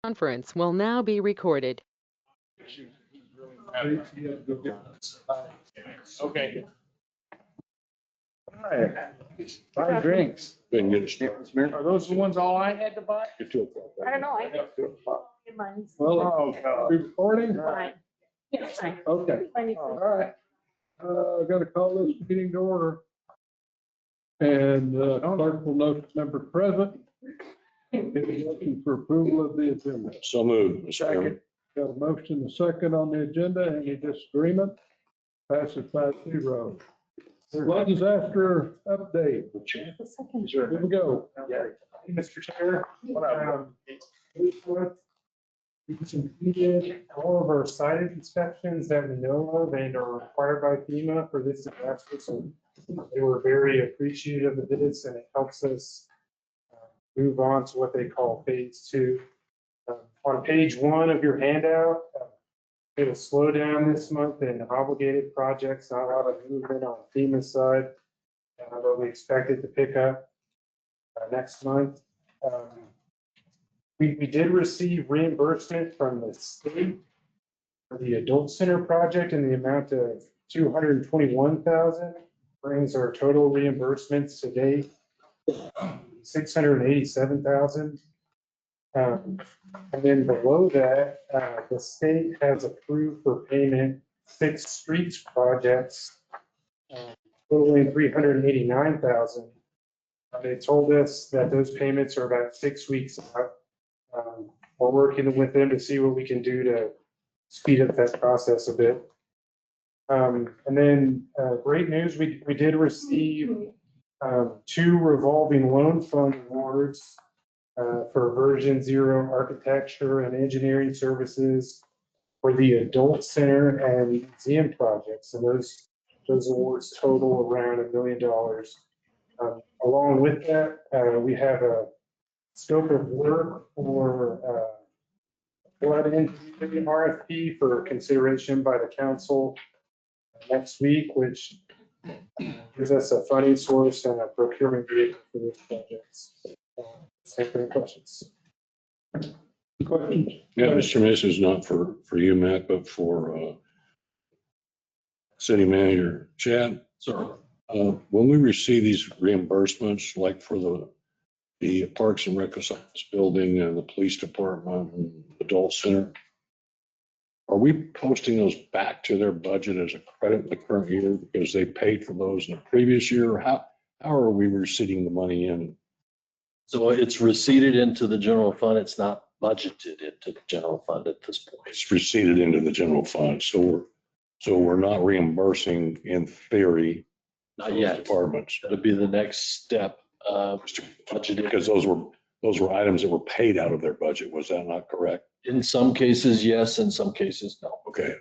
Conference will now be recorded. Okay. All right. Buy drinks. Are those the ones all I had to buy? I don't know. I mine's Oh, God. Recording? fine. Yeah, fine. Okay, all right. I've got to call this meeting to order. And clerk will note member present. Looking for approval of the agenda. So moved, Mr. Chairman. Got a motion, a second on the agenda. Any disagreement? Passes 5-0. Flood disaster update. The second. Here we go. Mr. Chair. We completed all of our site inspections that we know of and are required by FEMA for this disaster. So they were very appreciative of this, and it helps us move on to what they call phase 2. On page 1 of your handout, it will slow down this month in obligated projects, not a lot of movement on FEMA's side, but we expect it to pick up next month. We did receive reimbursement from the state for the adult center project in the amount of $221,000, brings our total reimbursements to date $687,000. And then below that, the state has approved for payment 6 streets projects totaling $389,000. They told us that those payments are about 6 weeks out. We're working with them to see what we can do to speed up that process a bit. And then great news, we did receive 2 revolving loan fund awards for version 0 architecture and engineering services for the adult center and museum projects. And those awards total around $1 million. Along with that, we have a scope of work for flood engineering RFP for consideration by the council next week, which gives us a funding source and a procurement vehicle for those projects. Take any questions. Questions? Yeah, Mr. Chairman, this is not for you, Matt, but for City Manager Chad. Sir. When we receive these reimbursements, like for the Parks and Rec building and the police department and adult center, are we posting those back to their budget as a credit in the current year because they paid for those in the previous year? Or how are we receiving the money in? So it's receipted into the general fund. It's not budgeted into the general fund at this point. It's receipted into the general fund. So we're not reimbursing in theory. Not those yet. Departments. That'll be the next step. Budgeted. Because those were items that were paid out of their budget. Was that not correct? In some cases, yes. In some cases, no. Okay.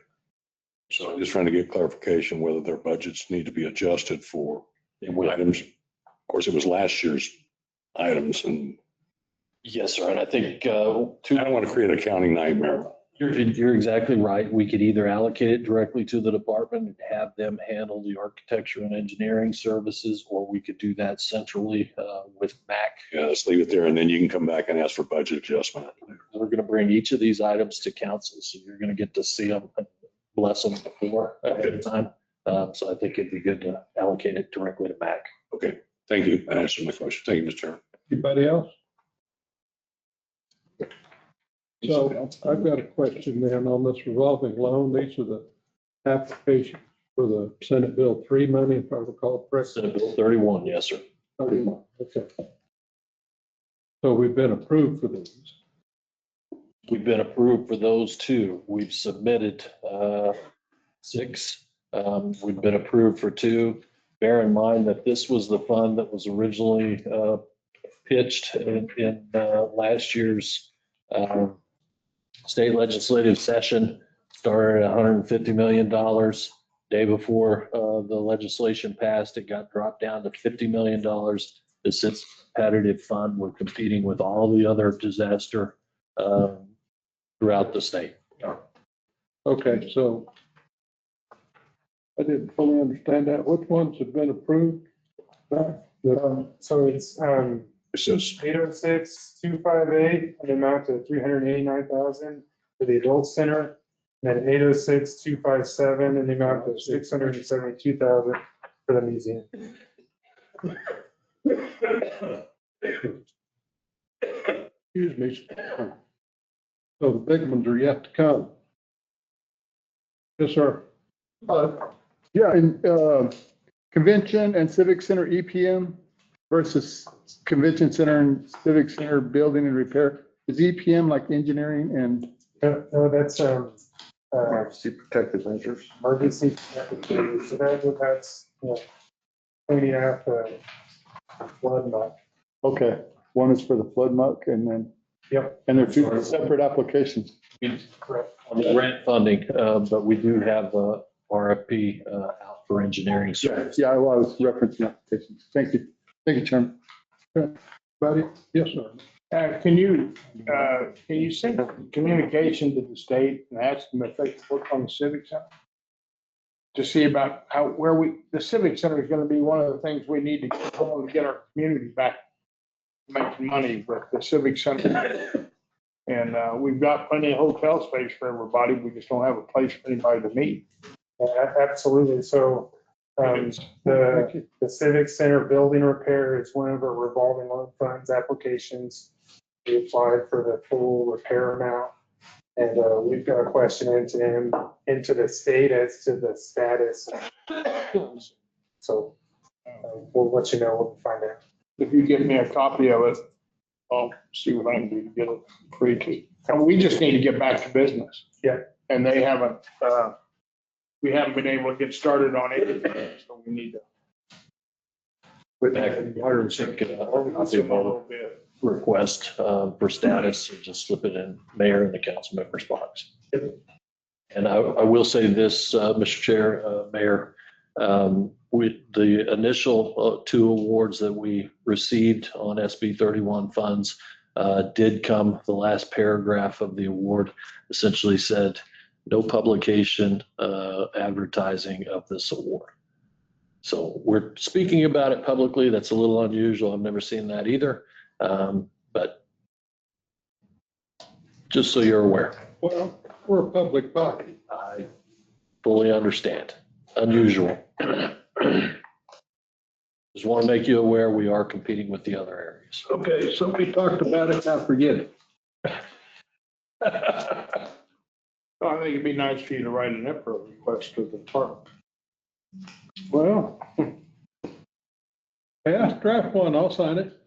So I'm just trying to get clarification whether their budgets need to be adjusted for items. Of course, it was last year's items, and Yes, sir. And I think I don't want to create an accounting nightmare. you're exactly right. We could either allocate it directly to the department and have them handle the architecture and engineering services, or we could do that centrally with MAC. Yeah, let's leave it there, and then you can come back and ask for budget adjustment. We're going to bring each of these items to council, so you're going to get to see them, bless them before ahead of time. So I think it'd be good to allocate it directly to MAC. Okay, thank you. That answers my question. Thank you, Mr. Chairman. Anybody else? So I've got a question then on this revolving loan. These are the applications for the Senate Bill 3 money, if I recall correctly. Senate Bill 31, yes, sir. Okay. So we've been approved for these. We've been approved for those two. We've submitted 6. We've been approved for 2. Bear in mind that this was the fund that was originally pitched in last year's state legislative session. Started at $150 million. Day before the legislation passed, it got dropped down to $50 million. This is a competitive fund. We're competing with all the other disaster throughout the state. Okay, so I didn't fully understand that. Which ones have been approved? So it's It says, 806-258, an amount of 389,000 for the adult center. And then 806-257, in the amount of 672,000 for the museum. Excuse me. So the big ones are yet to come. Yes, sir. Yeah, and convention and civic center EPM versus convention center and civic center building and repair. Is EPM like engineering and No, that's, emergency protective measures? emergency. So that's, cleaning out the flood muck. Okay, one is for the flood muck and then, Yep. and they're two separate applications. Correct. On the grant funding, but we do have a RFP out for engineering. service. Yeah, well, I was referencing applications. Thank you. Thank you, Chairman. Buddy? Yes, sir. Can you send communication to the state and ask them if they can work on the civic center? To see about the civic center is gonna be one of the things we need to get going to get our community back making money with the civic center. And we've got plenty of hotel space for everybody. We just don't have a place for anybody to meet. Absolutely. So the Civic Center building repair is one of our revolving loan funds applications. We applied for the full repair amount. And we've got a question into the state as to the status. So we'll let you know when we find out. If you give me a copy of it, I'll see what I can do to get it free to. And we just need to get back to business. Yeah. And we haven't been able to get started on it, so we need to. Back in water, check it out. I'll do a request for status, and just slip it in mayor and the council member's box. And I will say this, Mr. Chair, Mayor, with the initial two awards that we received on SB 31 funds did come, the last paragraph of the award essentially said, no publication advertising of this award. So we're speaking about it publicly. That's a little unusual. I've never seen that either. But just so you're aware. Well, we're a public body. I fully understand. Unusual. Just want to make you aware we are competing with the other areas. Okay, so we talked about it, now forget it. I think it'd be nice for you to write an IPRA request to the department. Well, yeah, draft one, I'll sign it.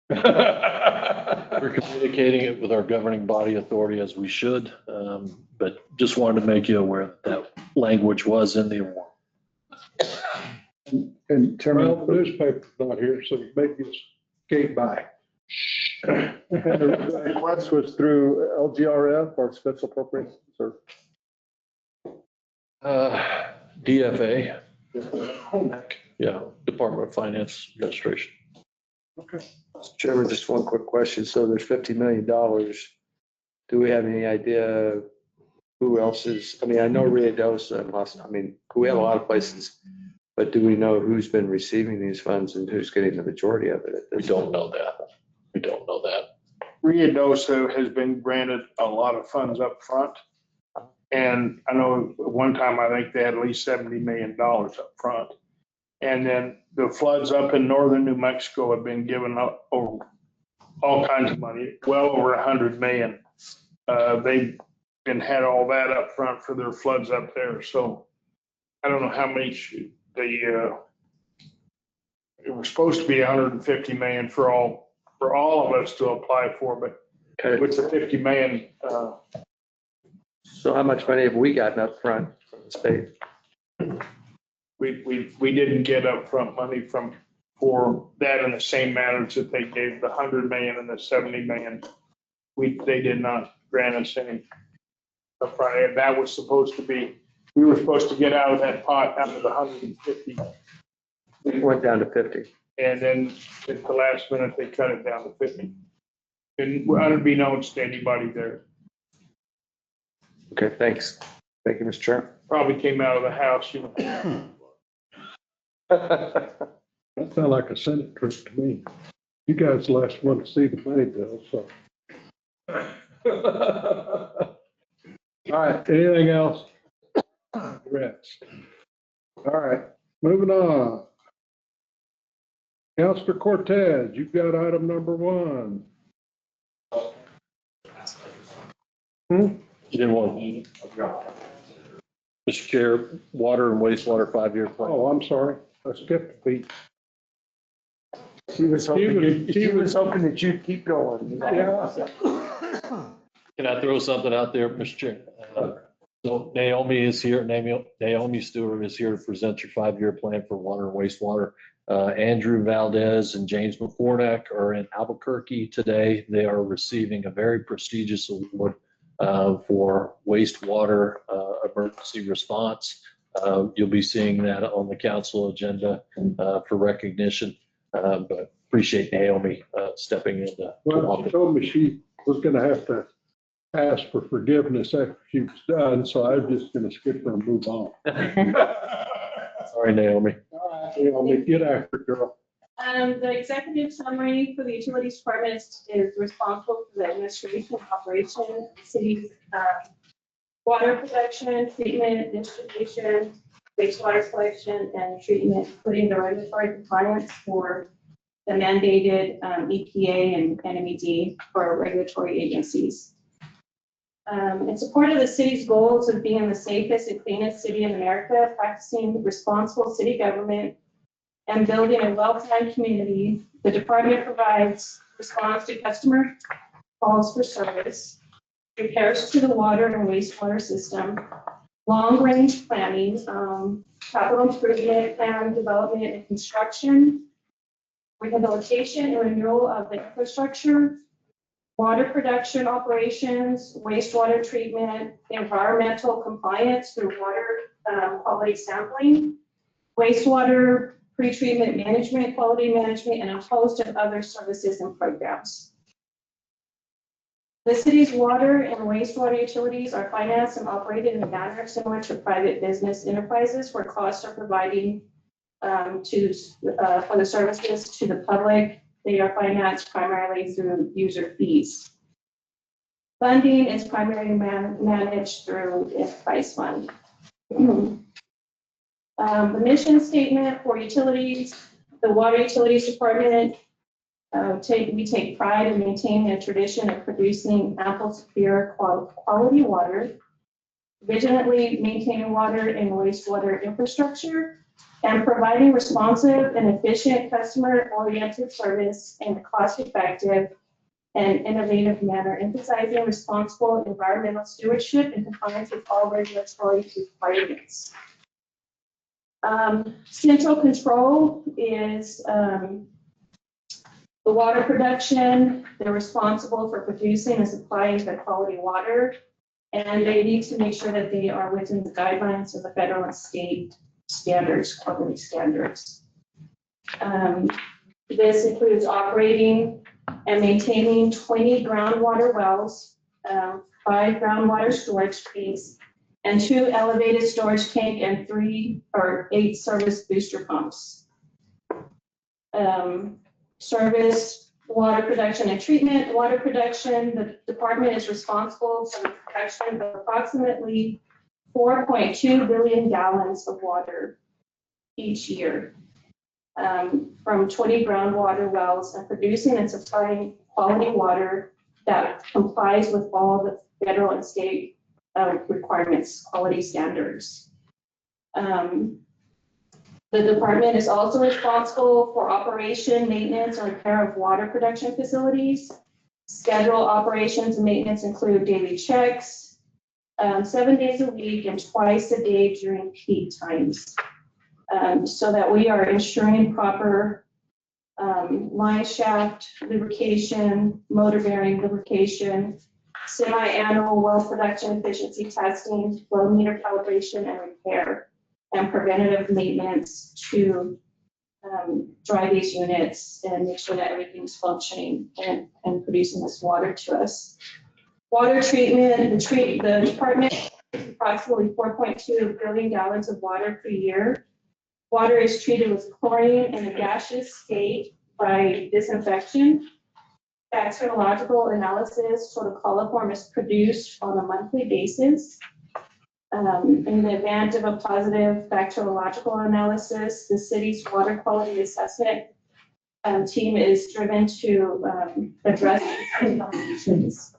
We're communicating it with our governing body authority as we should, but just wanted to make you aware that that language was in the award. And Chairman, Well, the newspaper's not here, so maybe it's skate by. the request was through LGRF or special appropriations or? DFA. Yeah, Department of Finance Administration. Chairman, just one quick question. So there's $50 million. Do we have any idea who else is, I mean, I know Ruidoso and Los, I mean, we have a lot of places, but do we know who's been receiving these funds and who's getting the majority of it? We don't know that. We don't know that. Ruidoso has been granted a lot of funds up front. And I know at one time, I think they had at least $70 million up front. And then the floods up in northern New Mexico have been given up over all kinds of money, well over $100 million. They've had all that up front for their floods up there. So I don't know how much it was supposed to be 150 million for all of us to apply for, but with the 50 million. So how much money have we gotten up front from the state? We didn't get upfront money for that in the same manner that they gave the 100 million and the 70 million. They did not grant us any upfront. And that was supposed to be, we were supposed to get out of that pot out of the 150. It went down to 50. And then at the last minute, they cut it down to 50. And unbeknownst to anybody there. Okay, thanks. Thank you, Mr. Chair. Probably came out of the house, you know. That sounds like a Senate trip to me. You guys last one to see the money bill, so. All right, anything else? Rest. All right, moving on. Counselor Cortez, you've got item number 1. You didn't want. Mr. Chair, water and wastewater 5-year plan. Oh, I'm sorry, I skipped a beat. She was hoping, was- she was hoping that you'd keep going. Yeah. Can I throw something out there, Mr. Chair? So Naomi is here, Naomi Stewart is here to present your 5-year plan for water and wastewater. Andrew Valdez and James McCornack are in Albuquerque today. They are receiving a very prestigious award for wastewater emergency response. You'll be seeing that on the council agenda for recognition. But appreciate Naomi stepping in. Well, she told me she was gonna have to ask for forgiveness after she was done, so I'm just gonna skip her and move on. Sorry, Naomi. All right, Naomi, get after it, girl. The executive summary for the utilities department is responsible for the administration and operation of the city's water production, treatment, distribution, wastewater collection, and treatment, including the regulatory compliance for the mandated EPA and NMED for regulatory agencies. In support of the city's goals of being the safest and cleanest city in America, practicing responsible city government, and building a well-planned community, the department provides response to customer calls for service, repairs to the water and wastewater system, long-range planning, capital improvement, plan development and construction, rehabilitation and renewal of the infrastructure, water production operations, wastewater treatment, environmental compliance through water quality sampling, wastewater pretreatment management, quality management, and a host of other services and programs. The city's water and wastewater utilities are financed and operated in a manner similar to private business enterprises where costs are providing for the services to the public. They are financed primarily through user fees. Funding is primarily managed through enterprise fund. The mission statement for utilities, the water utilities department, we take pride in maintaining a tradition of producing ample, pure quality water, vigilantly maintaining water and wastewater infrastructure, and providing responsive and efficient customer-oriented service in a cost-effective and innovative manner, emphasizing responsible environmental stewardship and compliance with all regulatory requirements. Central control is the water production. They're responsible for producing and supplying the quality water, and they need to make sure that they are within the guidelines of the federal and state standards, quality standards. This includes operating and maintaining 20 groundwater wells, 5 groundwater storage tanks, and 2 elevated storage tank and 8 service booster pumps. Service, water production and treatment. Water production, the department is responsible for the production of approximately 4.2 billion gallons of water each year from 20 groundwater wells, and producing and supplying quality water that complies with all the federal and state requirements, quality standards. The department is also responsible for operation, maintenance, and repair of water production facilities. Scheduled operations and maintenance include daily checks, 7 days a week and twice a day during peak times, so that we are ensuring proper line shaft lubrication, motor bearing lubrication, semi-annual well production efficiency testing, flow meter calibration and repair, and preventative maintenance to dry these units and make sure that everything's functioning and producing this water to us. Water treatment, the department approximately 4.2 billion gallons of water per year. Water is treated with chlorine in a gaseous state by disinfection. Bacteriological analysis for the coliform is produced on a monthly basis. In the event of a positive bacteriological analysis, the city's water quality assessment team is driven to address these conditions.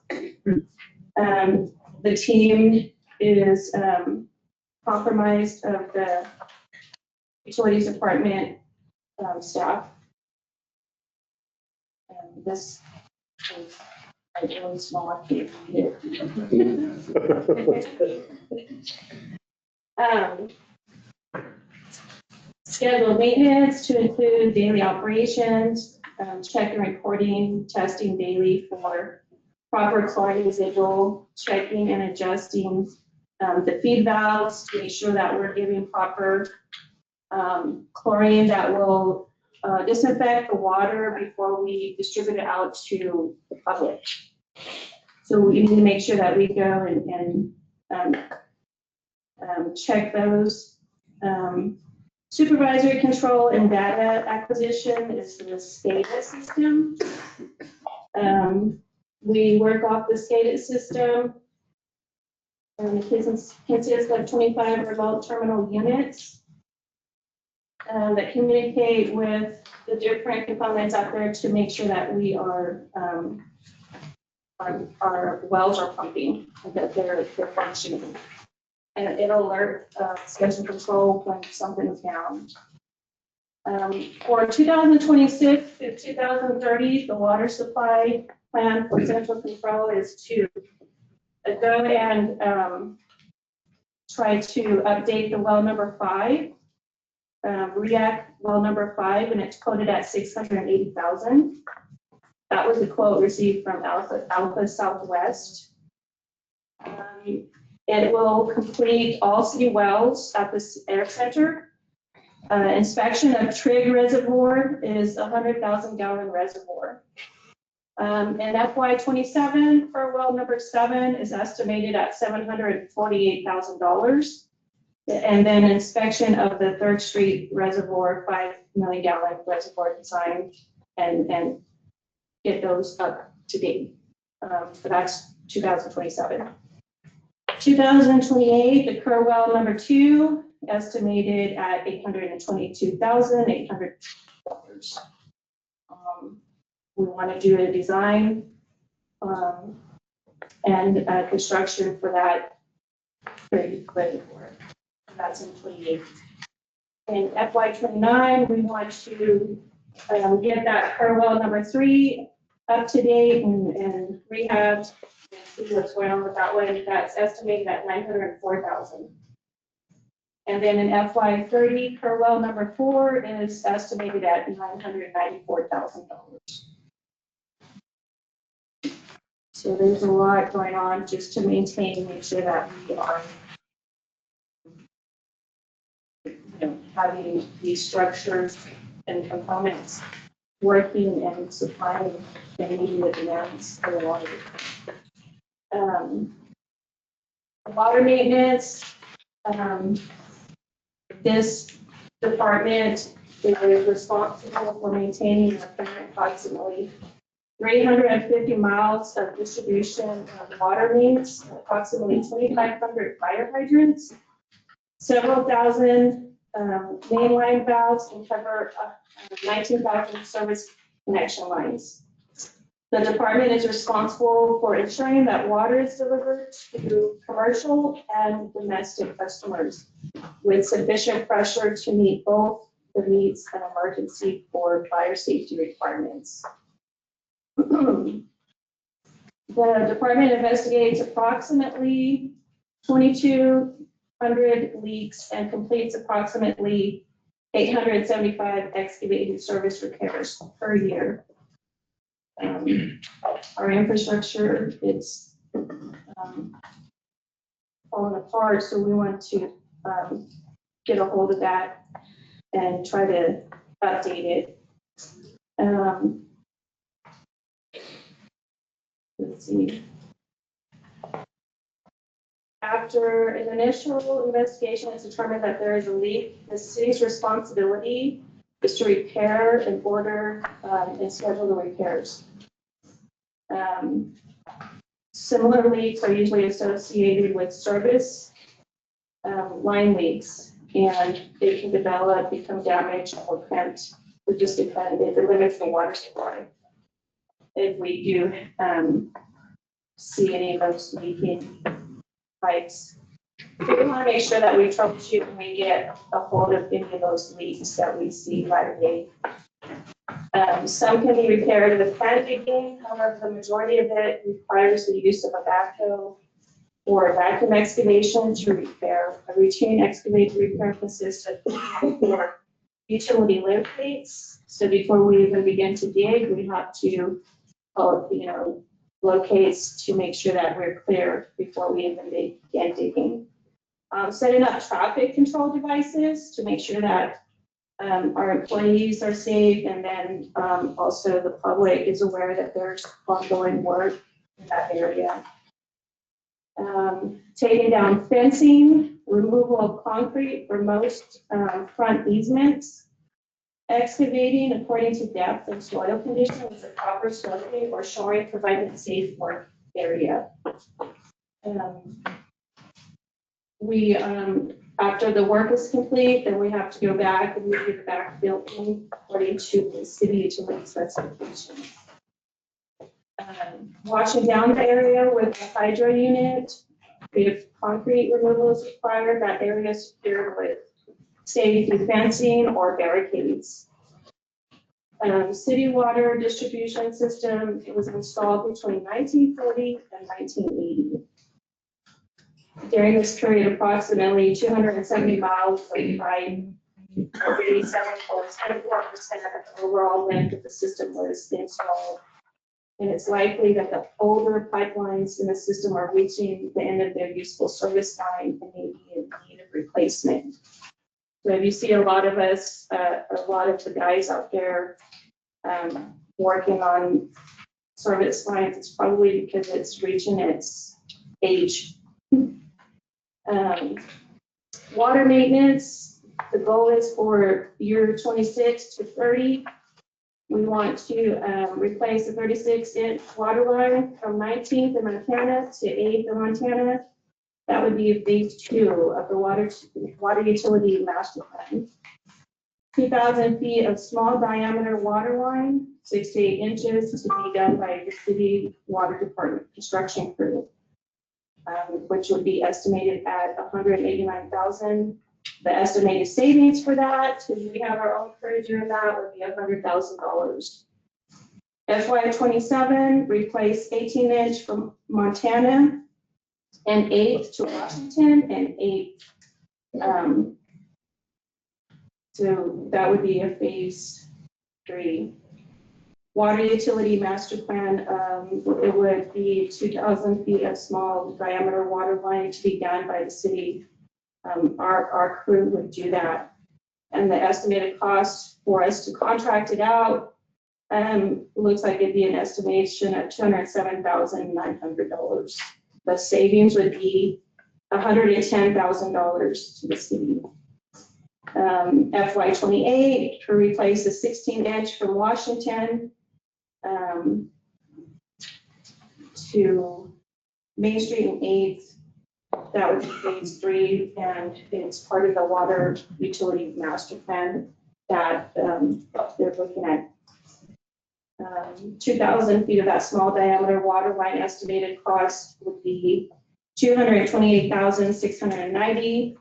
The team is comprised of the utilities department staff. And this is a really small team. Scheduled maintenance to include daily operations, check and reporting, testing daily for proper chlorine residual, checking and adjusting the feed valves to make sure that we're giving proper chlorine that will disinfect the water before we distribute it out to the public. So we need to make sure that we go and check those. Supervisory control and data acquisition is the SCADA system. We work off the SCADA system. It consists of 25 remote terminal units that communicate with the different components out there to make sure that we are our wells are pumping, that they're functioning. And it'll alert schedule control when something's down. For 2026 to 2030, the water supply plan for central control is to go and try to update the well number 5, REACT well number 5, and it's quoted at $680,000. That was a quote received from Alpha Southwest. It will complete all city wells at the air center. Inspection of Trigg Reservoir is a 100,000 gallon reservoir. And FY27 for well number 7 is estimated at $748,000. And then inspection of the 3rd Street Reservoir, 5 million gallon reservoir design, and get those up to date. So that's 2027. 2028, the Kerr well number 2, estimated at $822,800. We want to do a design and construction for that ready for it. That's in 28. In FY29, we want to get that Kerr well number 3 up to date and rehabbed. See what's going on with that one. That's estimated at $904,000. And then in FY30, Kerr well number 4 is estimated at $994,000. So there's a lot going on just to maintain, make sure that we are having these structures and components working and supplying the immediate demands of the water. Water maintenance, this department is responsible for maintaining approximately 350 miles of distribution of water mains, approximately 2,500 fire hydrants, several thousand mainline valves, and cover 19,000 service connection lines. The department is responsible for ensuring that water is delivered to commercial and domestic customers with sufficient pressure to meet both the needs and emergency or fire safety requirements. The department investigates approximately 2,200 leaks and completes approximately 875 excavated service repairs per year. Our infrastructure is falling apart, so we want to get a hold of that and try to update it. Let's see. After an initial investigation, it's determined that there is a leak. The city's responsibility is to repair and order and schedule the repairs. Similar leaks are usually associated with service line leaks, and they can develop, become damaged, or prevent. It just depends. It limits the water supply. If we do see any of those leaking pipes, we want to make sure that we troubleshoot and we get a hold of any of those leaks that we see right away. Some can be repaired with hand digging. However, the majority of it requires the use of a backhoe or a vacuum excavation to repair. A routine excavator repair consists of for utility lift gates. So before we even begin to dig, we have to, locates to make sure that we're clear before we even begin digging. Setting up traffic control devices to make sure that our employees are safe, and then also the public is aware that there's ongoing work in that area. Taking down fencing, removal of concrete for most front easements, excavating according to depth and soil condition with the proper sloping or shoring provided a safe work area. After the work is complete, then we have to go back and we get back building according to the city utility specifications. Washing down the area with a hydro unit. If concrete removal is required, that area is secured with safety fencing or barricades. City water distribution system, it was installed between 1940 and 1980. During this period, approximately 270 miles of pipe, 87.74% of the overall length of the system was installed. And it's likely that the older pipelines in the system are reaching the end of their useful service time and may be in need of replacement. So if you see a lot of us, a lot of the guys out there working on service lines, it's probably because it's reaching its age. Water maintenance, the goal is for year 26 to 30. We want to replace a 36-inch water line from 19th in Montana to 8th in Montana. That would be phase 2 of the water utility master plan. 2,000 feet of small diameter water line, 6 to 8 inches, to be done by the city water department construction crew. Which would be estimated at $189,000. The estimated savings for that, if we have our own crew doing that, would be $100,000. FY27, replace 18-inch from Montana and 8th to Washington and 8th. So that would be a phase 3. Water utility master plan, it would be 2,000 feet of small diameter water line to be done by the city. Our crew would do that. And the estimated cost for us to contract it out looks like it'd be an estimation of $207,900. The savings would be $110,000 to the city. FY28 to replace a 16-inch from Washington to Main Street and 8th. That would be phase 3, and it's part of the water utility master plan that they're looking at. 2,000 feet of that small diameter water line estimated cost would be $228,690.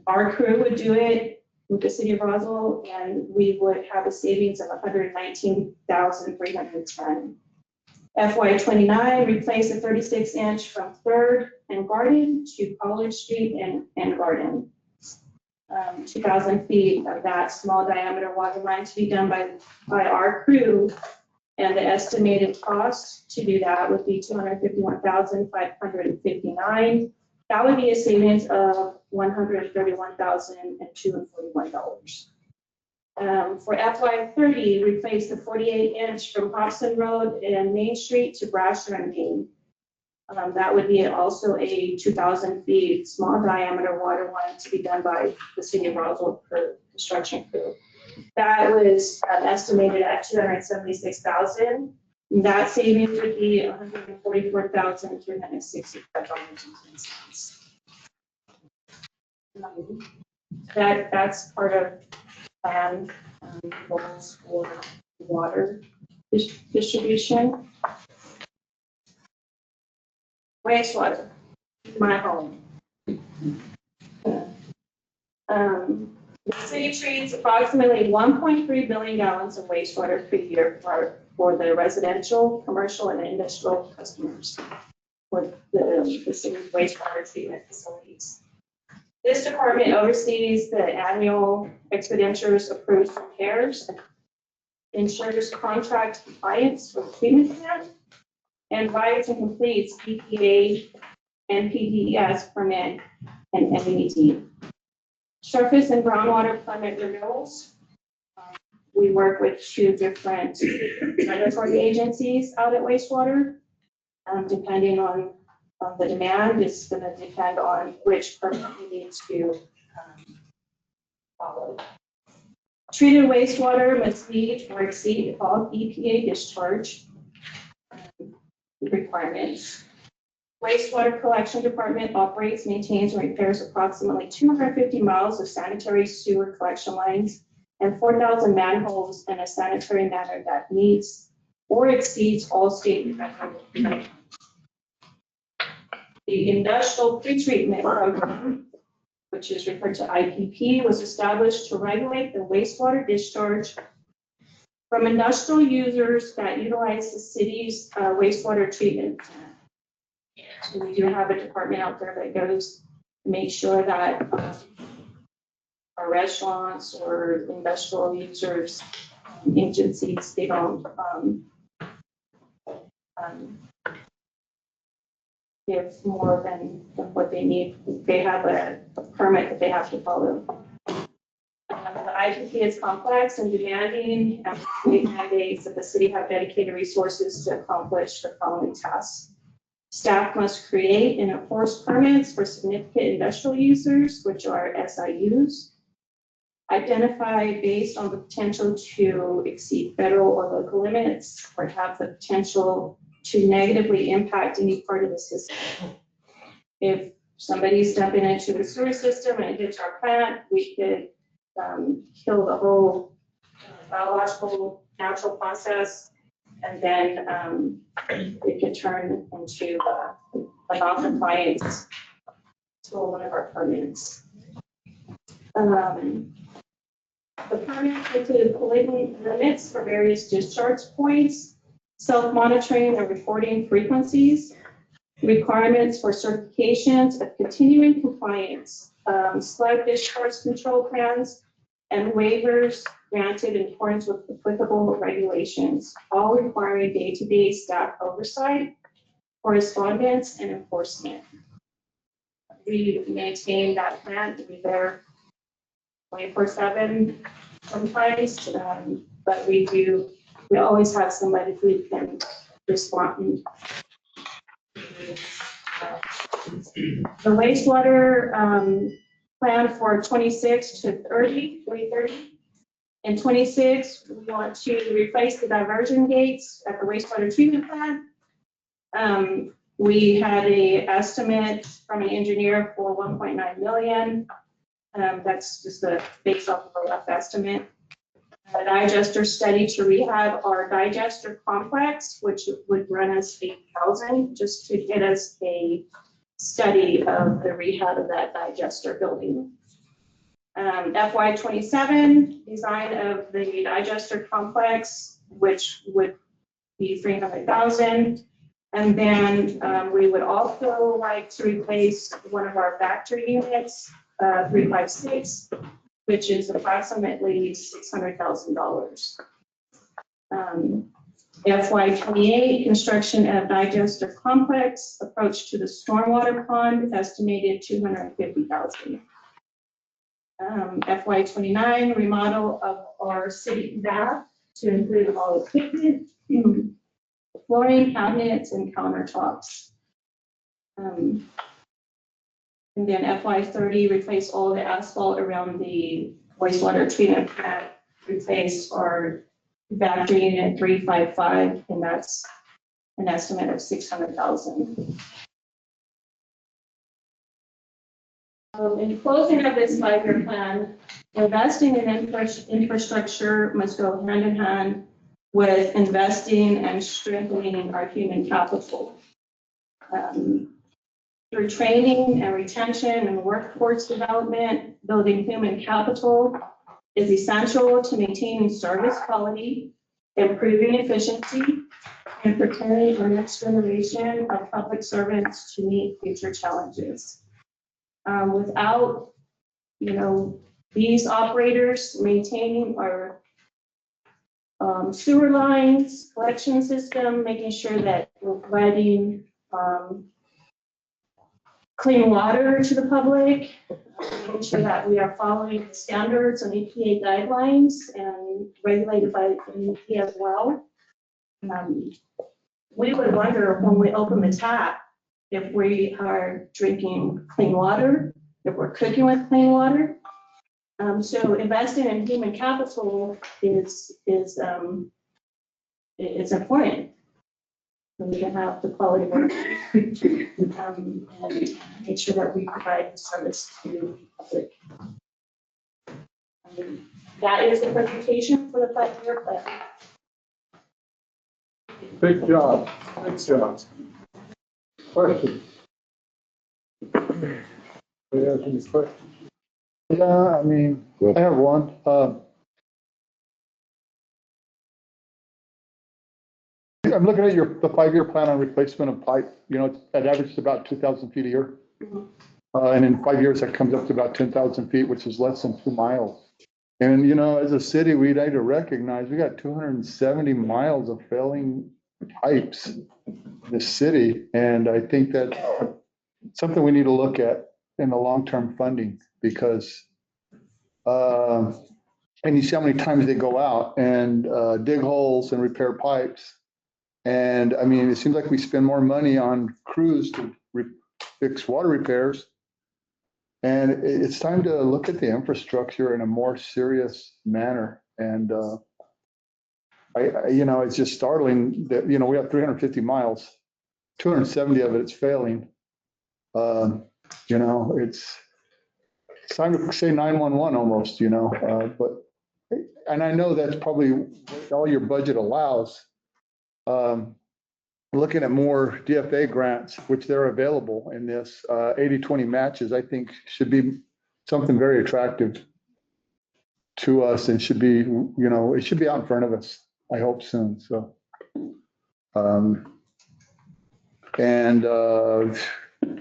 Our crew would do it with the city of Roswell, and we would have a savings of $119,310. FY29, replace a 36-inch from 3rd and Garden to College Street and Garden. 2,000 feet of that small diameter water line to be done by our crew, and the estimated cost to do that would be $251,559. That would be a savings of $131,241. For FY30, replace the 48-inch from Hobson Road and Main Street to Brasher and Main. That would be also a 2,000 feet small diameter water line to be done by the city of Roswell construction crew. That was estimated at 276,000. That savings would be $144,365.10. That's part of plan goals for water distribution. Wastewater, my home. The city treats approximately 1.3 billion gallons of wastewater per year for the residential, commercial, and industrial customers for the city's wastewater treatment facilities. This department oversees the annual expenditures, approves repairs, ensures contract compliance with the treatment plant, and writes and completes EPA and PDES permit and MET. Surface and groundwater permit renewals. We work with 2 different regulatory agencies out at wastewater. Depending on the demand, it's going to depend on which permit we need to follow. Treated wastewater must meet or exceed all EPA discharge requirements. Wastewater collection department operates, maintains, and repairs approximately 250 miles of sanitary sewer collection lines and 4,000 manholes in a sanitary manner that meets or exceeds all state and federal requirements. The industrial pretreatment program, which is referred to IPP, was established to regulate the wastewater discharge from industrial users that utilize the city's wastewater treatment plant. So we do have a department out there that goes to make sure that our restaurants or industrial users, agencies, they don't give more than what they need. They have a permit that they have to follow. The IPP is complex and demanding, and mandates that the city have dedicated resources to accomplish the following tasks. Staff must create and enforce permits for significant industrial users, which are SIUs. Identify based on the potential to exceed federal or local limits or have the potential to negatively impact any part of the system. If somebody's dumping into the sewer system and it hits our plant, we could kill the whole biological natural process, and then it could turn into a non-compliance to one of our permits. The permits include pollutant limits for various discharge points, self-monitoring and reporting frequencies, requirements for certifications of continuing compliance, sludge discharge control plans, and waivers granted in accordance with applicable regulations, all requiring day-to-day staff oversight, correspondence, and enforcement. We maintain that plant. We're there 24/7 sometimes, but we always have somebody who can respond. The wastewater plan for 26 to 2030. In 26, we want to replace the diversion gates at the wastewater treatment plant. We had an estimate from an engineer for 1.9 million. That's just based off of a rough estimate. A digester study to rehab our digester complex, which would run us $8,000 just to get us a study of the rehab of that digester building. FY27 design of the digester complex, which would be $300,000. And then we would also like to replace one of our factory units, 356, which is approximately $600,000. FY28 construction of digester complex, approach to the stormwater pond, estimated $250,000. FY29 remodel of our city bath to include all equipment, flooring, cabinets, and countertops. And then FY30 replace all the asphalt around the wastewater treatment plant replace our battery unit 355, and that's an estimate of $600,000. In closing of this 5-year plan, investing in infrastructure must go hand in hand with investing and strengthening our human capital. Through training and retention and workforce development, building human capital is essential to maintaining service quality, improving efficiency, and preparing our next generation of public servants to meet future challenges. Without, these operators maintaining our sewer lines, collection system, making sure that we're providing clean water to the public, making sure that we are following the standards and EPA guidelines and regulated by the EPA as well. We would wonder when we open the tap if we are drinking clean water, if we're cooking with clean water. So investing in human capital is important. We can have the quality work and make sure that we provide the service to the public. That is the presentation for the 5-year plan. Big job, big job. Questions? Do you have any questions? Yeah, I mean, I have one. I'm looking at the 5-year plan on replacement of pipe, it averages about 2,000 feet a year. And in 5 years, that comes up to about 10,000 feet, which is less than 2 miles. And, as a city, we need to recognize we got 270 miles of failing pipes in the city. And I think that's something we need to look at in the long-term funding because, and you see how many times they go out and dig holes and repair pipes. And I mean, it seems like we spend more money on crews to fix water repairs. And it's time to look at the infrastructure in a more serious manner. And it's just startling that, we have 350 miles, 270 of it's failing. It's time to say 911 almost, but, and I know that's probably what all your budget allows. Looking at more DFA grants, which they're available in this 80-20 matches, I think should be something very attractive to us and should be, it should be out in front of us, I hope soon. So,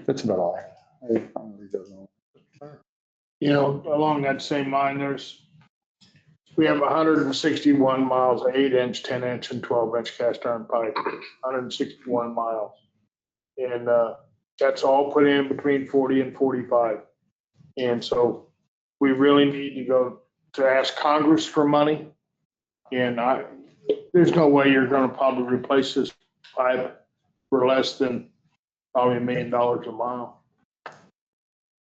that's about all. I really don't know. Along that same line, we have 161 miles of 8-inch, 10-inch, and 12-inch cast iron pipe, 161 miles. And that's all put in between 40 and 45. And so we really need to go to ask Congress for money. And there's no way you're going to probably replace this pipe for less than probably $1 million a mile. I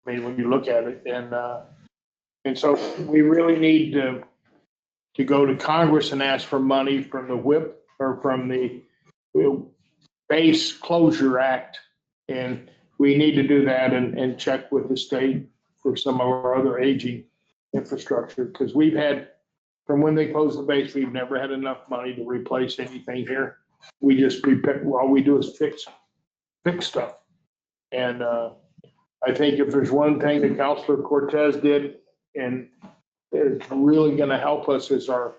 mean, when you look at it, and so we really need to go to Congress and ask for money from the WIP or from the Base Closure Act. And we need to do that and check with the state for some of our other aging infrastructure. Because we've had, from when they closed the base, we've never had enough money to replace anything here. All we do is fix stuff. And I think if there's one thing that Councilor Cortez did, and it's really going to help us is for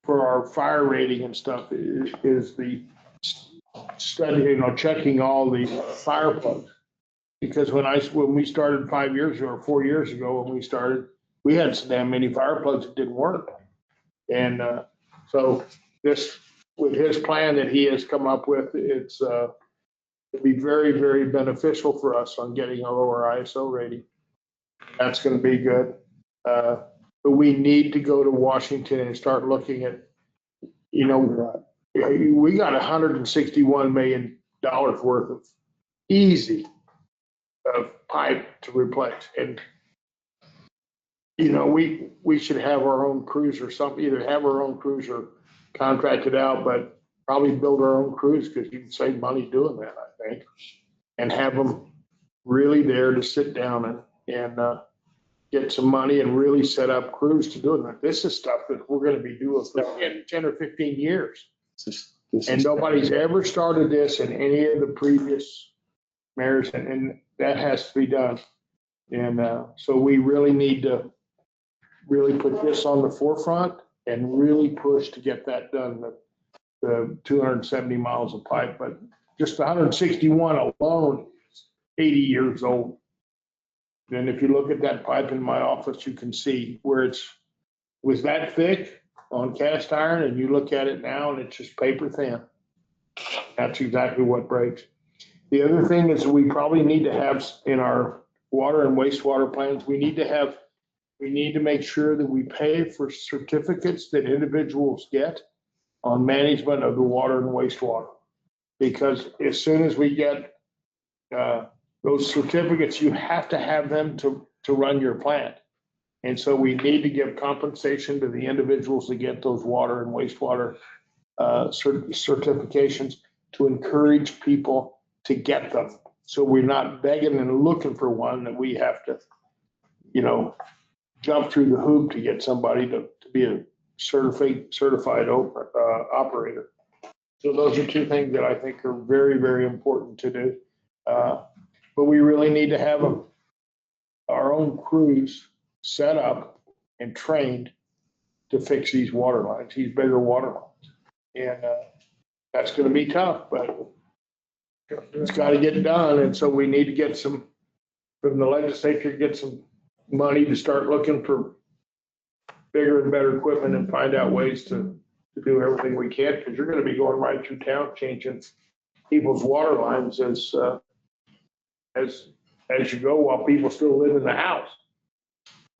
our fire rating and stuff is the study, checking all the fire plugs. Because when we started 5 years ago or 4 years ago, when we started, we had so damn many fire plugs that didn't work. And so this, with his plan that he has come up with, it'll be very, very beneficial for us on getting a lower ISO rating. That's going to be good. But we need to go to Washington and start looking at, we got $161 million worth of easy of pipe to replace. And you know, we should have our own crews or something, either have our own crews or contract it out, but probably build our own crews because you can save money doing that, I think. And have them really there to sit down and get some money and really set up crews to do it. This is stuff that we're gonna be doing for 10 or 15 years. And nobody's ever started this in any of the previous mayors, and that has to be done. And so we really need to really put this on the forefront and really push to get that done. The 270 miles of pipe, but just 161 alone is 80 years old. And if you look at that pipe in my office, you can see where it was that thick on cast iron, and you look at it now and it's just paper thin. That's exactly what breaks. The other thing is we probably need to have in our water and wastewater plans, we need to make sure that we pay for certificates that individuals get on management of the water and wastewater. Because as soon as we get those certificates, you have to have them to run your plant. And so we need to give compensation to the individuals that get those water and wastewater certifications to encourage people to get them. So we're not begging and looking for one that we have to, you know, jump through the hoop to get somebody to be a certified operator. So those are two things that I think are very, very important to do. But we really need to have our own crews set up and trained to fix these water lines, these bigger water lines. And that's going to be tough, but it's got to get done. And so we need to get some, from the legislature, get some money to start looking for bigger and better equipment and find out ways to do everything we can, because you're going to be going right through town changing people's water lines as you go while people still live in the house.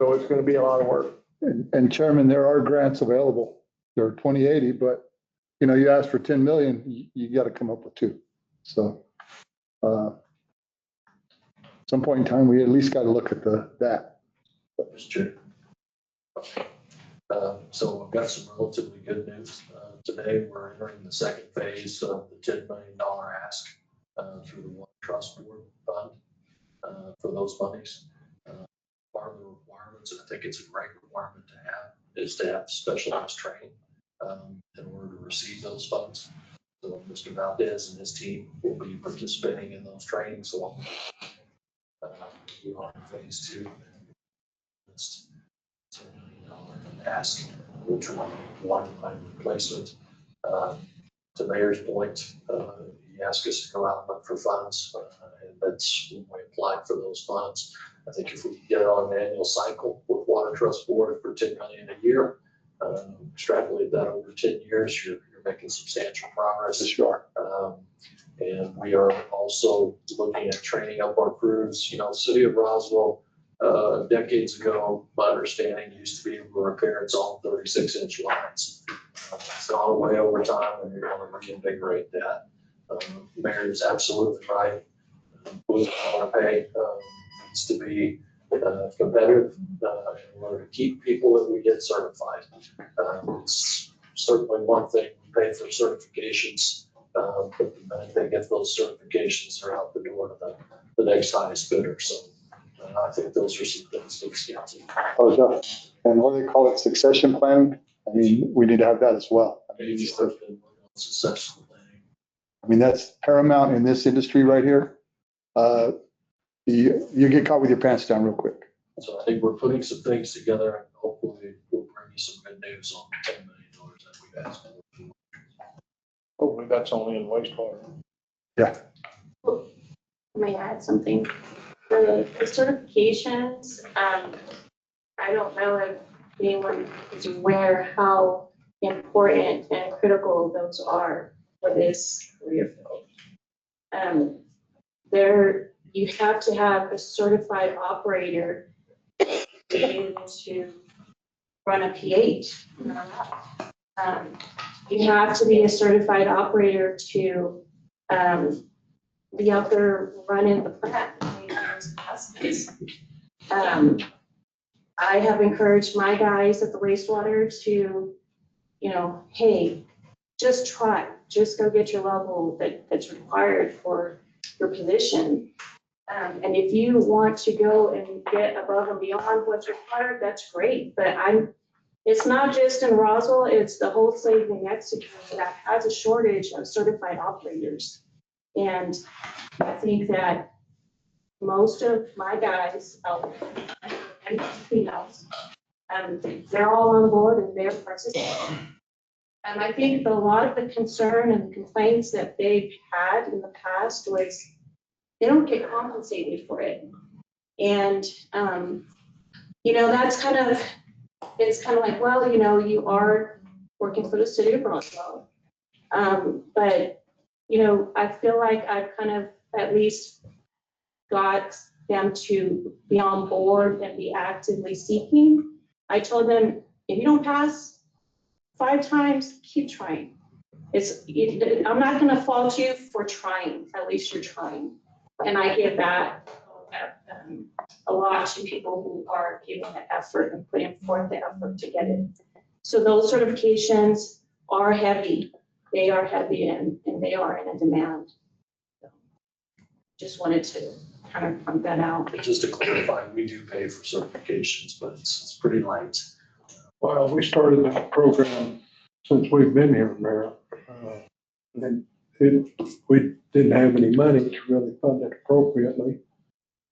So it's going to be a lot of work. And Chairman, there are grants available. There are 2080, but you know, you asked for 10 million, you got to come up with 2. So some point in time, we at least got to look at that. Mr. Chair. So I've got some relatively good news. Today, we're entering the second phase of the $10 million ask through the Water Trust Board Fund for those monies. Part of the requirements, and I think it's a great requirement to have, is to have specialized training in order to receive those funds. So Mr. Valdez and his team will be participating in those trainings along. We are in phase 2. It's $10 million ask, which will be one-time replacement. To Mayor's point, he asked us to go out and look for funds, and that's when we applied for those funds. I think if we get on an annual cycle with Water Trust Board for $10 million a year, extrapolate that over 10 years, you're making substantial progress. Sure. And we are also looking at training up our crews. You know, the city of Roswell, decades ago, my understanding used to be able to repair its own 36-inch lines. It's gone away over time, and you're going to reinvigorate that. Mayor is absolutely right. We want to pay needs to be competitive in order to keep people that we get certified. It's certainly one thing we pay for certifications, but the minute they get those certifications, they're out the door to the next highest bidder. So I think those are some things to look at. Oh, yeah. And what do they call it? Succession planning? I mean, we need to have that as well. Succession planning. I mean, that's paramount in this industry right here. You get caught with your pants down real quick. So I think we're putting some things together, and hopefully we'll bring you some good news on the $10 million that we've asked for. Hopefully that's only in wastewater. Yeah. May I add something? The certifications, I don't know if anyone is aware how important and critical those are for this career field. You have to have a certified operator to be able to run a pH. You have to be a certified operator to be out there running the plant. I have encouraged my guys at the wastewater to, you know, hey, just try, just go get your level that's required for your position. And if you want to go and get above and beyond what's required, that's great. But it's not just in Roswell, it's the whole state of New Mexico that has a shortage of certified operators. And I think that most of my guys out there, and females, they're all on board and they're participating. And I think a lot of the concern and complaints that they've had in the past was they don't get compensated for it. And, you know, that's kind of, it's kind of like, well, you know, you are working for the city of Roswell. But, you know, I feel like I've kind of at least got them to be on board and be actively seeking. I told them, if you don't pass 5 times, keep trying. I'm not going to fault you for trying. At least you're trying. And I give that a lot to people who are giving the effort and putting forth the effort to get it. So those certifications are heavy. They are heavy and they are in a demand. Just wanted to kind of point that out. Just to clarify, we do pay for certifications, but it's pretty light. Well, we started that program since we've been here, Mayor. And we didn't have any money to really fund it appropriately.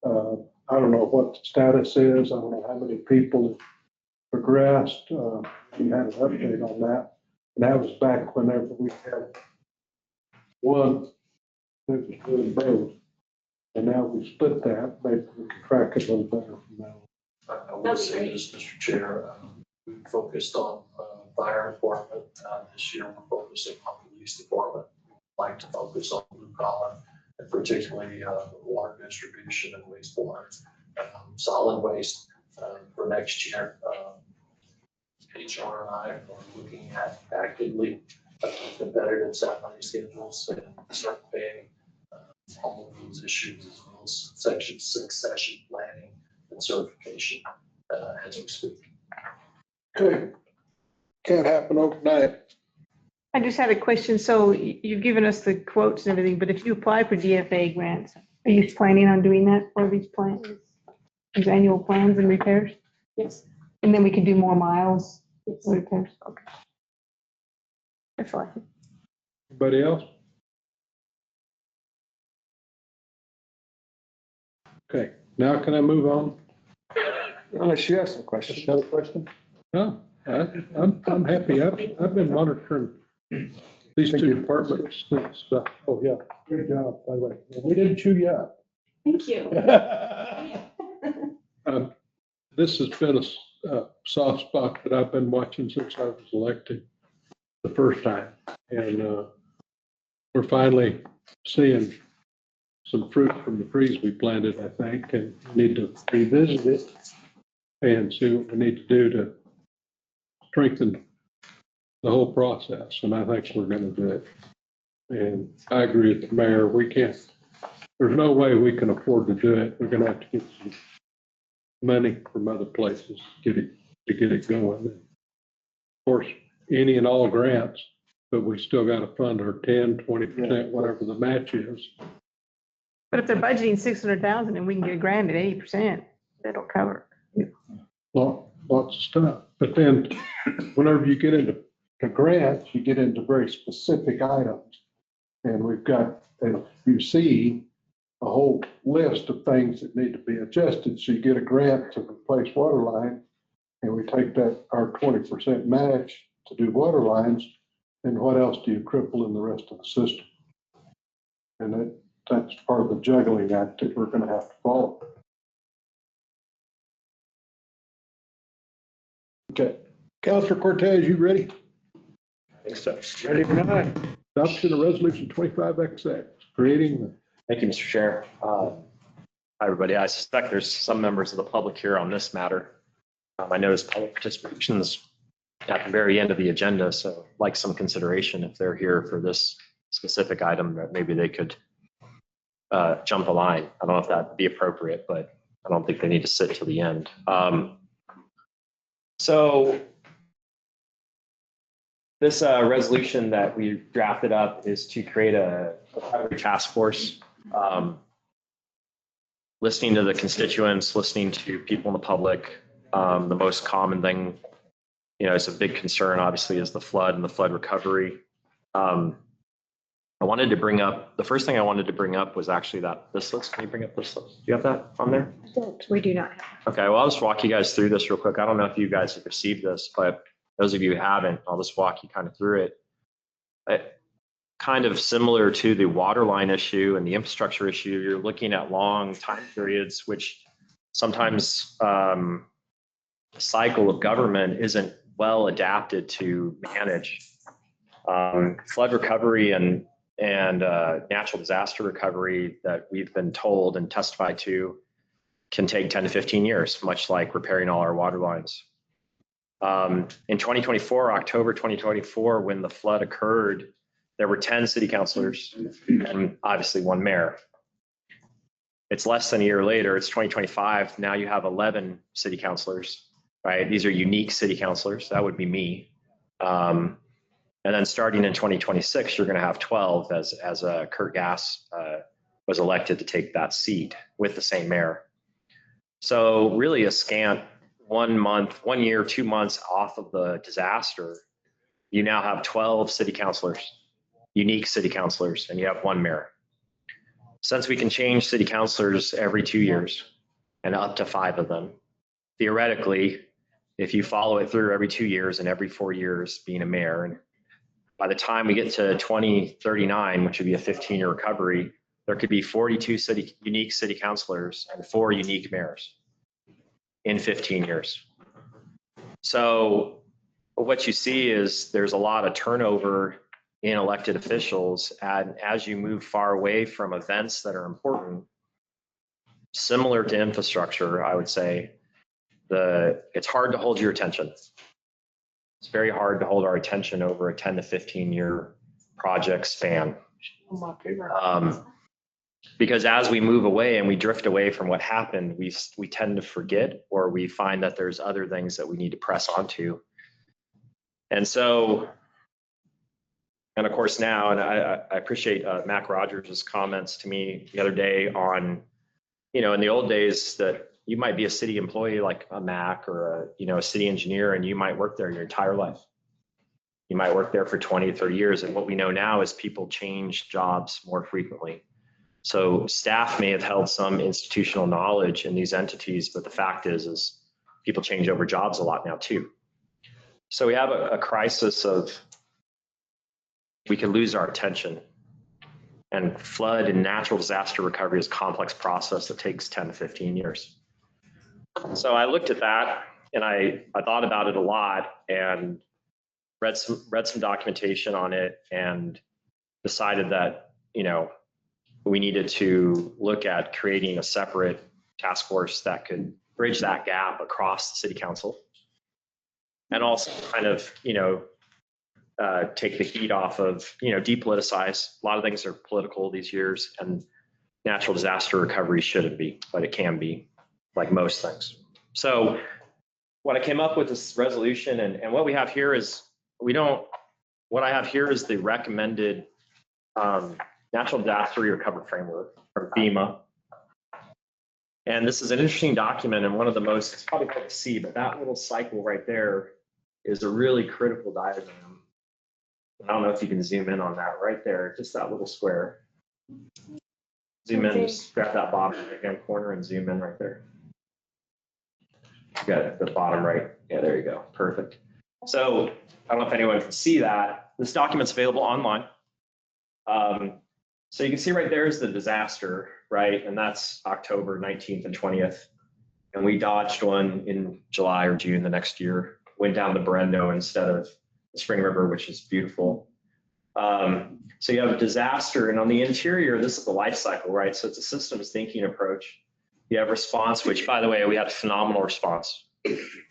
I don't know what the status is. I don't know how many people have progressed. We had an update on that. And that was back whenever we had one that was doing both. And now we split that, maybe we can track it a little better from now on. I will say this, Mr. Chair, we focused on fire department. This year, we're focusing on police department. We'd like to focus on blue collar, and particularly water distribution and wastewater. Solid waste for next year. HR and I are looking at actively competitive salary schedules and start paying all of those issues as well as section succession planning and certification as we speak. Okay. Can't happen overnight. I just had a question. So you've given us the quotes and everything, but if you apply for DFA grants, are you planning on doing that for these plans? These annual plans and repairs? Yes. And then we can do more miles repairs? Okay. That's all. Anybody else? Okay, now can I move on? Unless you have some questions. Another question? No, I'm happy. I've been monitoring these two departments since, oh yeah, great job, by the way. We didn't chew you up. Thank you. This has been a soft spot that I've been watching since I was elected the first time. And we're finally seeing some fruit from the trees we planted, I think, and need to revisit it and see what we need to do to strengthen the whole process. And I think we're going to do it. And I agree with the mayor. We can't, there's no way we can afford to do it. We're going to have to get some money from other places to get it going. And of course, any and all grants, but we still got to fund our 10, 20%, whatever the match is. But if they're budgeting 600,000 and we can get a grant at 80%, that'll cover. Lots of stuff. But then whenever you get into grants, you get into very specific items. And we've got, as you see, a whole list of things that need to be adjusted. So you get a grant to replace water line, and we take that, our 20% match to do water lines. And what else do you cripple in the rest of the system? And that's part of the juggling act that we're going to have to follow. Okay, Councilor Cortez, you ready? Thanks, so. Ready for nine. Adoption of resolution 25XX, creating the. Thank you, Mr. Chair. Hi, everybody. I suspect there's some members of the public here on this matter. I noticed public participation is at the very end of the agenda, so I'd like some consideration if they're here for this specific item, that maybe they could jump the line. I don't know if that'd be appropriate, but I don't think they need to sit till the end. So this resolution that we drafted up is to create a recovery task force, listening to the constituents, listening to people in the public. The most common thing, it's a big concern, obviously, is the flood and the flood recovery. I wanted to bring up, the first thing I wanted to bring up was actually this list. Can you bring up this list? Do you have that on there? We do not have. Okay, well, I'll just walk you guys through this real quick. I don't know if you guys have received this, but those of you who haven't, I'll just walk you kind of through it. Kind of similar to the water line issue and the infrastructure issue, you're looking at long time periods, which sometimes the cycle of government isn't well adapted to manage. Flood recovery and natural disaster recovery that we've been told and testified to can take 10 to 15 years, much like repairing all our water lines. In 2024, October 2024, when the flood occurred, there were 10 city councilors and obviously one mayor. It's less than a year later, it's 2025. Now you have 11 city councilors, right? These are unique city councilors. That would be me. And then starting in 2026, you're going to have 12 as Kurt Gass was elected to take that seat with the same mayor. So really a scant 1 year, 2 months off of the disaster, you now have 12 city councilors, unique city councilors, and you have one mayor. Since we can change city councilors every 2 years and up to 5 of them, theoretically, if you follow it through every 2 years and every 4 years being a mayor, and by the time we get to 2039, which would be a 15-year recovery, there could be 42 unique city councilors and 4 unique mayors in 15 years. So what you see is there's a lot of turnover in elected officials, and as you move far away from events that are important, similar to infrastructure, I would say, it's hard to hold your attention. It's very hard to hold our attention over a 10 to 15 year project span. Because as we move away and we drift away from what happened, we tend to forget, or we find that there's other things that we need to press onto. And so, and of course now, and I appreciate Mac Rogers' comments to me the other day on, in the old days that you might be a city employee like a Mac or a city engineer, and you might work there your entire life. You might work there for 20, 30 years. And what we know now is people change jobs more frequently. So staff may have held some institutional knowledge in these entities, but the fact is people change over jobs a lot now too. So we have a crisis of, we can lose our attention. And flood and natural disaster recovery is a complex process that takes 10 to 15 years. So I looked at that and I thought about it a lot and read some documentation on it and decided that, we needed to look at creating a separate task force that could bridge that gap across the city council and also kind of, take the heat off of, depoliticize. A lot of things are political these years, and natural disaster recovery shouldn't be, but it can be, like most things. So what I came up with this resolution, and what we have here is, what I have here is the recommended natural disaster recovery framework from FEMA. And this is an interesting document, and one of the most, it's probably hard to see, but that little cycle right there is a really critical diagram. I don't know if you can zoom in on that right there, just that little square. Zoom in, just grab that bottom right-hand corner and zoom in right there. You got it, the bottom right. Yeah, there you go. Perfect. So I don't know if anyone can see that. This document's available online. So you can see right there is the disaster, right? And that's October 19th and 20th. And we dodged one in July or June the next year, went down to Berendo instead of the Spring River, which is beautiful. So you have a disaster, and on the interior, this is the life cycle, right? So it's a systems thinking approach. You have response, which, by the way, we had a phenomenal response,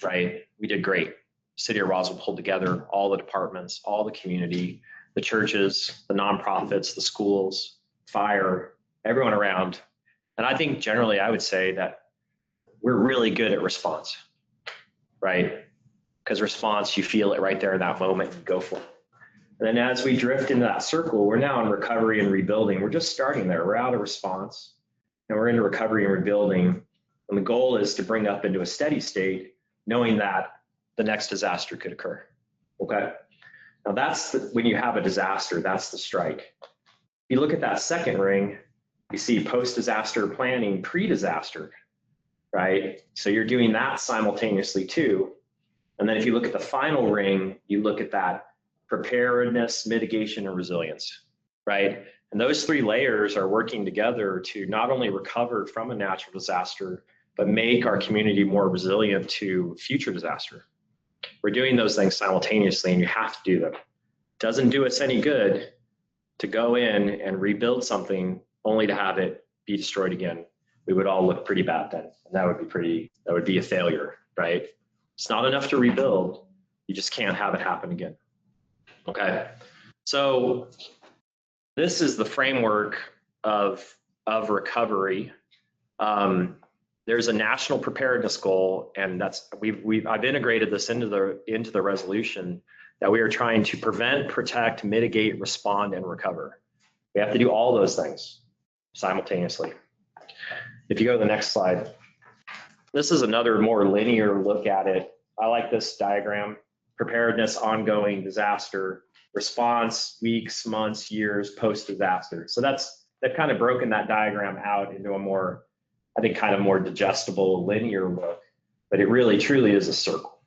right? We did great. City of Roswell pulled together all the departments, all the community, the churches, the nonprofits, the schools, fire, everyone around. And I think generally I would say that we're really good at response, right? because response, you feel it right there in that moment and go for it. And then as we drift into that circle, we're now in recovery and rebuilding. We're just starting there. We're out of response and we're into recovery and rebuilding. And the goal is to bring up into a steady state, knowing that the next disaster could occur. Okay. Now when you have a disaster, that's the strike. If you look at that second ring, you see post-disaster planning, pre-disaster, right? So you're doing that simultaneously too. And then if you look at the final ring, you look at that preparedness, mitigation, and resilience, right? And those three layers are working together to not only recover from a natural disaster, but make our community more resilient to future disaster. We're doing those things simultaneously, and you have to do them. Doesn't do us any good to go in and rebuild something only to have it be destroyed again. We would all look pretty bad then. And that would be a failure, right? It's not enough to rebuild. You just can't have it happen again. Okay. So this is the framework of recovery. There's a national preparedness goal, and I've integrated this into the resolution that we are trying to prevent, protect, mitigate, respond, and recover. We have to do all those things simultaneously. If you go to the next slide, this is another more linear look at it. I like this diagram: preparedness, ongoing, disaster, response, weeks, months, years, post-disaster. So they've kind of broken that diagram out into a more, I think, kind of more digestible, linear look, but it really truly is a circle.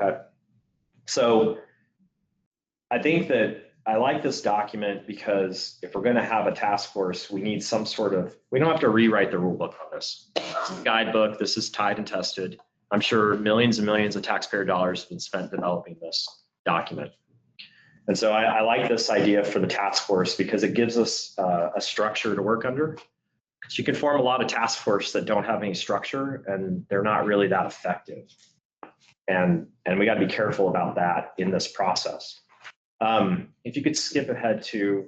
Okay. So I think that I like this document because if we're going to have a task force, we need some sort of, we don't have to rewrite the rule book on this. It's a guidebook. This is tried and tested. I'm sure millions and millions of taxpayer dollars have been spent developing this document. And so I like this idea for the task force because it gives us a structure to work under. You can form a lot of task force that don't have any structure and they're not really that effective. And we got to be careful about that in this process. If you could skip ahead to,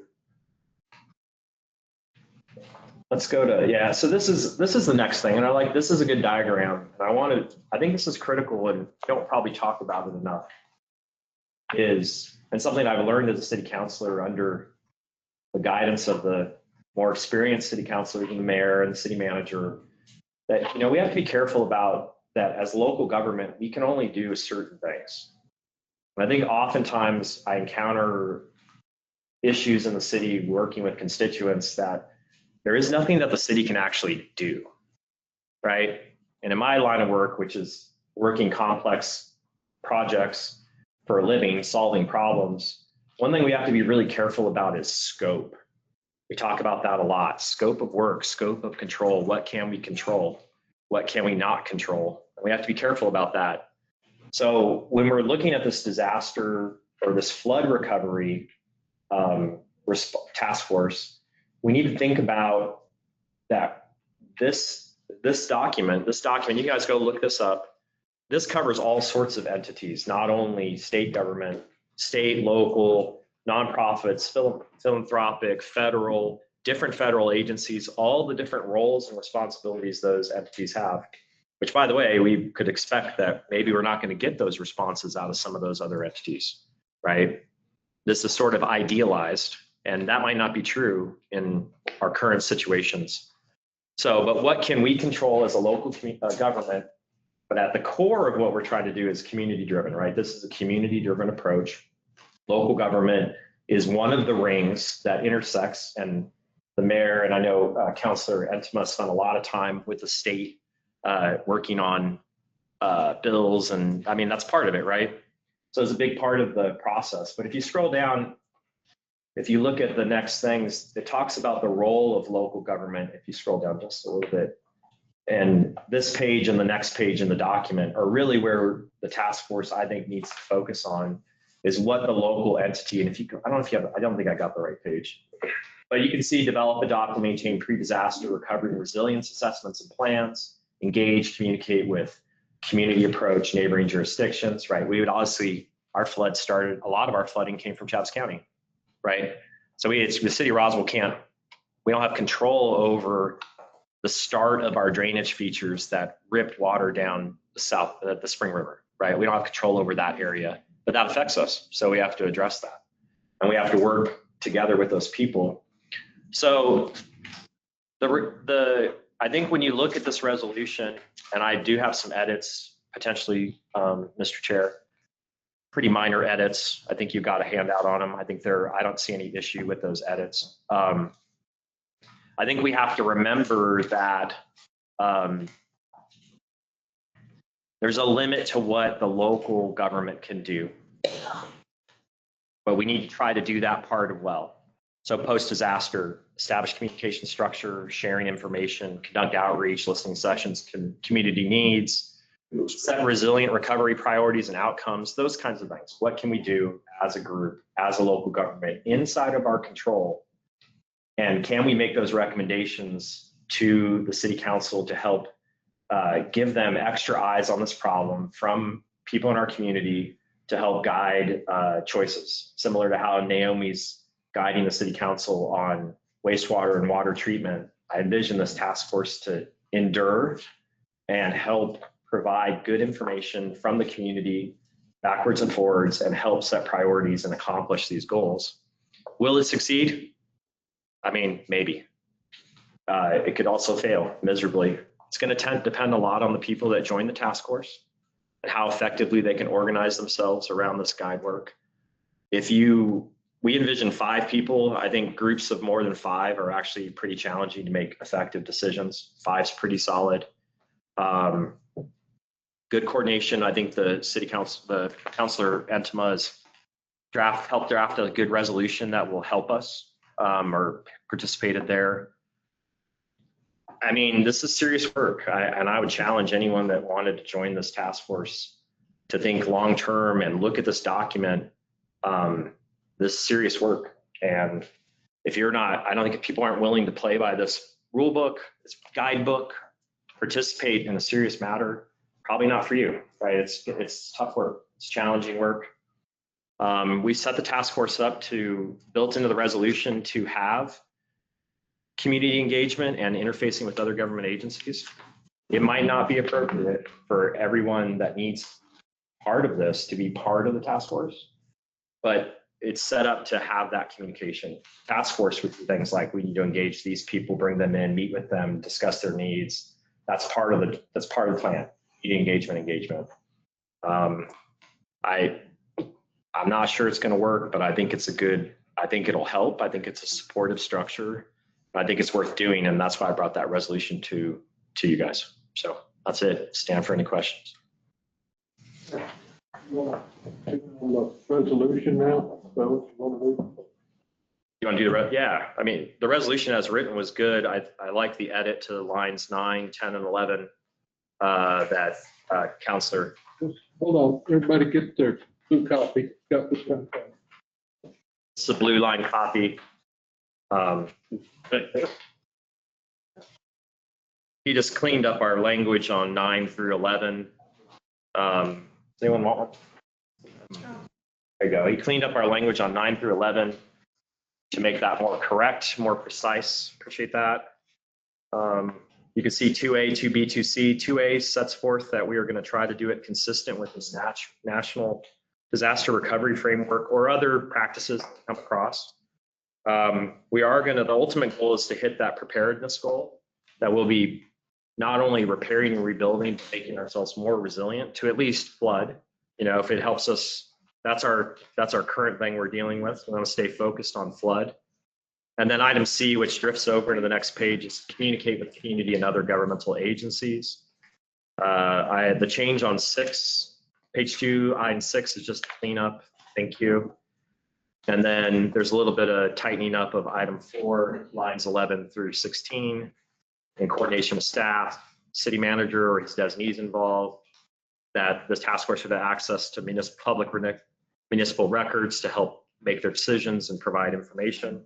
let's go to, yeah, so this is the next thing. And this is a good diagram. And I think this is critical and don't probably talk about it enough, and something I've learned as a city councilor under the guidance of the more experienced city councilors and the mayor and the city manager, that, we have to be careful about that as local government, we can only do certain things. And I think oftentimes I encounter issues in the city working with constituents that there is nothing that the city can actually do, right? And in my line of work, which is working complex projects for a living, solving problems, one thing we have to be really careful about is scope. We talk about that a lot. Scope of work, scope of control. What can we control? What can we not control? And we have to be careful about that. So when we're looking at this disaster or this flood recovery task force, we need to think about that this document, you guys go look this up. This covers all sorts of entities, not only state government, state, local, nonprofits, philanthropic, federal, different federal agencies, all the different roles and responsibilities those entities have, which, by the way, we could expect that maybe we're not going to get those responses out of some of those other entities, right? This is sort of idealized, and that might not be true in our current situations. So, but what can we control as a local government? But at the core of what we're trying to do is community driven, right? This is a community driven approach. Local government is one of the rings that intersects, and the mayor, and I know Councilor Entema spent a lot of time with the state working on bills, and I mean, that's part of it, right? So it's a big part of the process. But if you scroll down, if you look at the next things, it talks about the role of local government. If you scroll down just a little bit, and this page and the next page in the document are really where the task force, I think, needs to focus on, is what the local entity, and I don't think I got the right page, but you can see develop, adopt, and maintain pre-disaster recovery and resilience assessments and plans, engage, communicate with community approach, neighboring jurisdictions, right? We would obviously, a lot of our flooding came from Chaves County, right? So the city of Roswell we don't have control over the start of our drainage features that ripped water down the Spring River. right? We don't have control over that area, but that affects us. So we have to address that. And we have to work together with those people. So I think when you look at this resolution, and I do have some edits, potentially, Mr. Chair, pretty minor edits. I think you've got a handout on them. I don't see any issue with those edits. I think we have to remember that there's a limit to what the local government can do. But we need to try to do that part well. So post-disaster, establish communication structure, sharing information, conduct outreach, listening sessions, community needs, set resilient recovery priorities and outcomes, those kinds of things. What can we do as a group, as a local government, inside of our control? And can we make those recommendations to the city council to help give them extra eyes on this problem from people in our community to help guide choices, similar to how Naomi's guiding the city council on wastewater and water treatment. I envision this task force to endure and help provide good information from the community backwards and forwards and help set priorities and accomplish these goals. Will it succeed? I mean, maybe. It could also fail miserably. It's going to depend a lot on the people that join the task force and how effectively they can organize themselves around this guide work. We envision 5 people. I think groups of more than 5 are actually pretty challenging to make effective decisions. 5's pretty solid. Good coordination. I think the city council, the Councilor Entema's helped draft a good resolution that will help us or participated there. I mean, this is serious work, and I would challenge anyone that wanted to join this task force to think long-term and look at this document. This is serious work. And if you're not, I don't think if people aren't willing to play by this rule book, this guidebook, participate in a serious matter, probably not for you, right? It's tough work. It's challenging work. We set the task force up built into the resolution to have community engagement and interfacing with other government agencies. It might not be appropriate for everyone that needs part of this to be part of the task force, but it's set up to have that communication. Task force would do things like we need to engage these people, bring them in, meet with them, discuss their needs. That's part of the plan. Engagement. I'm not sure it's going to work, but I think it'll help. I think it's a supportive structure. I think it's worth doing, and that's why I brought that resolution to you guys. So that's it. Stand for any questions. Resolution now. So You want to do yeah. I mean, the resolution as written was good. I like the edit to lines 9, 10, and 11 that Councilor. Hold on, everybody get their blue copy. Got this one. It's a blue line copy. He just cleaned up our language on 9 through 11. Does anyone want one? There you go. He cleaned up our language on 9 through 11 to make that more correct, more precise. Appreciate that. You can see 2A, 2B, 2C. 2A sets forth that we are going to try to do it consistent with this national disaster recovery framework or other practices that come across. The ultimate goal is to hit that preparedness goal that will be not only repairing and rebuilding, but making ourselves more resilient to at least flood. You know, if it helps us, that's our current thing we're dealing with. We want to stay focused on flood. And then item C, which drifts over into the next page, is communicate with community and other governmental agencies. The change on 6, page 2, item 6 is just a cleanup. Thank you. And then there's a little bit of tightening up of item 4, lines 11 through 16, in coordination with staff, city manager or his designees involved, that this task force should have access to municipal records to help make their decisions and provide information.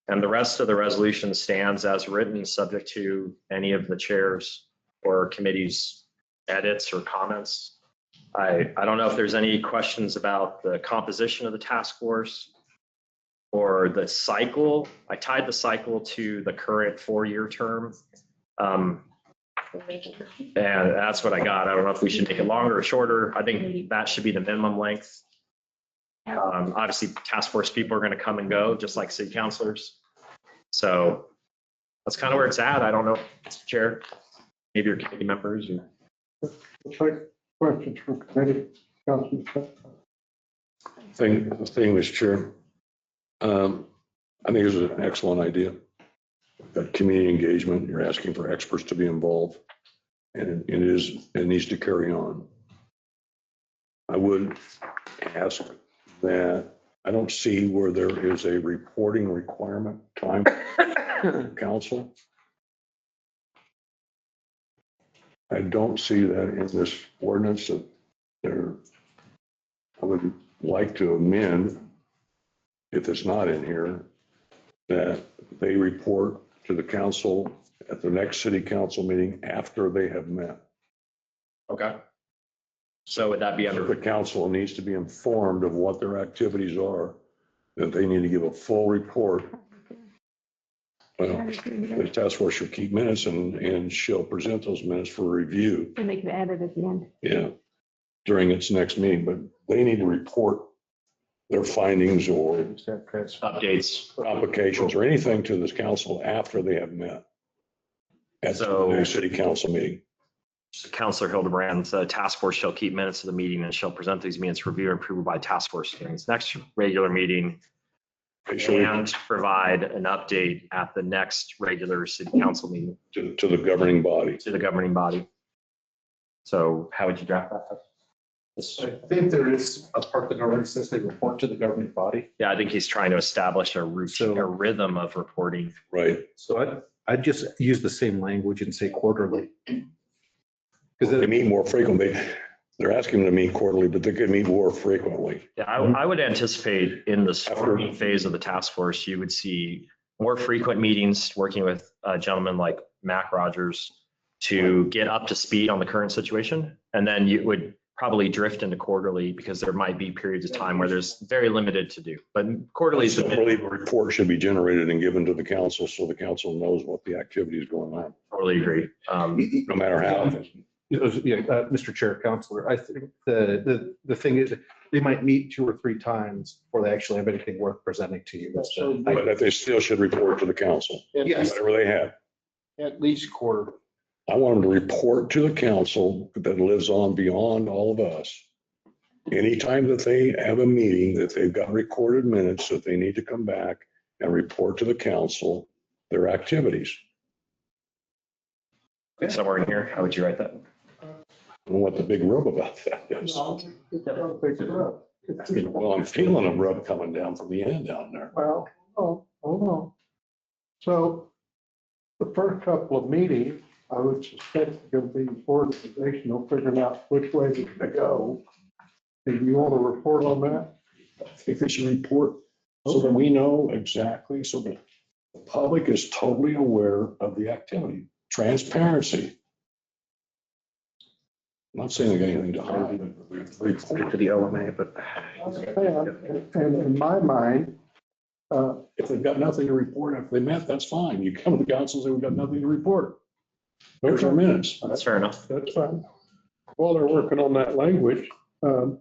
And the rest of the resolution stands as written, subject to any of the chairs or committees' edits or comments. I don't know if there's any questions about the composition of the task force or the cycle. I tied the cycle to the current 4-year term. And that's what I got. I don't know if we should make it longer or shorter. I think that should be the minimum length. Obviously, task force people are going to come and go, just like city councilors. So that's kind of where it's at. I don't know, Mr. Chair, maybe your committee members. We'll take questions from committee. Councilman Smith. thing, Mr. Chair. I think it's an excellent idea. That community engagement, you're asking for experts to be involved. And it needs to carry on. I would ask that, I don't see where there is a reporting requirement time council. I don't see that in this ordinance that there, I would like to amend, if it's not in here, that they report to the council at the next city council meeting after they have met. Okay. So would that be The under, council needs to be informed of what their activities are, that they need to give a full report. Well, the task force should keep minutes and she'll present those minutes for review. And they can add it at the end. Yeah, during its next meeting, but they need to report their findings or updates? applications or anything to this council after they have met at So- the next city council meeting. Counselor Hildebrand, the task force shall keep minutes of the meeting and shall present these minutes for review and approval by task force during its next regular meeting They should and provide an update at the next regular city council meeting to the governing body. to the governing body. So how would you draft that? I think there is a part that already says they report to the governing body. Yeah, I think he's trying to establish a routine, a rhythm of reporting. Right. So I'd just use the same language and say quarterly. Because They meet more frequently. They're asking them to meet quarterly, but they could meet more frequently. Yeah, I would anticipate in the starting phase of the task force, you would see more frequent meetings working with gentlemen like Mac Rogers to get up to speed on the current situation. And then you would probably drift into quarterly because there might be periods of time where there's very limited to do. But quarterly is I the believe a report should be generated and given to the council so the council knows what the activity is going on, totally agree. no matter how. Mr. Chair, Counselor, I think the thing is, they might meet 2 or 3 times before they actually have anything worth presenting to you. But that they still should report to the council, Yes. whatever they have. At least quarter. I want them to report to the council that lives on beyond all of us. Anytime that they have a meeting, that they've got recorded minutes, that they need to come back and report to the council their activities. Somewhere in here, how would you write that? I don't know what the big rub about that is. Well, I'm feeling a rub coming down from the end down there. Well, hold on. So the first couple of meetings, I would suspect going to be organizational, figuring out which way to go. Do you want to report on that? I think they should report so that we know exactly, so that the public is totally aware of the activity. Transparency. I'm not saying they got anything to hide. Report To the OMA, but. And in my mind, If they've got nothing to report, if they met, that's fine. You come to the council and say, we've got nothing to report. There's our minutes. That's fair enough. that's fine. While they're working on that language, the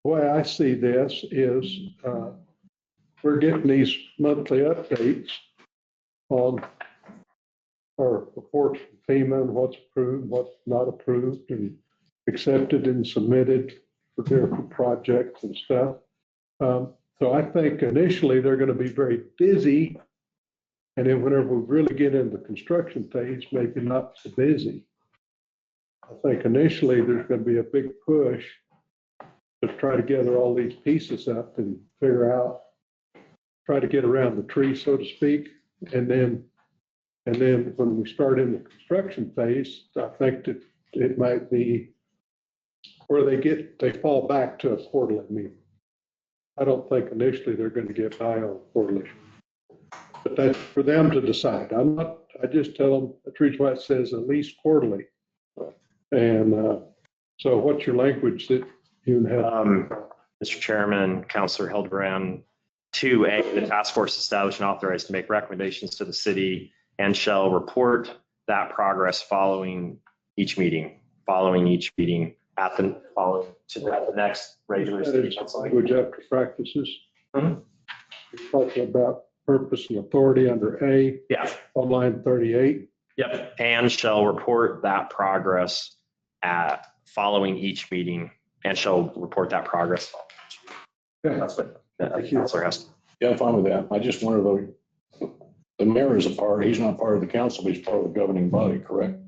way I see this is we're getting these monthly updates on our reports from FEMA and what's approved, what's not approved, and accepted and submitted for different projects and stuff. So I think initially they're going to be very busy. And then whenever we really get into the construction phase, maybe not so busy. I think initially there's going to be a big push to try to gather all these pieces up and figure out, try to get around the tree, so to speak. And then when we start in the construction phase, I think that it might be where they fall back to a quarterly meeting. I don't think initially they're going to get by on quarterly. But that's for them to decide. I just tell them, the Trees White says at least quarterly. And so what's your language that you have? Mr. Chairman, Counselor Hildebrand, 2A, the task force established and authorized to make recommendations to the city and shall report that progress following each meeting at the following to the next regular city council meeting. Language after practices. Mhm. You're talking about purpose and authority under A Yeah, on line 38. yep. And shall report that progress following each meeting and shall report that progress. Okay. That's what the counselor has to. Yeah, I'm fine with that. I just wonder though, the mayor is he's not part of the council, but he's part of the governing body, correct?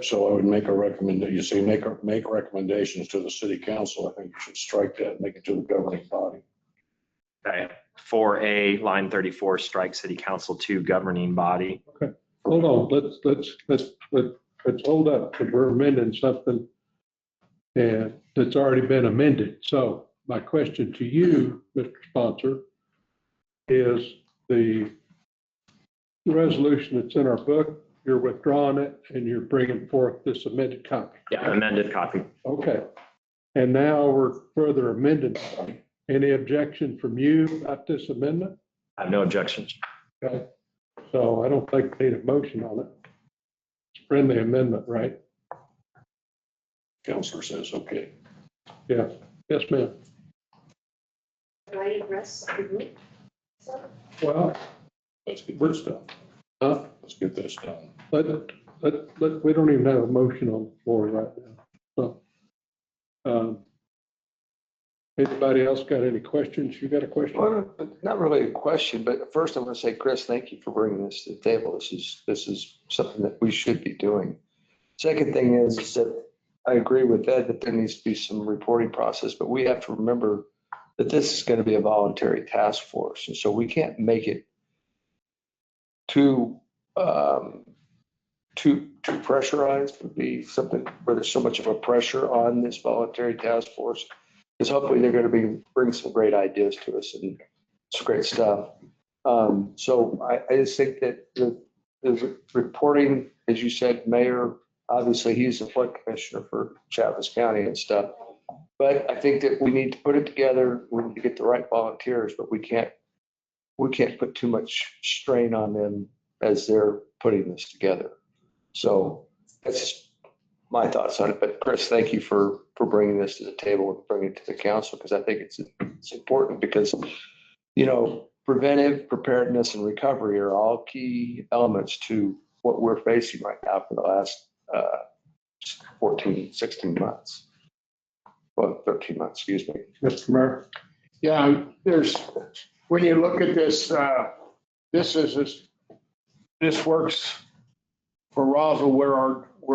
So I would make a recommendation, you say make recommendations to the city council. I think you should strike that, make it to the governing body. Okay. 4A, line 34, strike city council to governing body. Hold on, let's hold up, because we're amending something and that's already been amended. So my question to you, Mr. Sponsor, is the resolution that's in our book, you're withdrawing it and you're bringing forth this amended copy. Yeah, amended copy. Okay. And now we're further amending. Any objection from you about this amendment? I have no objections. Okay. So I don't think we need a motion on it. It's a friendly amendment, right? Counselor says, okay. Yeah. Yes, ma'am. Do I address the group? Well, Let's get this done. huh? Let's get this done. We don't even have a motion on the floor right now. So, anybody else got any questions? You got a question? Well, not really a question, but first I want to say, Chris, thank you for bringing this to the table. This is something that we should be doing. Second thing is that I agree with Ed that there needs to be some reporting process, but we have to remember that this is going to be a voluntary task force. And so we can't make it too pressurized, would be something where there's so much of a pressure on this voluntary task force. Because hopefully they're going to bring some great ideas to us and some great stuff. So I just think that the reporting, as you said, Mayor, obviously he's the flood commissioner for Chaves County and stuff. But I think that we need to put it together. We need to get the right volunteers, but we can't put too much strain on them as they're putting this together. So that's just my thoughts on it. But Chris, thank you for bringing this to the table and bringing it to the council, because I think it's important because, you know, preventive, preparedness, and recovery are all key elements to what we're facing right now for the last 14, 16 months. Well, 13 months, excuse me. Mr. Mayor? Yeah, when you look at this, this works for Roswell where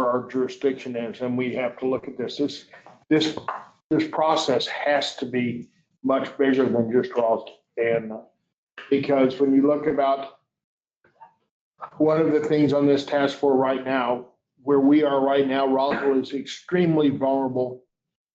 our jurisdiction is, and we have to look at this. This process has to be much bigger than just Roswell. And because when you look about one of the things on this task force right now, where we are right now, Roswell is extremely vulnerable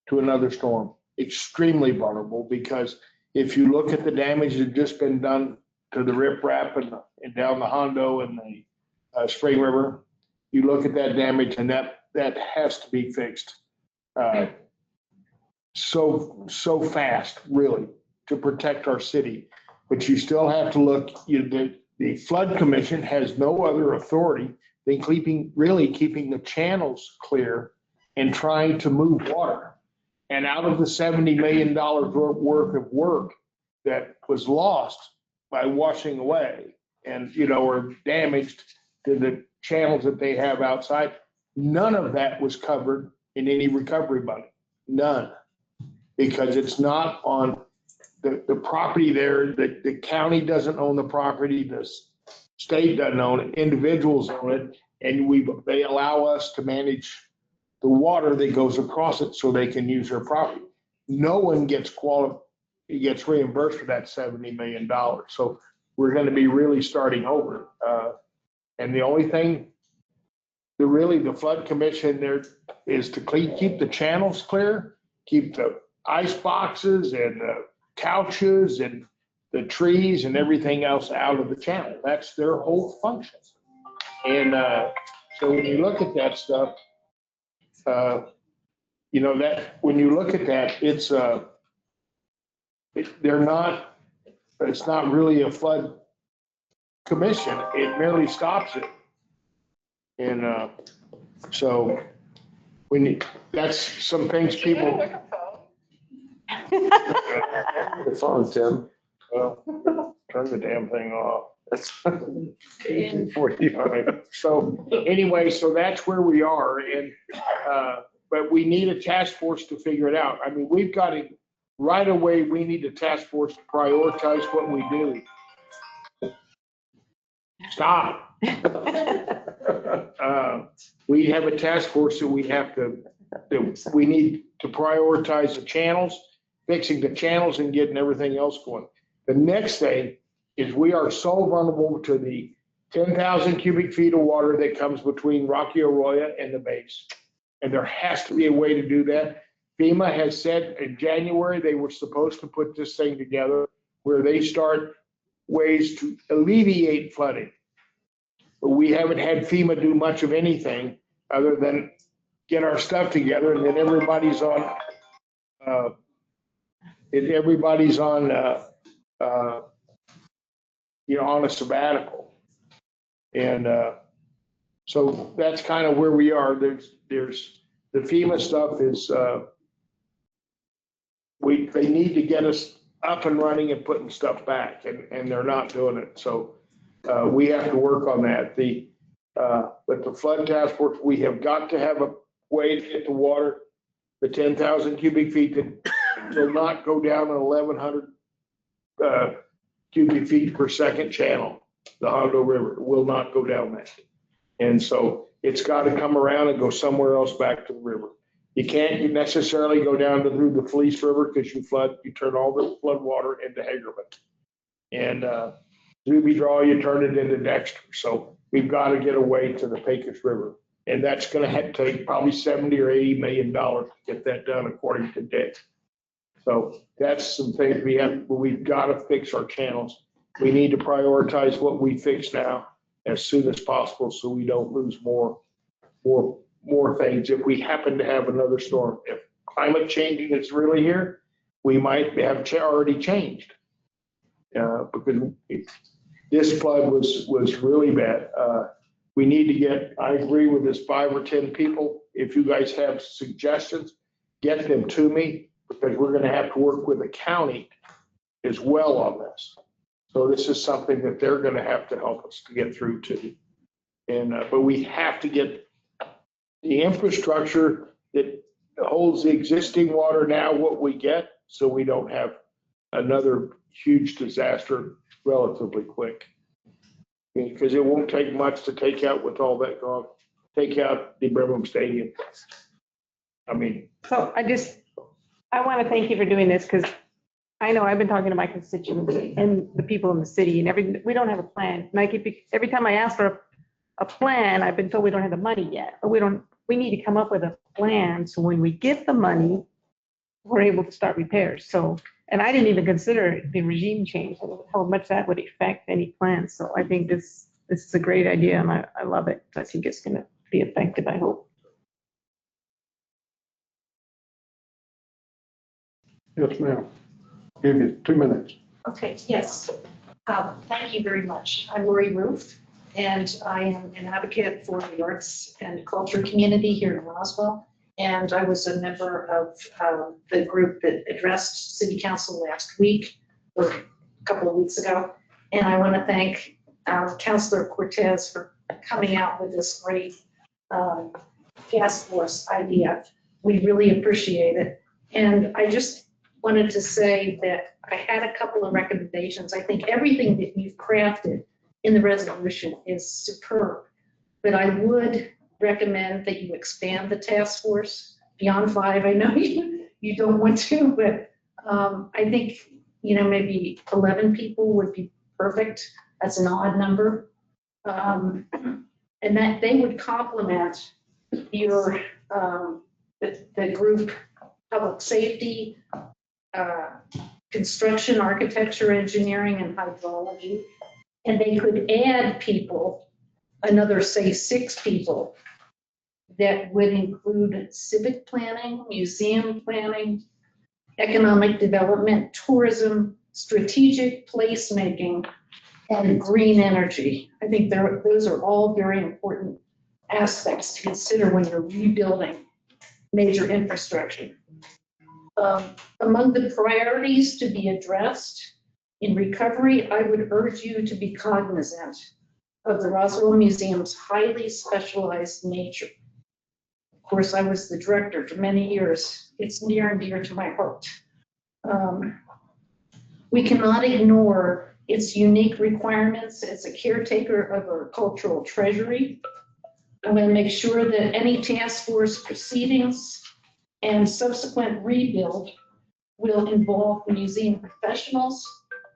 to another storm, extremely vulnerable, because if you look at the damage that's just been done to the riprap and down the Hondo and the Spring River, you look at that damage and that has to be fixed so fast, really, to protect our city. But you still have to look, the Flood Commission has no other authority than keeping the channels clear and trying to move water. And out of the $70 million worth of work that was lost by washing away and, or damaged to the channels that they have outside, none of that was covered in any recovery money. None. Because it's not on the property there. The county doesn't own the property. The state doesn't own it. Individuals own it. And they allow us to manage the water that goes across it so they can use their property. No one gets reimbursed for that $70 million. So we're going to be really starting over. And the only thing, the Flood Commission there is to keep the channels clear, keep the ice boxes and the couches and the trees and everything else out of the channel. That's their whole function. And so when you look at that stuff, that when you look at that, it's not really a flood commission. It merely stops it. And, so we need, that's some things people, The phone, Tim. well, turn the damn thing off. That's All right, so anyway, so that's where we are and, but we need a task force to figure it out. I mean, we've got to, right away, we need a task force to prioritize what we do. Stop. We have a task force that we have to, that we need to prioritize the channels, fixing the channels and getting everything else going. The next thing is we are so vulnerable to the 10,000 cubic feet of water that comes between Rocky Arroyo and the base. And there has to be a way to do that. FEMA has said in January, they were supposed to put this thing together where they start ways to alleviate flooding. But we haven't had FEMA do much of anything other than get our stuff together and then everybody's on, on a sabbatical. And so that's kind of where we are. There's the FEMA stuff is, they need to get us up and running and putting stuff back and they're not doing it. So we have to work on that. But the flood task force, we have got to have a way to get the water, the 10,000 cubic feet that will not go down an 1,100 cubic feet per second channel. The Hondo River will not go down that. And so it's got to come around and go somewhere else back to the river. You can't necessarily go down through the Fleece River because you turn all the flood water into Hagerman. And Zuby Draw, you turn it into Dexter. So we've got to get away to the Pecos River. And that's going to take probably $70 or $80 million to get that done according to Dick. So that's some things we've got to fix our channels. We need to prioritize what we fix now as soon as possible so we don't lose more things. If we happen to have another storm, if climate changing is really here, we might have already changed. Because this flood was really bad. We need to get, I agree with this 5 or 10 people. If you guys have suggestions, get them to me because we're going to have to work with the county as well on this. So this is something that they're going to have to help us to get through to. And, but we have to get the infrastructure that holds the existing water now, what we get, so we don't have another huge disaster relatively quick. Because it won't take much to take out with all that gone, take out the Brimham Stadium. I mean. So I want to thank you for doing this because I know I've been talking to my constituents and the people in the city and we don't have a plan. And every time I ask for a plan, I've been told we don't have the money yet, but we need to come up with a plan. So when we get the money, we're able to start repairs. So, and I didn't even consider the regime change, how much that would affect any plans. So I think this is a great idea and I love it. I think it's going to be effective, I hope. Yes, ma'am. Give you 2 minutes. Okay, yes. Thank you very much. I'm Lori Roof, and I am an advocate for the arts and culture community here in Roswell. And I was a member of the group that addressed City Council last week, or a couple of weeks ago. And I want to thank Councilor Cortez for coming out with this great task force idea. We really appreciate it. And I just wanted to say that I had a couple of recommendations. I think everything that you've crafted in the resolution is superb, but I would recommend that you expand the task force beyond 5. I know you don't want to, but I think, maybe 11 people would be perfect. That's an odd number. And that they would complement your, the group public safety, construction, architecture, engineering, and hydrology. And they could add people, another, say, 6 people that would include civic planning, museum planning, economic development, tourism, strategic placemaking, and green energy. I think those are all very important aspects to consider when you're rebuilding major infrastructure. Among the priorities to be addressed in recovery, I would urge you to be cognizant of the Roswell Museum's highly specialized nature. Of course, I was the director for many years. It's near and dear to my heart. We cannot ignore its unique requirements as a caretaker of our cultural treasury. I'm going to make sure that any task force proceedings and subsequent rebuild will involve museum professionals,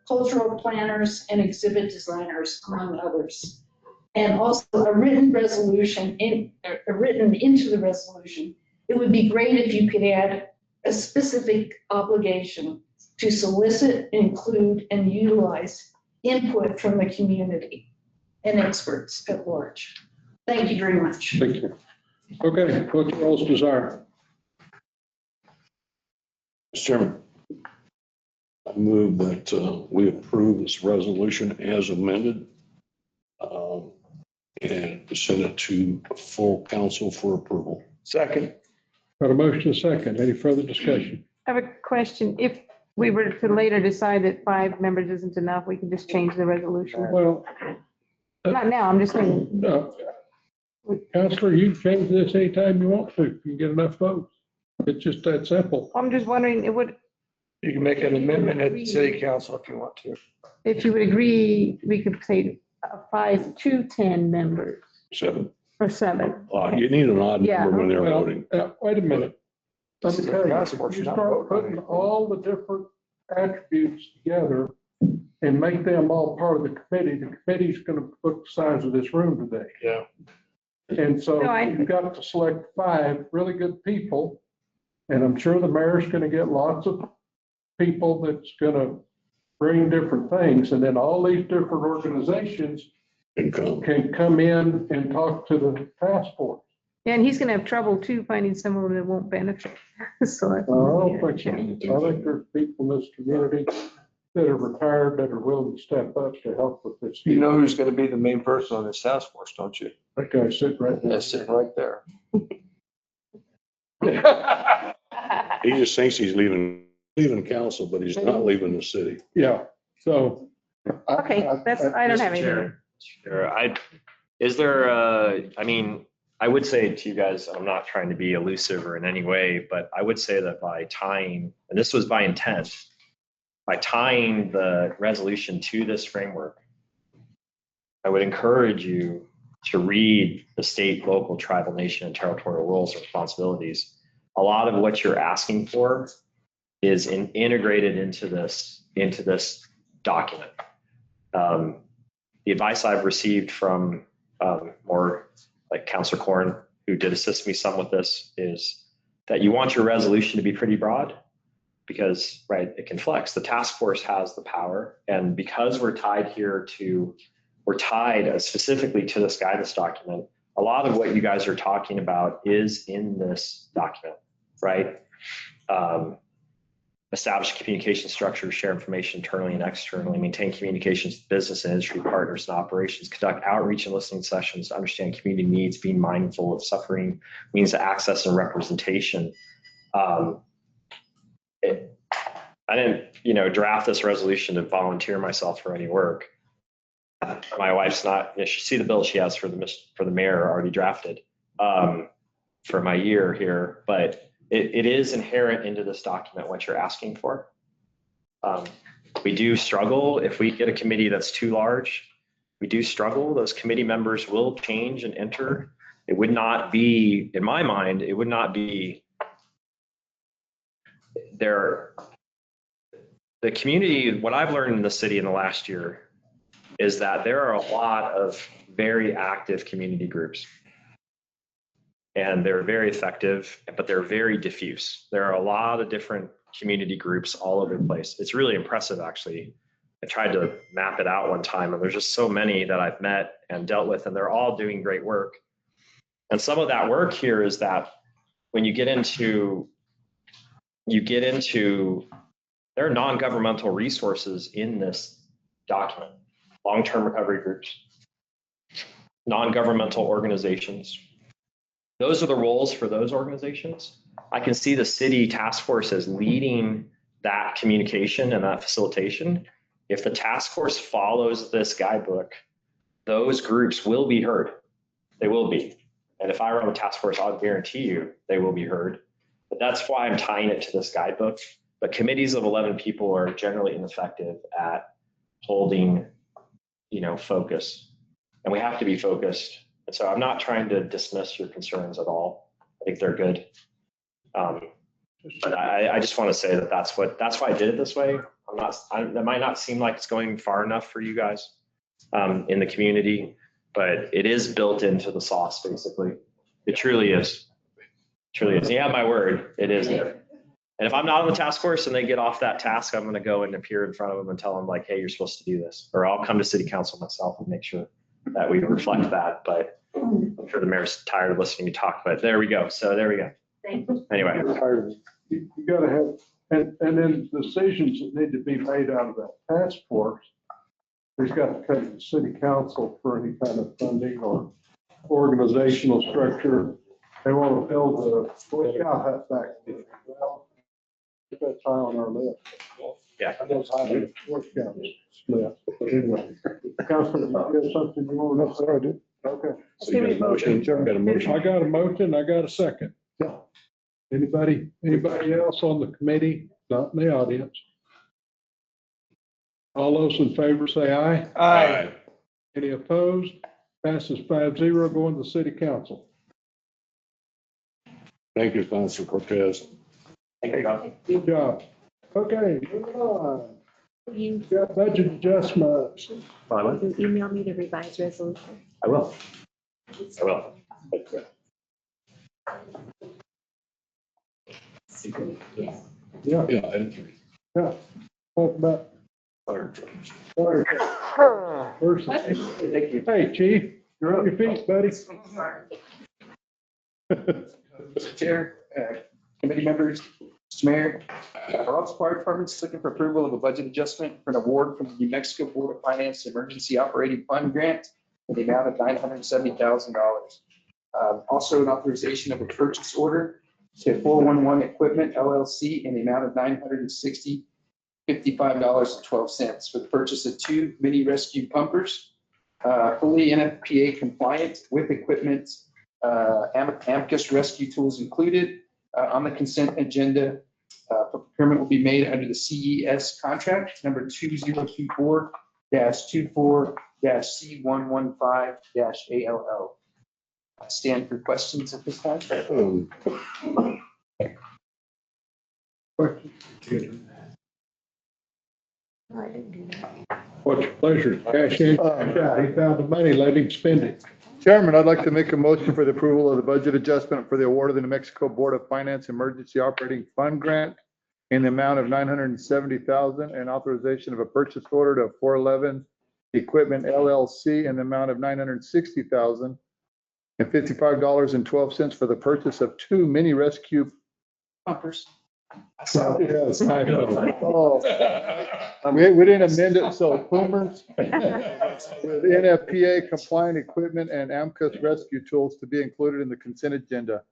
cultural planners, and exhibit designers, among others. And also a written resolution, written into the resolution. It would be great if you could add a specific obligation to solicit, include, and utilize input from the community and experts at large. Thank you very much. Thank you. Okay, what's your all's desire? Mr. Chairman, I move that we approve this resolution as amended and send it to full council for approval. Second. Got a motion, a second. Any further discussion? I have a question. If we were to later decide that 5 members isn't enough, we can just change the resolution. Well, Not now, I'm just saying. no. Counselor, you can change this anytime you want to. If you get enough votes. It's just that simple. I'm just wondering, it would, You can make an amendment at the city council if you want to. if you would agree, we could say 5 to 10 members 7. or 7. You need an odd Yeah. number when they're Well, voting. wait a minute. Let me tell you, Task if force you should not start vote on putting it. all the different attributes together and make them all part of the committee's gonna book the size of this room today. Yeah. And so No, you've got to select 5 really good people. And I'm sure the mayor's gonna get lots of people that's gonna bring different things. And then all these different organizations Income. can come in and talk to the task force. And he's gonna have trouble too finding someone that won't benefit. So. I don't think so. I think there's people in this community that are retired that are willing to step up to help with this. You know who's going to be the main person on this task force, don't you? That guy sitting right there. That's sitting right there. He just thinks he's leaving council, but he's not leaving the city. Yeah, so. Okay, that's, I don't have Mr. anything. Chair, Sure. Is there, I mean, I would say to you guys, I'm not trying to be elusive or in any way, but I would say that by tying, and this was by intent, by tying the resolution to this framework, I would encourage you to read the state, local, tribal, nation, and territorial roles and responsibilities. A lot of what you're asking for is integrated into this document. The advice I've received from more like Councilor Corn, who did assist me some with this, is that you want your resolution to be pretty broad because, right, it can flex. The task force has the power. And because we're tied specifically to this guidance document, a lot of what you guys are talking about is in this document, right? Establish communication structures, share information internally and externally, maintain communications with business and industry partners and operations, conduct outreach and listening sessions to understand community needs, being mindful of suffering, means of access and representation. I didn't, draft this resolution to volunteer myself for any work. My wife's not, she see the bill she has for the mayor already drafted for my year here, but it is inherent into this document what you're asking for. We do struggle if we get a committee that's too large. We do struggle. Those committee members will change and enter. It would not be, in my mind, it would not be there. The community, what I've learned in the city in the last year is that there are a lot of very active community groups. And they're very effective, but they're very diffuse. There are a lot of different community groups all over the place. It's really impressive, actually. I tried to map it out one time, and there's just so many that I've met and dealt with, and they're all doing great work. And some of that work here is that when you get into, there are non-governmental resources in this document, long-term recovery groups, non-governmental organizations. Those are the roles for those organizations. I can see the city task force as leading that communication and that facilitation. If the task force follows this guidebook, those groups will be heard. They will be. And if I were on the task force, I'll guarantee you they will be heard. But that's why I'm tying it to this guidebook. But committees of 11 people are generally ineffective at holding, focus. And we have to be focused. And so I'm not trying to dismiss your concerns at all. I think they're good. But I just want to say that that's why I did it this way. That might not seem like it's going far enough for you guys in the community, but it is built into the sauce, basically. It truly is. Truly is. You have my word. It is. And if I'm not on the task force and they get off that task, I'm going to go and appear in front of them and tell them like, hey, you're supposed to do this. Or I'll come to city council myself and make sure that we reflect that. But I'm sure the mayor's tired of listening to me talk, but there we go. So there we go. Anyway. You gotta have, and then decisions that need to be made out of that task force, there's got to come to the city council for any kind of funding or organizational structure. They want to build a Boy Scout hut back. Well, put that tie on our list. Yeah. I know how the Boy Scouts split, but anyway. Councilman, you have something you want to know? Sorry, I did. Okay. So you got a motion? Got a motion? I got a motion, I got a second. Anybody else on the committee, not in the audience? All those in favor say aye. Aye. Any opposed? Passes 5-0, going to the city council. Thank you, Councilor Cortez. Good job. Okay, moving on. Got budget adjustments. You email me the revised resolution. I will. Yes. Yeah, Yeah, I didn't. yeah. Talk about. Fire. First, hey, chief, you're on your feet, buddy. Mr. Chair, committee members, Mr. Mayor, our Office Fire Department is looking for approval of a budget adjustment for an award from the New Mexico Board of Finance Emergency Operating Fund Grant in the amount of $970,000. Also an authorization of a purchase order to 411 Equipment LLC in the amount of $955.12 for the purchase of 2 mini rescue pumpers, fully NFPA compliant with equipment, Amicus rescue tools included. On the consent agenda, procurement will be made under the CES contract number 2024-24-C115-ALL. I stand for questions at this time. No, I didn't do that. What's your pleasure? Cash in, cash out. He found the money, let him spend it. Chairman, I'd like to make a motion for the approval of the budget adjustment for the award of the New Mexico Board of Finance Emergency Operating Fund Grant in the amount of $970,000 and authorization of a purchase order to 411 Equipment LLC in the amount of $960,000 and $55.12 for the purchase of 2 mini rescue Pumpers. Yes, I know. Oh, we didn't amend it, so boomers with NFPA compliant equipment and Amicus rescue tools to be included in the consent agenda.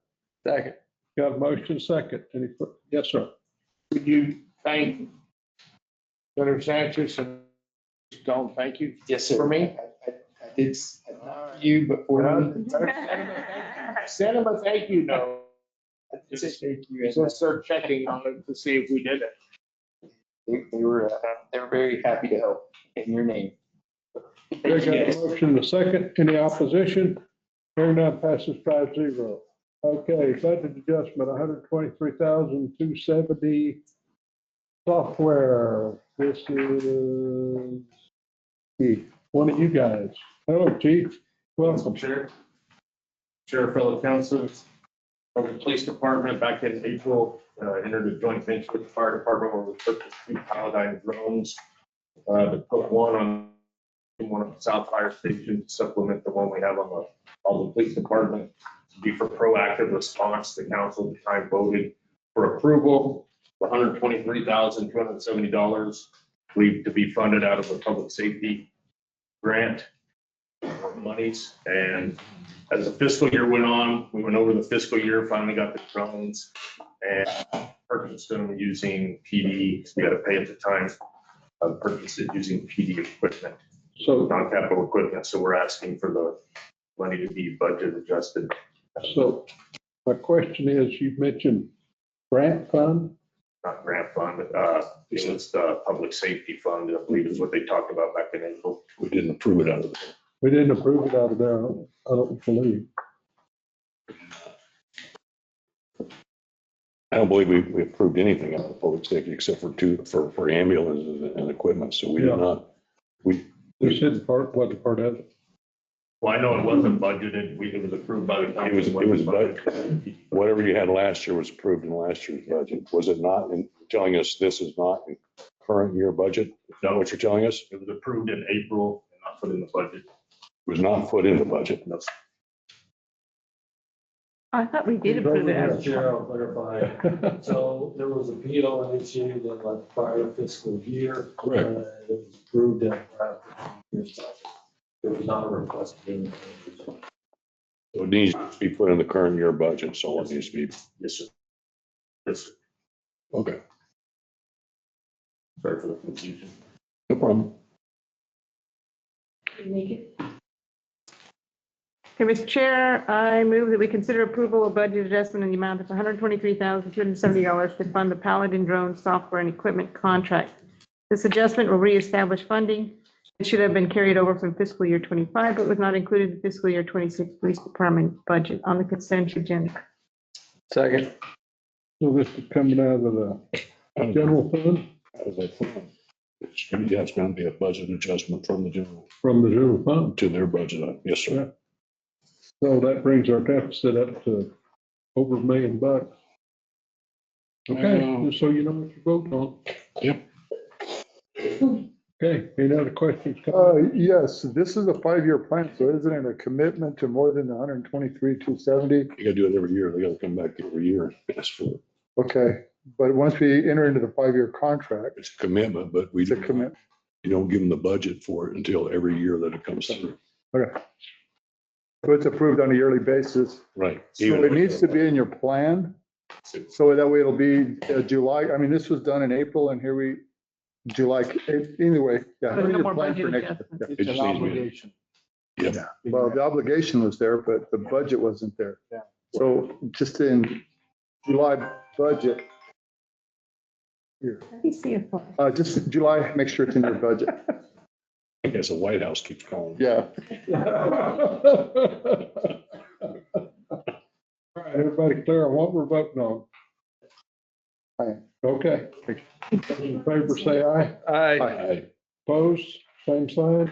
Second. Got a motion second. Yes, sir. Would you thank Senator Sanchez and Stone? Thank you. Yes, sir. For me? I did, not for you, but for me. Send him a thank you note. Thank you. So start checking on it to see if we did it. They were very happy to help in your name. We got a motion and a second. Any opposition? Hearing none, passes 5-0. Okay, budget adjustment, $123,270 software. This is one of you guys. Hello, chief. Welcome. Chair, fellow councilors. The police department back in April entered a joint venture with the fire department where we purchased 2 Paladin drones to put one on the South Fire Station to supplement the one we have on the police department to be for proactive response. The council at the time voted for approval for $123,270 to be funded out of the public safety grant. monies. And as the fiscal year went on, we went over the fiscal year, finally got the drones, and purchased them using PD. We had to pay at the time, purchased it using PD equipment, So, non-capital equipment. So we're asking for the money to be budget adjusted. so my question is, you mentioned grant fund? Not grant fund, it was the public safety fund, I believe is what they talked about back in April. We didn't approve it out of there. We didn't approve it out of there, I don't believe. I don't believe we approved anything out of public safety except for ambulances and equipment. So we Yeah. did not, we, This isn't part, wasn't part of it. Well, I know it wasn't budgeted, it was approved by the council. it was budgeted. Whatever you had last year was approved in last year's budget. Was it not? And telling us this is not in current year budget? Is that what you're telling us? It was approved in April and not put in the budget. It was not put in the budget. No. I thought we did approve it. as- Chair, I'll clarify. So there was a PO initiated in like prior fiscal year. Correct. It was approved in prior year's budget. There was not a request. being made. So it needs to be put in the current year budget. So it needs to be, Yes, sir. Yes, sir. okay, Sorry for the confusion. no problem. Okay, Mr. Chair, I move that we consider approval of budget adjustment in the amount of $123,270 to fund the Paladin drone software and equipment contract. This adjustment will reestablish funding. It should have been carried over from fiscal year 25, but was not included in fiscal year 26 police department budget on the consent agenda. Second. So this is coming out of the general fund, How does that sound? Yeah, it's going to be a budget adjustment from the general from the general fund. to their budget. Yes, sir. So that brings our deficit up to over $1 million. Okay, just so you know what you're voting on. Yep. Okay, any other questions? Yes, this is a 5-year plan, so isn't it a commitment to more than the 123,270? You got to do it every year. They got to come back every year and ask for it. Okay, but once we enter into the 5-year contract, It's a commitment, but it's a commitment. you don't give them the budget for it until every year that it comes through. Okay. So it's approved on a yearly basis. Right. So it needs to be in your plan. So that way it'll be July. I mean, this was done in April and here July, anyway, yeah. But put in no your more plan for budget next year. adjustments. Yeah. It just needs to be- Yeah. Well, the obligation was there, but the budget wasn't there. Yeah. So just in July budget, here, Let me see if. just July, make sure it's in your budget. I guess the White House keeps calling. Yeah. All right, everybody clear on what we're voting on? Aye. Okay. Those in favor say aye. Aye. Opposed, same sign.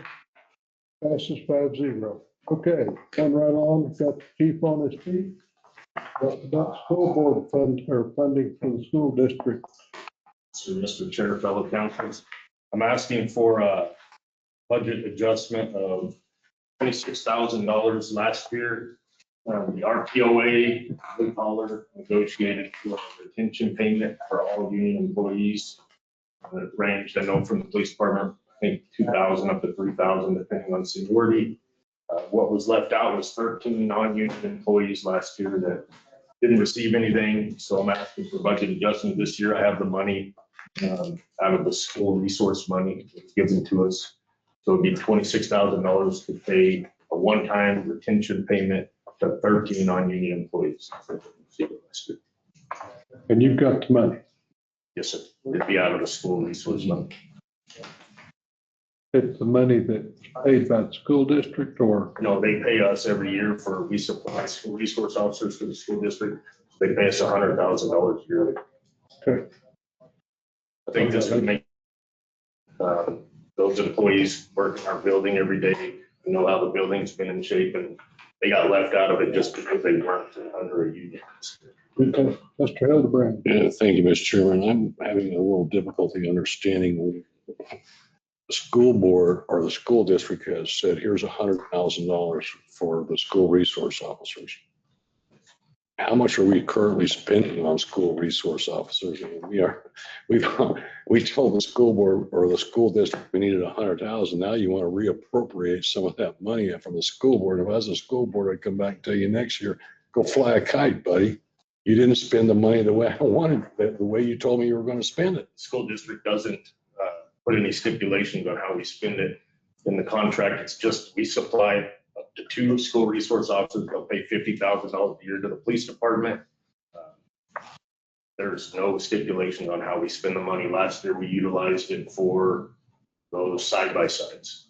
Passes 5-0. Okay, come right on, got the chief on his feet. About school board fund or funding for the school district. So, Mr. Chair, fellow councils, I'm asking for a budget adjustment of $26,000 last year. The RPOA, blue collar, negotiated for a retention payment for all union employees. It ranged, I know, from the police department, I think 2,000 up to 3,000, depending on seniority. What was left out was 13 non-union employees last year that didn't receive anything. So I'm asking for budget adjustment this year. I have the money out of the school resource money that's given to us. So it'd be $26,000 to pay a one-time retention payment to 13 non-union employees. And you've got the money. Yes, sir. It'd be out of the school resource money. It's the money that's paid by the school district or? No, they pay us every year for, we supply school resource officers to the school district. They pay us $100,000 yearly. Okay. I think this would make those employees work in our building every day, know how the building's been in shape, and they got left out of it just because they weren't under a union. Okay, Mr. Hildebrand. Yeah, thank you, Mr. Chairman. I'm having a little difficulty understanding. The school board or the school district has said, here's $100,000 for the school resource officers. how much are we currently spending on school resource officers? I mean, we told the school board or the school district we needed 100,000. Now you want to reappropriate some of that money from the school board. If I was a school board, I'd come back and tell you next year, go fly a kite, buddy. You didn't spend the money the way I wanted, the way you told me you were going to spend it. The school district doesn't put any stipulations on how we spend it in the contract. It's just we supply up to 2 school resource officers. They'll pay $50,000 a year to the police department. There's no stipulation on how we spend the money. Last year, we utilized it for those side-by-sides.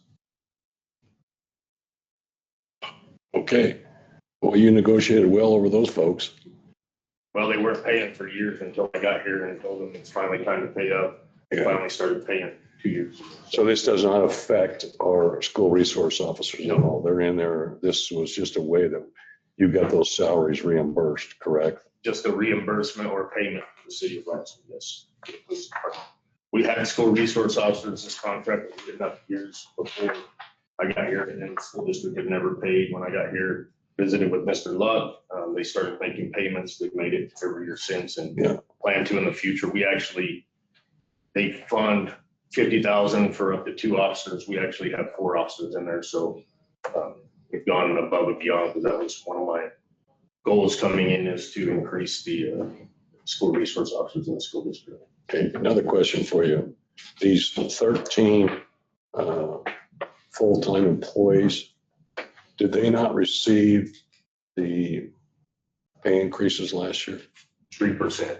Okay. Well, you negotiated well over those folks. Well, they weren't paying for years until I got here and told them it's finally time to pay up. They finally started paying 2 years ago. So this does not affect our school resource officers at all. They're in there. This was just a way that you got those salaries reimbursed, correct? Just a reimbursement or payment to the city of Lansing, yes. We had school resource officers, this contract was written up years before I got here, and then the school district had never paid. When I got here, visited with Mr. Luck, they started making payments. They've made it every year since and plan to in the future. They fund 50,000 for up to 2 officers. We actually have 4 officers in there. So we've gone above and beyond, because that was one of my goals coming in, is to increase the school resource officers in the school district. Okay, another question for you. These 13 full-time employees, did they not receive the pay increases last year? 3%.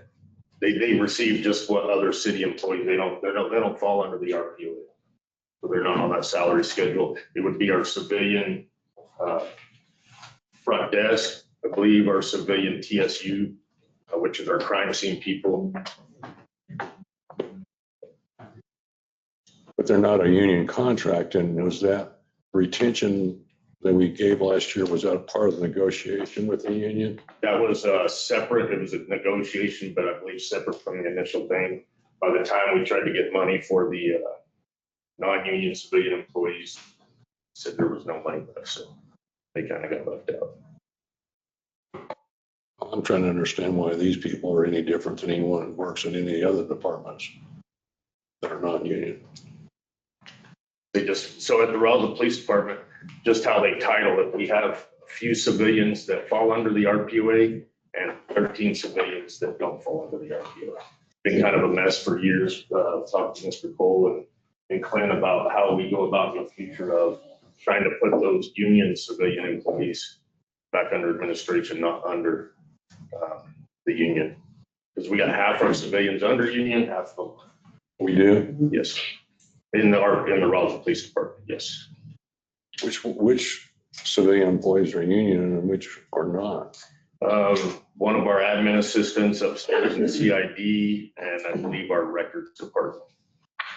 They receive just what other city employees, they don't fall under the RPO. So they're not on that salary schedule. It would be our civilian front desk, I believe our civilian TSU, which is our crime scene people. But they're not a union contract, and was that retention that we gave last year, was that a part of the negotiation with the union? That was separate. It was a negotiation, but I believe separate from the initial thing. By the time we tried to get money for the non-union civilian employees, said there was no money left, so they kind of got left out. I'm trying to understand why these people are any different than anyone who works in any other departments that are non-union. So at the Roswell Police Department, just how they title it, we have a few civilians that fall under the RPOA and 13 civilians that don't fall under the RPOA. Been kind of a mess for years. Talked to Mr. Cole and Clint about how we go about in the future of trying to put those union civilian employees back under administration, not under the union. Because we got half our civilians under union, half of them. We do? Yes. In the Roswell Police Department, yes. Which civilian employees are union and which are not? One of our admin assistants upstairs in the CID, and I believe our records department.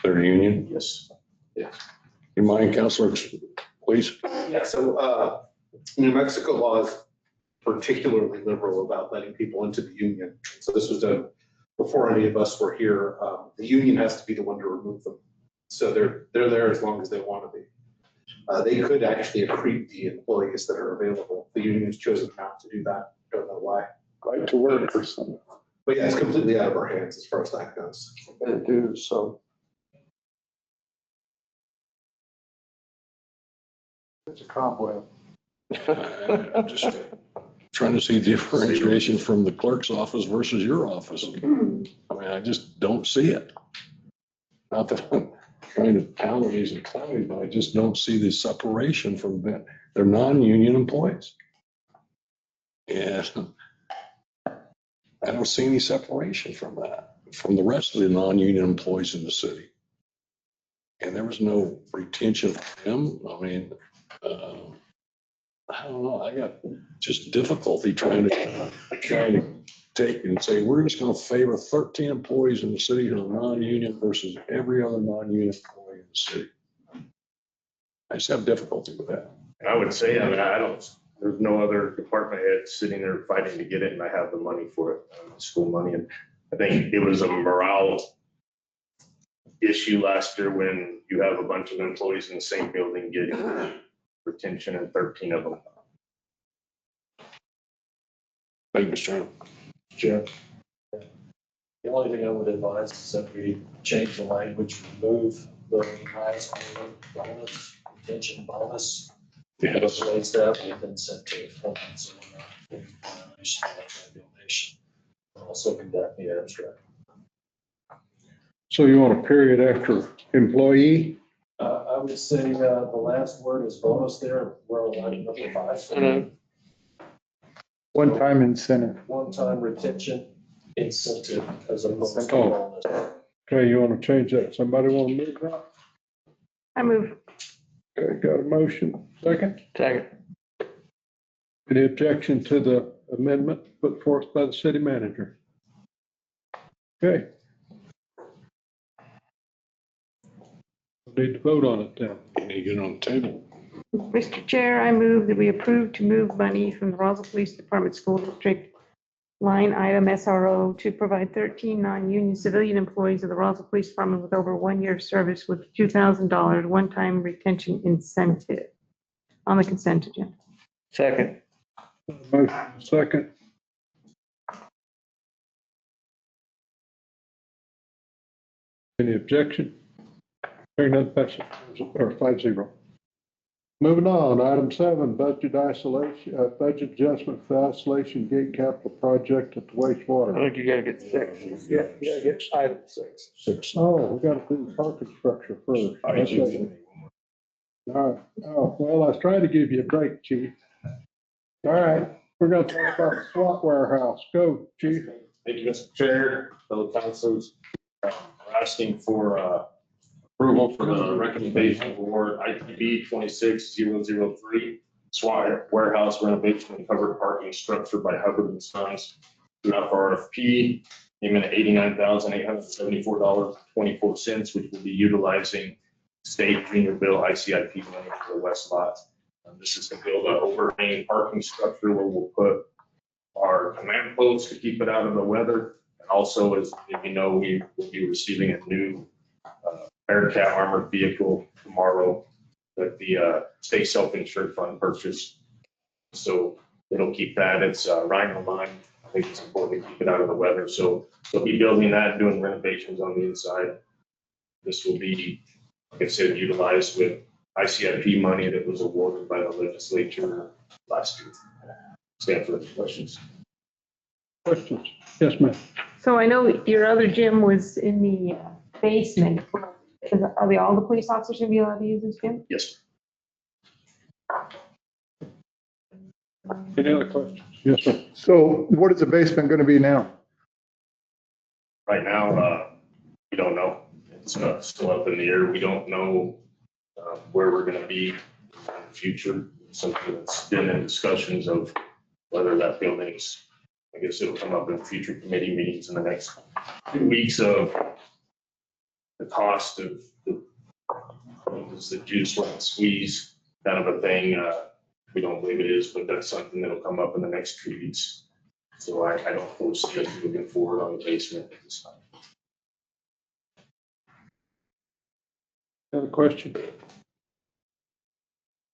They're union? Yes. Yes. You mind, Counselor, please? Yeah, so New Mexico law is particularly liberal about letting people into the union. So this was done before any of us were here. The union has to be the one to remove them. So they're there as long as they want to be. They could actually accrete the employees that are available. The union's chosen not to do that. Don't know why. Right to work or something. But yeah, it's completely out of our hands as far as that goes. They do, so. It's a cobweb. I'm just trying to see differentiation from the clerk's office versus your office. I mean, I just don't see it. Not that I'm trying to pound these and clowns, but I just don't see the separation from them. They're non-union employees. And I don't see any separation from that, from the rest of the non-union employees in the city. And there was no retention for them. I mean, I don't know. I got just difficulty trying to take and say, we're just going to favor 13 employees in the city who are non-union versus every other non-union employee in the city. I just have difficulty with that. I would say, there's no other department head sitting there fighting to get it, and I have the money for it, school money. And I think it was a morale issue last year when you have a bunch of employees in the same building getting retention and 13 of them Thank you, Mr. Chairman. Chair. The only thing I would advise is that we change the language, remove the highest bonus, retention bonus. Yes. Replace that with incentive. So we're not in violation of that regulation. Also conduct the abstract. So you want a period after employee? I would say the last word is bonus there. We're on line number 5. One-time incentive. One-time retention incentive as opposed to Oh. bonus. Okay, you want to change that? Somebody want to move that? I move. Okay, got a motion. Second? Second. Any objection to the amendment put forth by the city manager? Okay. We need to vote on it then. Can you get on the table? Mr. Chair, I move that we approve to move money from the Roswell Police Department School District line item SRO to provide 13 non-union civilian employees of the Roswell Police Department with over 1 year of service with $2,000 one-time retention incentive on the consent agenda. Second. Motion second. Any objection? Hearing none, passes or 5-0. Moving on, item 7, budget isolation, budget adjustment for isolation gate capital project at the wastewater. I think you gotta get 6. Yeah, you gotta get item 6. 6. Oh, we got to do the parking structure first. Okay. All right. Oh, well, I was trying to give you a break, chief. All right, we're going to talk about the SWAT warehouse. Go, chief. Thank you, Mr. Chair, fellow councilors. We're asking for approval for the recommendation award ITB 26003 SWAT warehouse renovation and covered parking structure by Hubbard and Sons. Throughout RFP, came in at $89,874.24, which will be utilizing state junior bill ICIP money for the west lot. This is to build an overhanging parking structure where we'll put our command post to keep it out of the weather. And also, as you know, we will be receiving a new Bearcat armored vehicle tomorrow that the state self-insured fund purchased. So it'll keep that. It's Rhino line. I think it's important to keep it out of the weather. So they'll be building that, doing renovations on the inside. This will be, like I said, utilized with ICIP money that was awarded by the legislature last year. Stand for the questions. Questions? Yes, ma'am. So I know your other gym was in the basement. Are they all the police officers going to be allowed to use this gym? Yes. Any other questions? Yes, sir. So what is the basement going to be now? Right now, we don't know. It's still up in the air. We don't know where we're going to be in the future. Something that's been in discussions of whether that building's, I guess it'll come up in future committee meetings in the next 2 weeks of the cost of is the juice worth squeeze kind of a thing. We don't believe it is, but that's something that'll come up in the next 2 weeks. So I don't foresee us moving forward on the basement at this time. Other question?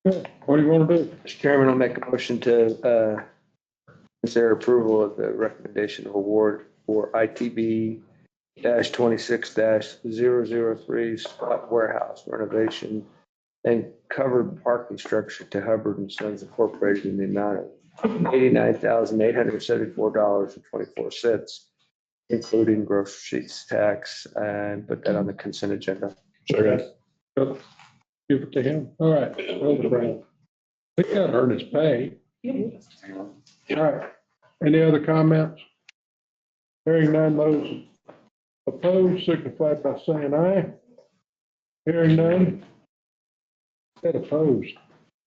Okay, what do you want to do? Mr. Chairman, I'll make a motion to consider approval of the recommendation of award for ITB -26-003 SWAT warehouse renovation and covered parking structure to Hubbard and Sons Incorporated in the amount of $89,874.24, including gross receipts tax, and put that on the consent agenda. Second. Give it to him. All right. Hildebrand. He got to earn his pay. All right. Any other comments? Hearing none, those opposed signify by saying aye. Hearing none. Said opposed.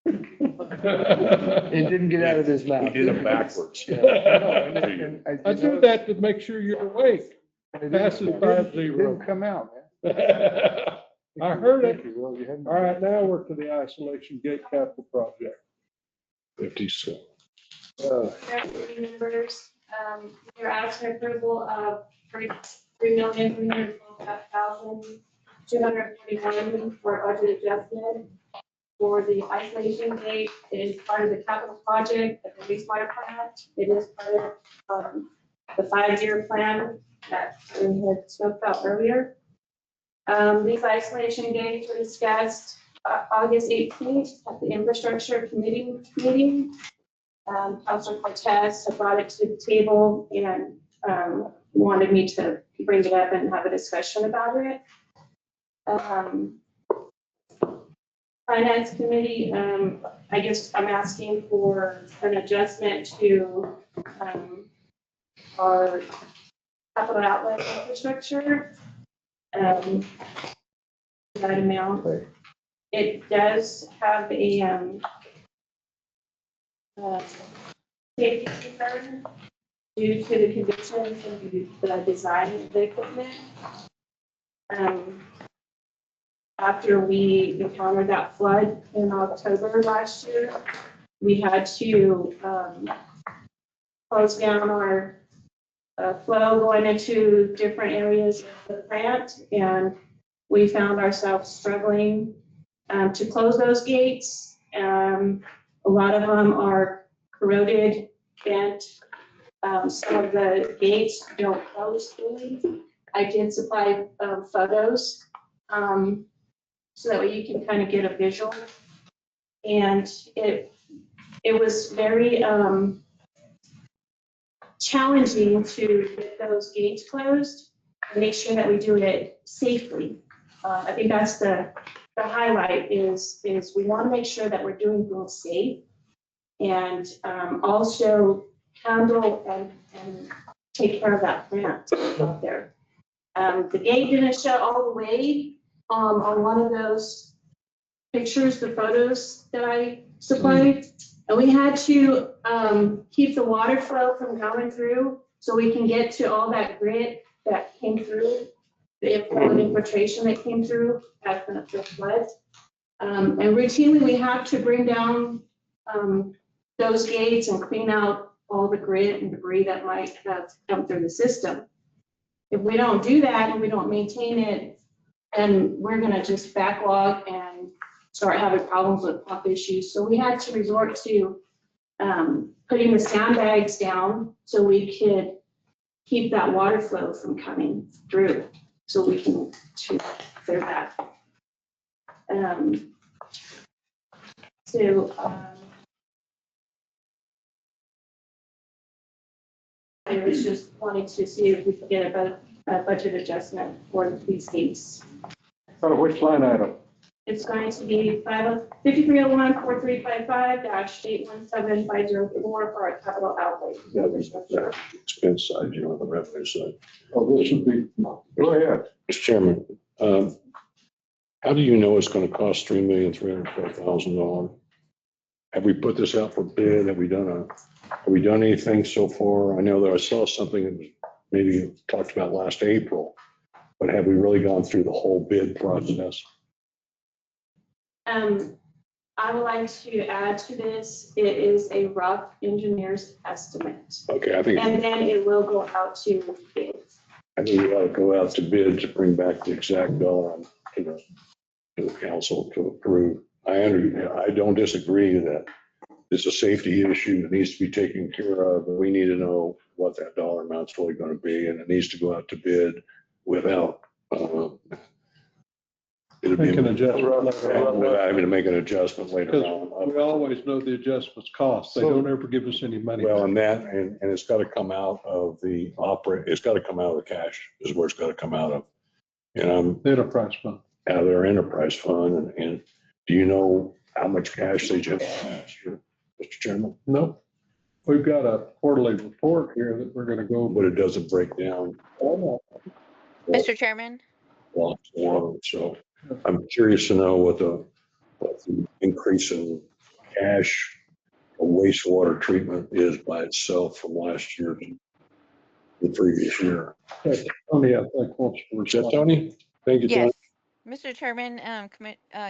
It didn't get out of his mouth. He did it backwards. I do that to make sure you're awake. Passes 5-0. Didn't come out, man. I heard it. All right, now we're to the isolation gate capital project. 56. Members, you're asking approval of $3,312,241 for budget adjustment. for the isolation gate. It is part of the capital project at the wastewater plant. It is part of the 5-year plan that we had spoke about earlier. These isolation gates were discussed August 18th at the infrastructure committee meeting. Councilor Cortez had brought it to the table and wanted me to bring it up and have a discussion about it. Finance committee, I guess I'm asking for an adjustment to our capital outlet infrastructure. That amount. It does have a safety concern due to the conditions and the design of the equipment. After we encountered that flood in October last year, we had to close down our flow going into different areas of the plant, and we found ourselves struggling to close those gates. A lot of them are corroded, bent. Some of the gates don't close fully. I did supply photos so that way you can kind of get a visual. And it was very challenging to get those gates closed and make sure that we do it safely. I think that's the highlight is we want to make sure that we're doing things safe and also handle and take care of that plant out there. The gate didn't shut all the way on one of those pictures, the photos that I supplied. And we had to keep the water flow from going through so we can get to all that grit that came through, the infiltration that came through at the flood. And routinely we have to bring down those gates and clean out all the grit and debris that might have come through the system. If we don't do that and we don't maintain it, then we're gonna just backlog and start having problems with pump issues. So we had to resort to putting the sandbags down so we could keep that water flow from coming through, so we can clear that. I was just wanting to see if we could get a budget adjustment for these gates. Which line item? It's going to be 5301-4355-817-504 for our capital outlay. Expense side, you know, the revenue side. Oh, this should be, go ahead. Mr. Chairman, how do you know it's going to cost $3,312,000? Have we put this out for bid? Have we done anything so far? I know that I saw something that was maybe talked about last April, but have we really gone through the whole bid process? I would like to add to this, it is a rough engineer's estimate. Okay, I think. And then it will go out to bids. I think we ought to go out to bid to bring back the exact dollar to the council to approve. I don't disagree that it's a safety issue that needs to be taken care of, but we need to know what that dollar amount's really going to be, and it needs to go out to bid without Make an adjustment. without having to make an adjustment later on. We always know the adjustments cost. They don't ever give us any money. Well, and it's got to come out of the it's got to come out of the cash is where it's got to come out of. And The enterprise fund. out of their enterprise fund. And do you know how much cash they generated last year, Mr. Chairman? No. We've got a quarterly report here that we're gonna go. But it doesn't break down. Mr. Chairman? Lots of water. So I'm curious to know what the increase in cash wastewater treatment is by itself from last year to the previous year. Tony, I think wants to Is that Tony? Thank you, Tony. Yes. Mr. Chairman,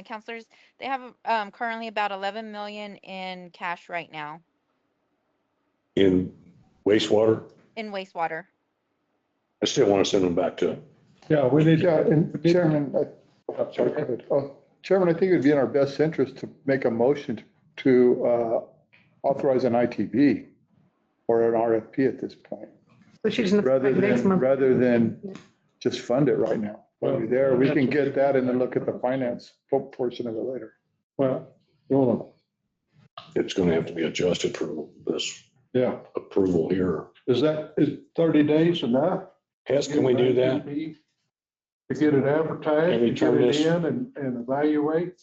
councilors, they have currently about 11 million in cash right now In wastewater, in wastewater. I still want to send them back to. Yeah, we need. Yeah, and Chairman, Chairman, I think it'd be in our best interest to make a motion to authorize an ITB or an RFP at this point, So she's in the next month. rather than just fund it right now. While we're there, we can get that and then look at the finance portion of it later. Well, hold on. It's gonna have to be adjusted for this Yeah, approval here. is 30 days enough? Yes, can we do that? To get it advertised, Can we to get turn it this- in and evaluate?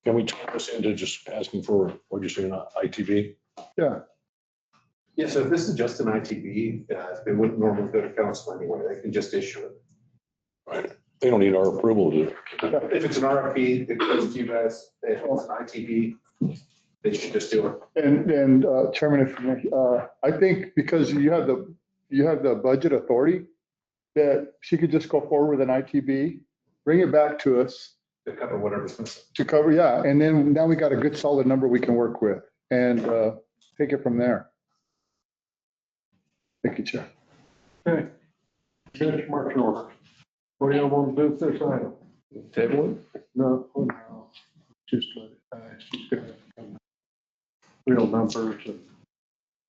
Can we turn this into just asking for, what'd you say, an ITV? Yeah, Yeah, so if this is just an ITB, it wouldn't normally go to council anyway. They can just issue it. Right. They don't need our approval to. If it's an RFP, it goes to you guys. If it's an ITB, they should just do it. and Chairman, if, I think because you have the budget authority, that she could just go forward with an ITB, bring it back to us To cover whatever's missing. to cover, yeah, and then now we got a good solid number we can work with and take it from there. Thank you, Chair. Okay. Finish marching order. What do you want to do with this item? Table No, no, just let it pass. She's got real numbers and.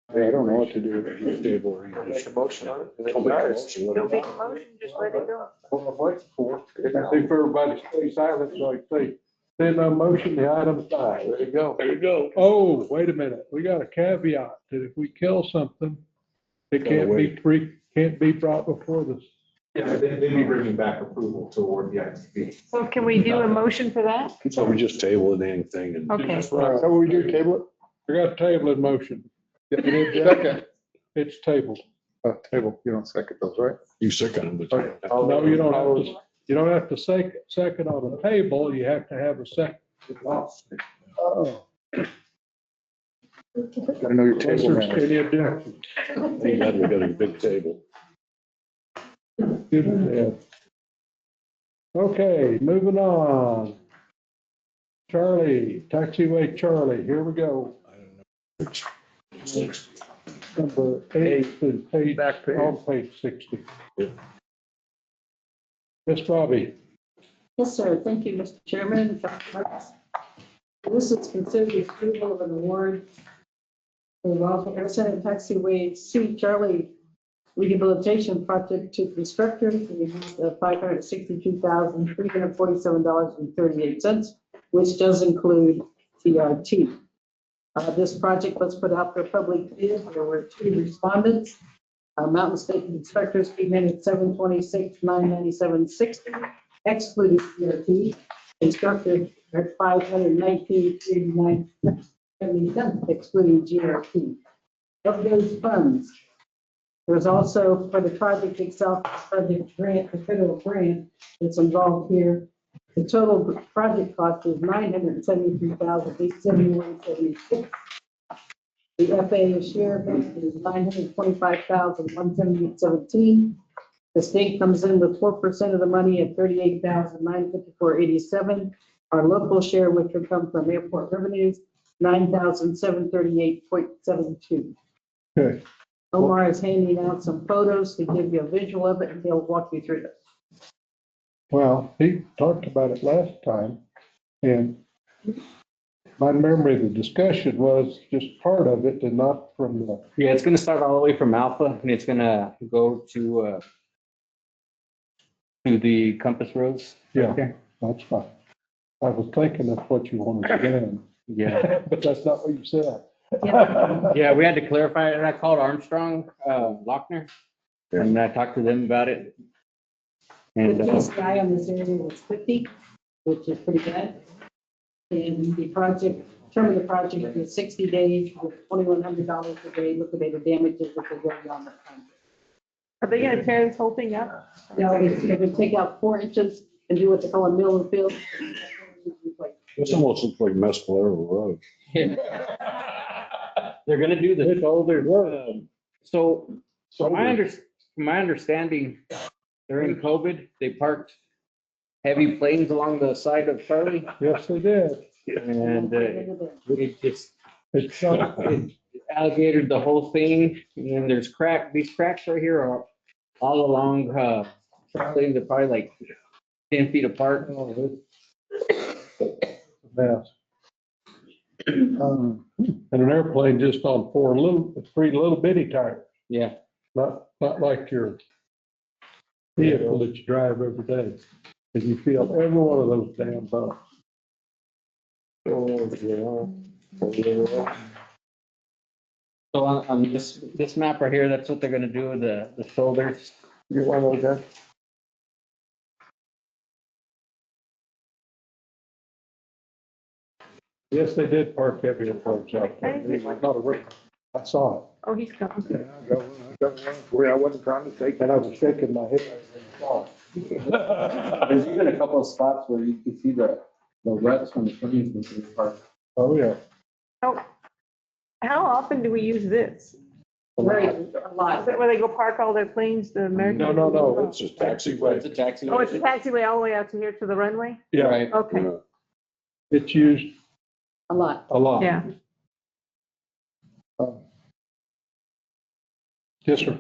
I don't know what to do. Table. Make a motion on it. Don't make a motion, let Don't it- make a motion, just let it go. Well, I'm waiting for it. I see if everybody stays silent, so I say, then a motion, the item dies. There you go. There you go. Oh, wait a minute. We got a caveat that if we kill something, it can't be brought before this. Yeah, they'd be bringing back approval to award the ITB. So can we do a motion for that? So we just table the dang thing and. Okay. Is that what we do, table it? We got a table in motion. Second. It's tabled. Table, you don't second those, right? You second it, Okay. but. No, you don't have to second on the table. You have to have a second. Oh. Gotta know your Unless table there's manners. any objection. Thank God we got a big table. Good. Okay, moving on. Charlie, taxiway Charlie, here we go. Number 8 is page, Back page. on page 60. Miss Bobby, Yes, sir. Thank you, Mr. Chairman. This is considered the approval of an award for the Roswell Air Center Taxiway C. Charlie Rehabilitation Project to constructors in the amount of $562,347.38, which does include TRT. This project was put out for public bid. There were 2 respondents. Mountain State Inspectors came in at $726,997.60, excluding CRT. Instructors at $519,389.77, excluding GRT. Of those funds, there's also for the project itself, project grant, the federal grant that's involved here. The total project cost is $973,871.76. The FAA share is $925,178.17. The state comes in with 4% of the money at $38,954.87. Our local share, which would come from airport revenues, $9,738.72. okay, Omar is handing out some photos to give you a visual of it, and he'll walk you through it. well, he talked about it last time, and my memory of the discussion was just part of it and not from the, Yeah, it's gonna start all the way from Alpha and it's gonna go to the Compass Rose. yeah, that's fine. I was thinking that's what you wanted to get in. Yeah. But that's not what you said. Yeah, we had to clarify it and I called Armstrong, Lochner, and I talked to them about it. The And PCI on this area was 50, which is pretty good. And the project, term of the project is 60 days with $2,100 a day liquidated damages if they go beyond that time. Are they gonna tear this whole thing up? Now, if they take out 4 inches and do what they call a mill and fill. This almost looks like Mescalero Road. they're gonna do this. It's all their work. So from my understanding, during COVID, they parked heavy planes along the side of Charlie. Yes, they did. And it just, It's not, it alligator the whole thing. And then there's these cracks right here are all along, Charlie, they're probably like 10 feet apart. mess. And an airplane just on three little bitty tires, Yeah. not like your vehicle that you drive every day. And you feel every one of those damn bumps. So on this map right here, that's what they're gonna do with the shoulders. You're one of those guys? Yes, they did park heavy approach out there. It was not a rip. I saw it. Oh, he's coming. Yeah, I got one where I wasn't trying to take, and I was shaking my head. I saw it. There's even a couple of spots where you can see the ruts from the planes when they park. Oh, yeah. How often do we use this? Right, a Is lot. that where they go park all their planes, the American? No, it's just taxiway. It's a taxi. Oh, it's a taxiway all the way out to here to the runway? Yeah, Right. Okay, it's used A lot. a lot. yeah. Yes, sir.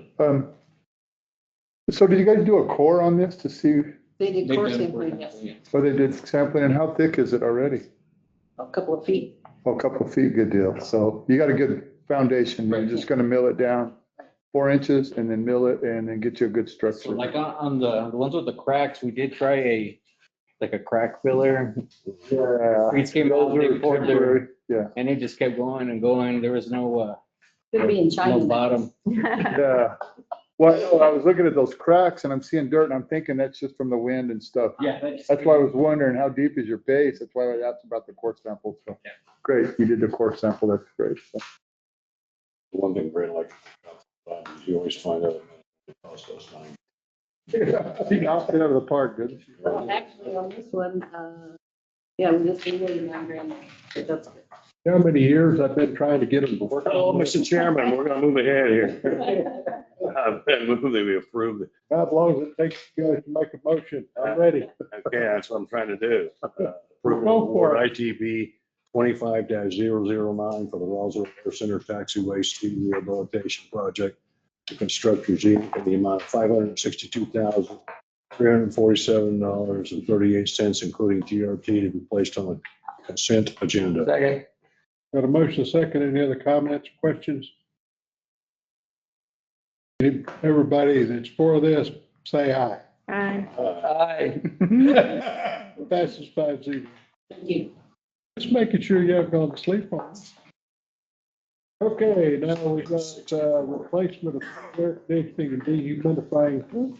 So did you guys do a core on this to see They did They've core done sampling, work. yes, what they did sampling and how thick is it already? a couple of feet. Well, a couple of feet, good deal. So you got a good foundation. You're just gonna mill it down 4 inches and then mill it and then get you a good So structure. like on the ones with the cracks, we did try like a crack filler. Yeah. Streets came out, Those they are poured their, temporary, yeah. and it just kept going and going. There was no, Could be in China. no bottom. Yeah. Well, I was looking at those cracks and I'm seeing dirt and I'm thinking that's just from the wind and stuff. Yeah. That's why I was wondering how deep is your base? That's why I asked about the core sample. So, great, you did the core sample, that's great. So, One thing Brad like, you always find out it costs us money. She knocked it out of the park, didn't she? Well, actually, on this one, yeah, we just did really $9,000, but that's good. How many years I've been trying to get them to work? Oh, Mr. Chairman, we're gonna move ahead here. Move that we approve it. As long as it takes you guys to make a motion, I'm ready. Okay, that's what I'm trying to do. Approval Go of for award ITB 25-009 for the Roswell Air Center Taxiway Street Rehabilitation Project to construct Eugene in the amount of $562,347.38, including TRT, to be placed on the consent agenda. Second. Got a motion, second. Any other comments, questions? Everybody that's for this, say aye. Aye. Aye. Passes 5-0. Thank you. Just making sure you haven't gone to sleep on it. Okay, now we've got replacement of air conditioning and dehumidifying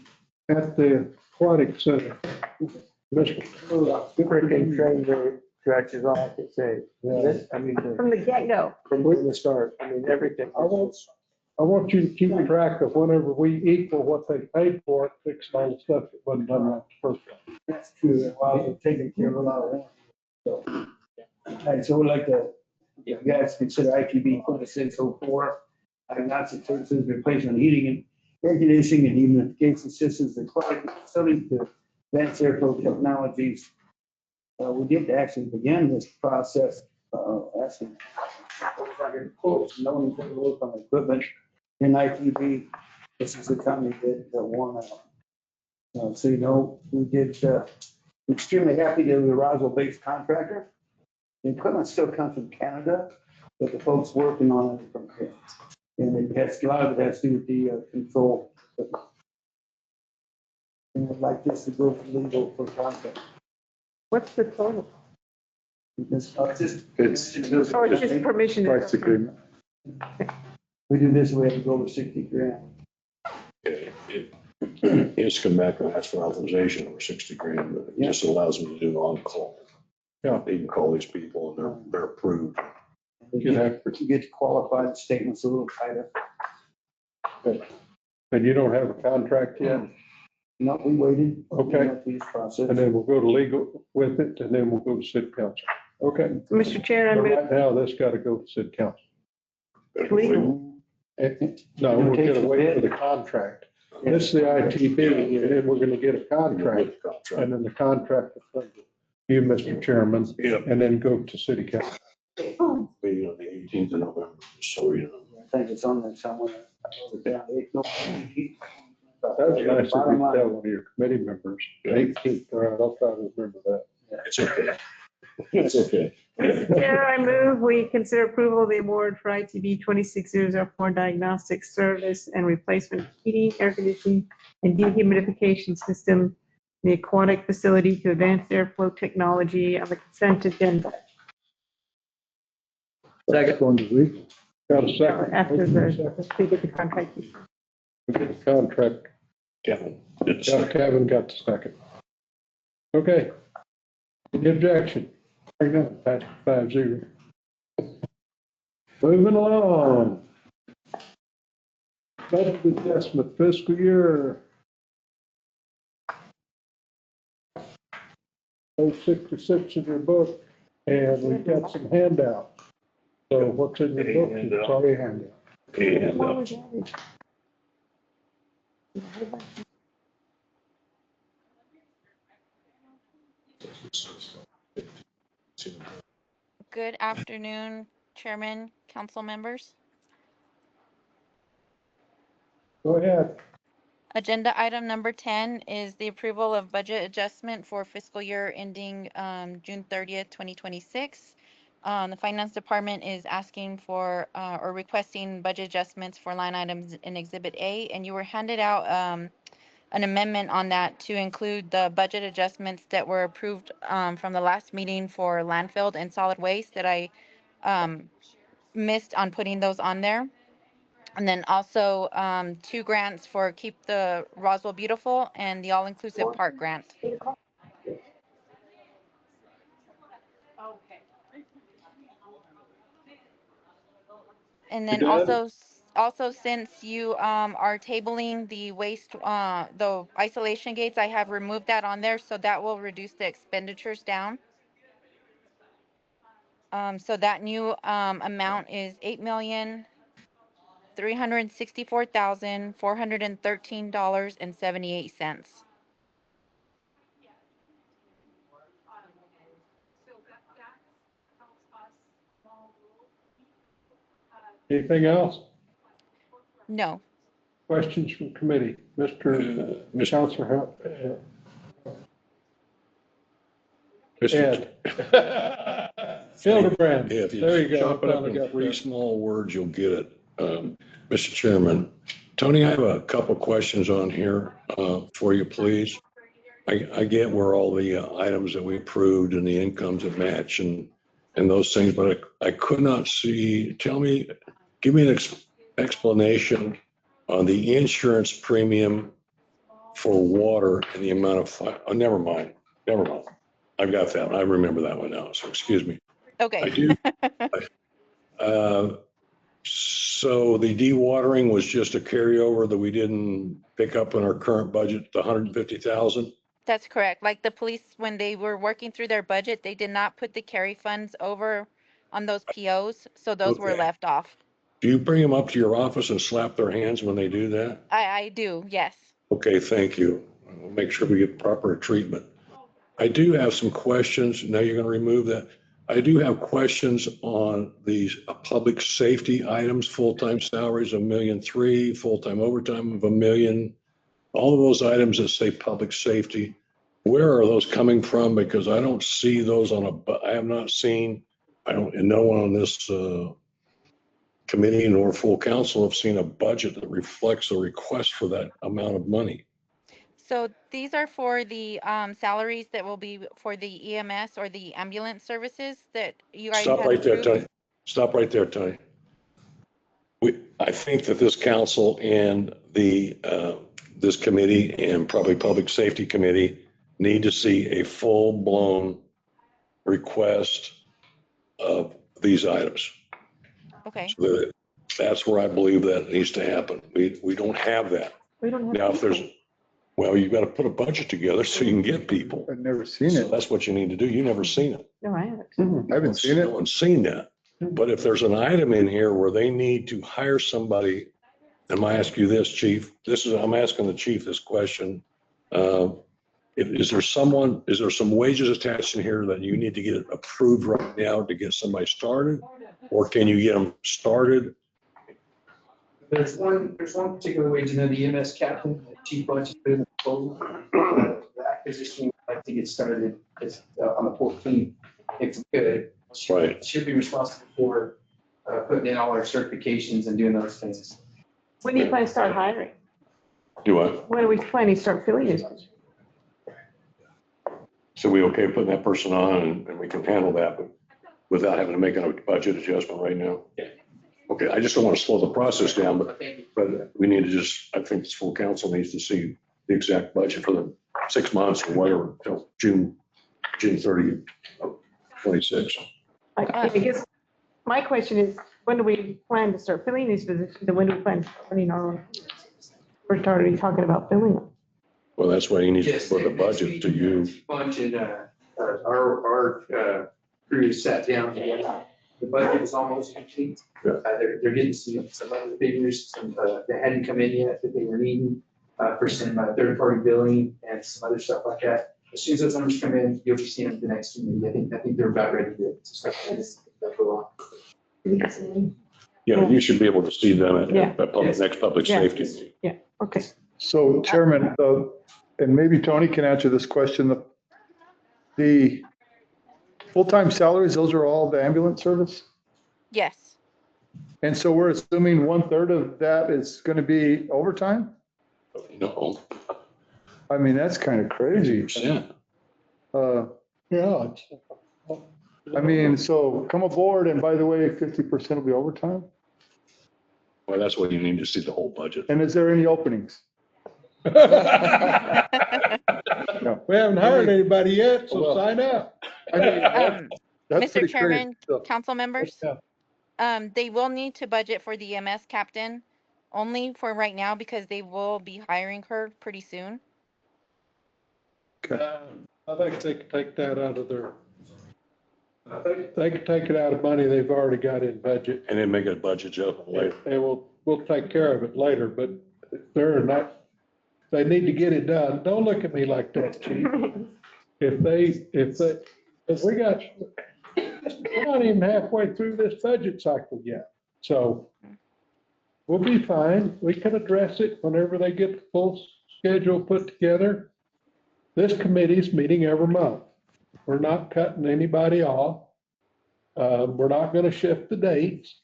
at the aquatic center. Mr. Freaking train tracks is off, they say. Yeah. I mean, From the get-go. from the start, I mean, everything. I want you to keep track of whenever we equal what they paid for it, fix all the stuff that wasn't done right the first time. That's true. While we're taking care of a lot of that. So, all right, so we'd like to, you guys consider ITB 2604, diagnostic services, replacement heating and air conditioning and humidification systems, aquatic facilities to advanced airflow technologies. We did actually begin this process, asking quotes, knowing that we work on equipment in ITB. This is the company that won out. So, you know, we did, extremely happy to be a Roswell-based contractor. The equipment still comes from Canada, but the folks working on it from here. And it has, a lot of it has to do with the control. And I'd like this to go for legal for contract. What's the total? It's Oh, it's just permission. Price agreement. We do this, we have to go over 60 grand. It's come back and ask for authorization over 60 grand, but it just allows me to do on-call. Yeah. They can call these people and they're approved. You get qualified statements a little tighter. And you don't have a contract yet? No, we waited. Okay. We went through this process. And then we'll go to legal with it, and then we'll go to city council. Okay. Mr. Chair, I But move, right now, this got to go to city council. legal. No, we're gonna wait for the contract. This is the ITB, and then we're gonna get a contract, and then the contract will come to you, Mr. Chairman, and then go to city council. Meeting on the 18th of November, just so you know. I think it's on there somewhere. I wrote it down. That was nice of you to tell one of your committee members, 18th, all right, I'll try to remember that. It's okay. It's okay. Chair, I move we consider approval of the award for ITB 26004 diagnostic service and replacement heating, air conditioning, and dehumidification system, in the aquatic facility to advanced airflow technology on the consent agenda. Second one, do we? Got a second? After we get the contract. We get the contract. Kevin. Kevin got the second. Okay. Any objection? There you go, pass 5-0. Moving along. Budget adjustment fiscal year 066 in your book, and we've got some handout. So what's in your book? It's already a handout. Good afternoon, Chairman, council members. Go ahead. Agenda item number 10 is the approval of budget adjustment for fiscal year ending June 30th, 2026. The Finance Department is asking for or requesting budget adjustments for line items in Exhibit A, and you were handed out an amendment on that to include the budget adjustments that were approved from the last meeting for landfill and solid waste that I missed on putting those on there. And then also 2 grants for Keep the Roswell Beautiful and the All-Inclusive Park Grant. And then also since you are tabling the waste, the isolation gates, I have removed that on there, so that will reduce the expenditures down. So that new amount is $8,364,413.78. Anything else? No. Questions from committee? Mr. Counselor Ed. Hildebrand. If There you you go. chop it up in 3 small words, you'll get it. Mr. Chairman, Tony, I have a couple questions on here for you, please. I get where all the items that we approved and the incomes that match and those things, but I could not see, give me an explanation on the insurance premium for water and the amount of, never mind. I've got that. I remember that one now, so excuse me. Okay. I do. So the dewatering was just a carryover that we didn't pick up in our current budget, the 150,000? That's correct. Like the police, when they were working through their budget, they did not put the carry funds over on those POs, so those were left off. Do you bring them up to your office and slap their hands when they do that? I do, yes. Okay, thank you. We'll make sure we get proper treatment. I do have some questions. Now you're going to remove that. I do have questions on these public safety items, full-time salaries of $1.3 million, full-time overtime of $1 million. All of those items that say public safety, where are those coming from? Because I don't see those I have not seen, and no one on this committee nor full council have seen a budget that reflects a request for that amount of money. So these are for the salaries that will be for the EMS or the ambulance services that you guys Stop have right there, approved. Tony. Stop right there, Tony. I think that this council and this committee and probably public safety committee need to see a full-blown request of these items. Okay. So that's where I believe that needs to happen. We don't have that. We don't have. Now, if there's, well, you've got to put a budget together so you can get people. I've never seen So it. that's what you need to do. You've never seen it. No, I haven't. I haven't seen it. No one's seen that. But if there's an item in here where they need to hire somebody, and I ask you this, chief, I'm asking the chief this question. Is there some wages attached in here that you need to get it approved right now to get somebody started? Or can you get them started? There's one particular wage, the EMS captain, the chief budget, in the proposal. That position, I'd like to get started on the 14th. if we could. Right. Should be responsible for putting in all our certifications and doing those things. When do you plan to start hiring? Do I? When are we planning to start filling this? So we okay putting that person on and we can handle that, but without having to make a budget adjustment right now? Yeah. Okay, I just don't want to slow the process down, but we need to just, I think this full council needs to see the exact budget for the 6 months or whatever, till June 30, 26. I guess my question is, when do we plan to start filling these positions and when do we plan to start running our own? We're already talking about filling them. Well, that's why you need to Yes, put the next budget week, to you. Bunch and our crew sat down together. The budget is almost complete. Yeah. They're getting some other figures, that hadn't come in yet that they were needing for some third-party billing and some other stuff like that. As soon as those numbers come in, you'll be seeing them the next meeting. I think they're about ready to start. Yeah, you should be able to see them at Yeah. next public Yeah. safety. Yeah, okay. So Chairman, and maybe Tony can answer this question, the full-time salaries, those are all the ambulance service? Yes. And so we're assuming 1/3 of that is going to be overtime? No. I mean, that's kind of crazy. Yeah. Yeah. I mean, so come aboard and by the way, 50% will be overtime? Well, that's what you need to see the whole budget. And is there any openings? We haven't hired anybody yet, so Well, sign up. I mean, that's Mr. pretty Chairman, crazy. council members, they will need to budget for the EMS captain only for right now because they will be hiring her pretty soon. I think they could take that out of their, I think they could take it out of money they've already got in budget. And then make a budget adjustment later. And we'll take care of it later, but they're not, they need to get it done. Don't look at me like that, chief. If we're not even halfway through this budget cycle yet. So we'll be fine. We can address it whenever they get the full schedule put together. This committee's meeting every month. We're not cutting anybody off. We're not gonna shift the dates,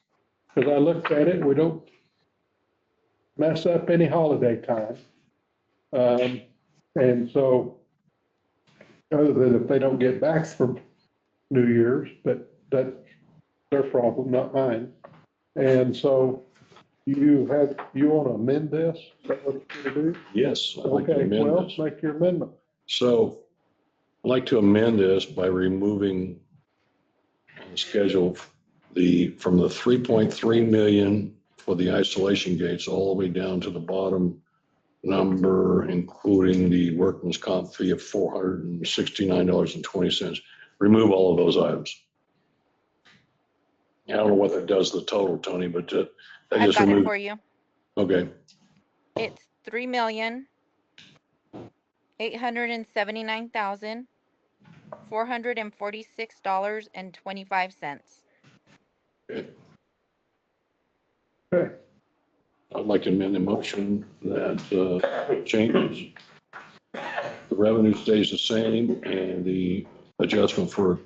because I looked at it, we don't mess up any holiday time. And so, other than if they don't get back from New Year's, but that's their problem, not mine. And so, you want to amend this? Is that what you're gonna do? Yes, I'd like to Okay, amend well, this. make your amendment. So I'd like to amend this by removing on the schedule from the 3.3 million for the isolation gates all the way down to the bottom number, including the workman's comp fee of $469.20. Remove all of those items. I don't know what that does to the total, Tony, but I I've just got it removed. for you. Okay, It's $3,879,446.25. Okay. I'd like to amend the motion that changes. The revenue stays the same and the adjustment for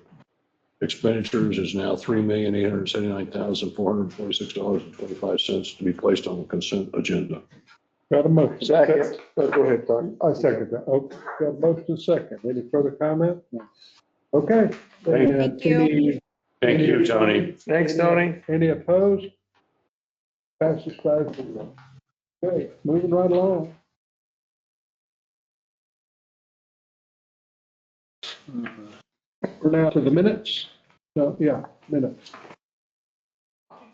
expenditures is now $3,879,446.25 to be placed on the consent agenda. Got a motion. Second. Go ahead, Tony. I second that. Okay, got a motion second. Any further comment? Okay. Thank you. Thank you, Tony. Thanks, Tony. Any opposed? Passes 5-0. Okay, moving right along. We're now to the minutes. No, yeah, minutes.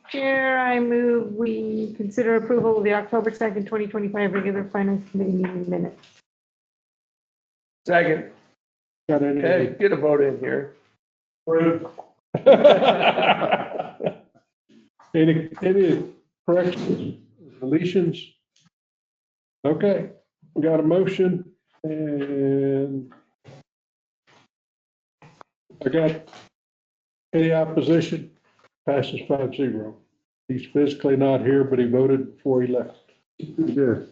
Chair, I move we consider approval of the October 2nd, 2025 regular finance committee meeting minutes. Second. Got any? Hey, get a vote in here. Any corrections, deletions? Okay, we got a motion and I got any opposition, passes 5-0. He's physically not here, but he voted before he left. Good.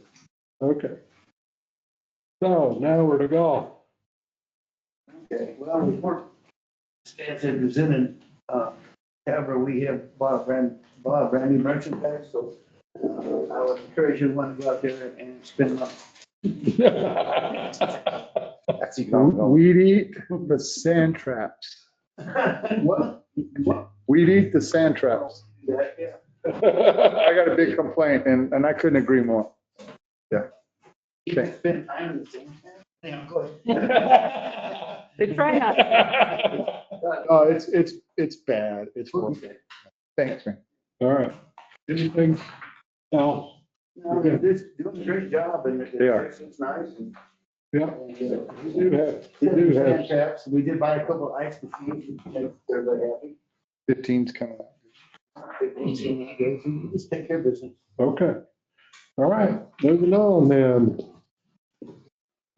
Okay. So now we're to golf. Okay, well, Stan said presenting, however, we have bought brand new merchandise, so I would encourage you to want to go out there and spend money. That's economic. Weed eat the sand traps. What? Weed eat the sand traps. Yeah. I got a big complaint and I couldn't agree more. Yeah. You can spend time in the same time. Yeah, go ahead. They try not. Oh, it's bad. It's horrible. Thanks, man. All right. Anything else? No, they're just doing a great job and They are. it's nice. And, Yeah, we do have, Traps. We did buy a couple of ice machines. They're very happy. 15's coming up. 15 just take care of business. okay. All right, moving on then.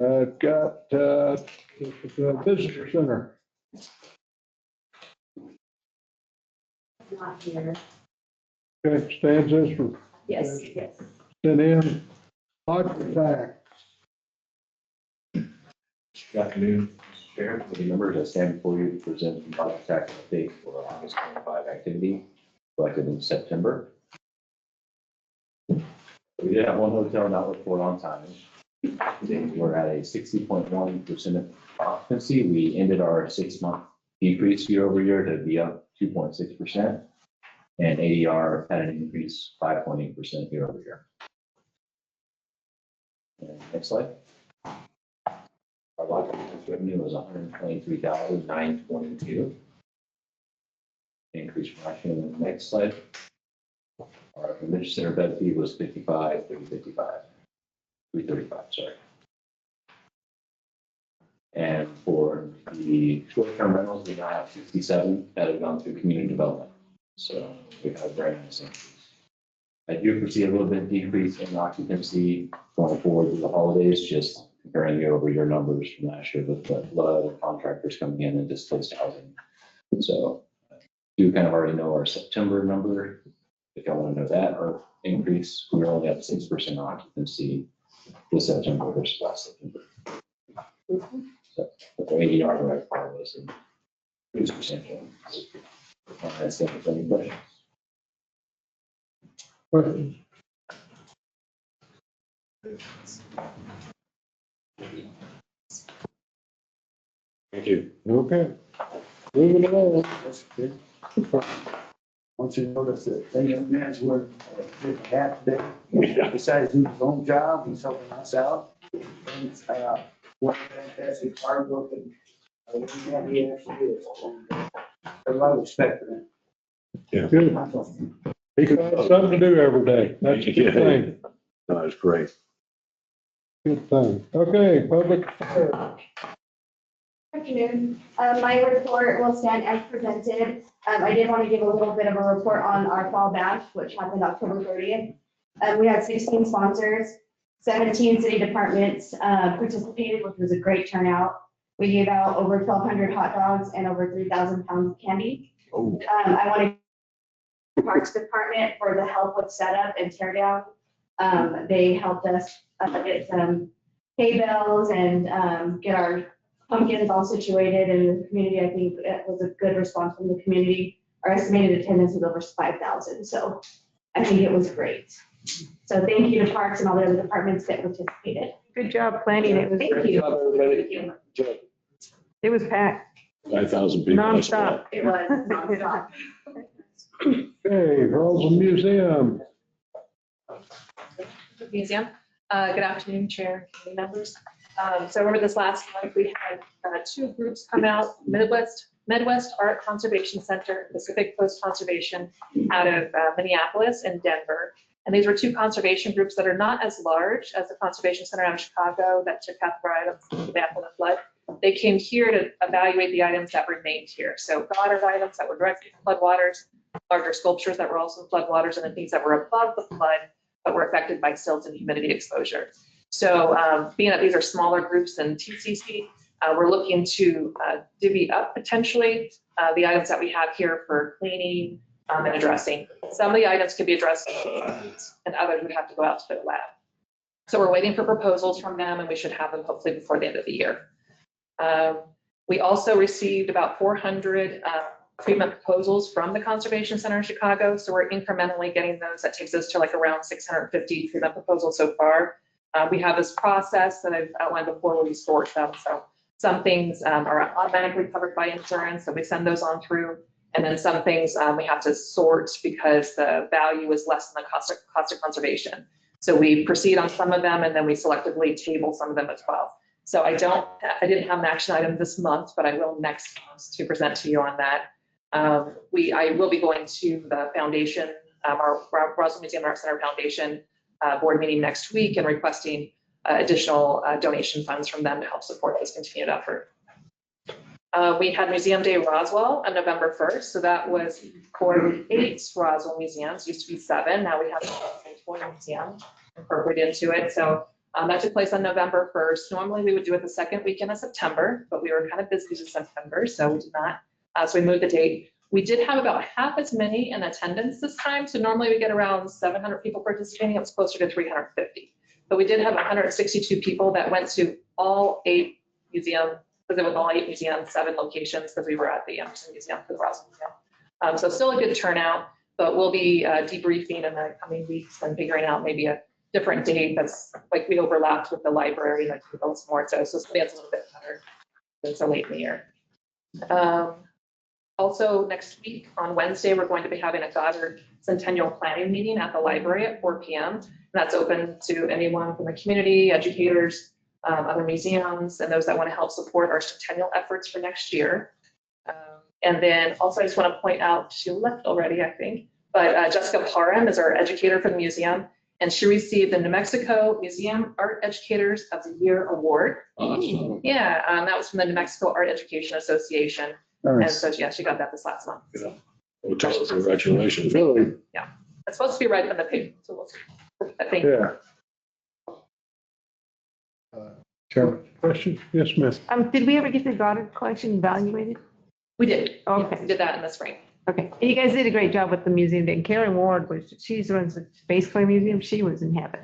I've got, the visitor center. Not here. Okay, stands this for Yes. sent in. Audrey Tack. Good afternoon, Mr. Chair, committee members. I stand before you to present the project tax update for August 25 activity collected in September. We did have one hotel not report on time. Today we're at a 60.1% occupancy. We ended our 6-month decrease year over year to be up 2.6%. And ADR had an increase 5.8% year over year. And next slide. Our lot tax revenue was $123,922. Increase from last year. Next slide. Our convention center bed fee was $335, sorry. And for the short-term rentals, we now have 67 that have gone through community development. So we have a very nice increase. I do foresee a little bit decrease in occupancy going forward through the holidays, just comparing year over year numbers from last year with the flood and contractors coming in and displaced housing. So you kind of already know our September number. If y'all want to know that, our increase, we're only at 6% occupancy this September versus last September. So the ADR right part was in 2%. That's it. Any questions? Questions? Thank you. Okay. Moving along. Once you notice that the young man's working half day, besides doing his own job, he's helping us out. And what fantastic hard work and man he actually is. A lot of respect for him. Yeah. Good. He finds something to do every day. That's a good thing. No, that's great. Good thing. Okay, public affairs. Afternoon. My report will stand as presented. I did want to give a little bit of a report on our fall bash, which happened October 30th. We had 16 sponsors, 17 city departments participated, which was a great turnout. We gave out over 1,200 hot dogs and over 3,000 pounds of candy. Oh. I want to thank the Parks Department for the help with setup and tear down. They helped us get some hay bales and get our pumpkins all situated in the community. I think it was a good response from the community. Our estimated attendance was over 5,000, so I think it was great. So thank you to Parks and all the other departments that participated. Good job planning it. Thank you. Thank you. It was packed. 5,000 people. Non-stop. It was nonstop. Okay, Rolls Museum. Museum. Good afternoon, Chair, committee members. So remember this last month, we had 2 groups come out, Midwest Art Conservation Center, Pacific Coast Conservation out of Minneapolis and Denver. And these were 2 conservation groups that are not as large as the Conservation Center out of Chicago that took out the items after the flood. They came here to evaluate the items that remained here. So Goddard items that were directly from floodwaters, larger sculptures that were also floodwaters, and then things that were above the flood but were affected by silt and humidity exposure. So being that these are smaller groups than TCC, we're looking to divvy up potentially the items that we have here for cleaning and addressing. Some of the items can be addressed and others would have to go out to the lab. So we're waiting for proposals from them and we should have them hopefully before the end of the year. We also received about 400 treatment proposals from the Conservation Center in Chicago. So we're incrementally getting those. That takes us to like around 650 treatment proposals so far. We have this process that I've outlined before where we sort them. So some things are automatically covered by insurance, so we send those on through. And then some things we have to sort because the value is less than the cost of conservation. So we proceed on some of them and then we selectively table some of them as well. So I didn't have an action item this month, but I will next month to present to you on that. I will be going to the foundation, our Roswell Museum Art Center Foundation board meeting next week and requesting additional donation funds from them to help support this continued effort. We had Museum Day Roswell on November 1st. So that was for 8 Roswell museums, used to be 7. Now we have a 20 museum incorporated into it. So that took place on November 1st. Normally we would do it the second weekend of September, but we were kind of busy in September, so we did not. So we moved the date. We did have about half as many in attendance this time. So normally we get around 700 people participating. It was closer to 350. But we did have 162 people that went to all 8 museums, because it was all 8 museums, 7 locations, because we were at the Emerson Museum for the Roswell Museum. So still a good turnout, but we'll be debriefing in the coming weeks and figuring out maybe a different date that's like we overlapped with the library and the Phyllis Moore. So it's a little bit better than so late in the year. Also next week on Wednesday, we're going to be having a Goddard Centennial Planning meeting at the library at 4 p.m. And that's open to anyone from the community, educators, other museums, and those that want to help support our centennial efforts for next year. And then also I just want to point out, she left already, I think, but Jessica Parham is our educator for the museum. And she received the New Mexico Museum Art Educators of the Year Award. Awesome. Yeah, that was from the New Mexico Art Education Association. And so, yeah, she got that this last month. Yeah. Well, congratulations. Really? Yeah, it's supposed to be right on the page. So we'll see. I think. Yeah. Chairman, question? Yes, ma'am. Did we ever get the Goddard collection evaluated? We did. Okay. Yeah, we did that in the spring. Okay. You guys did a great job with the museum. And Karen Ward she's runs the Space Play Museum. She was in heaven.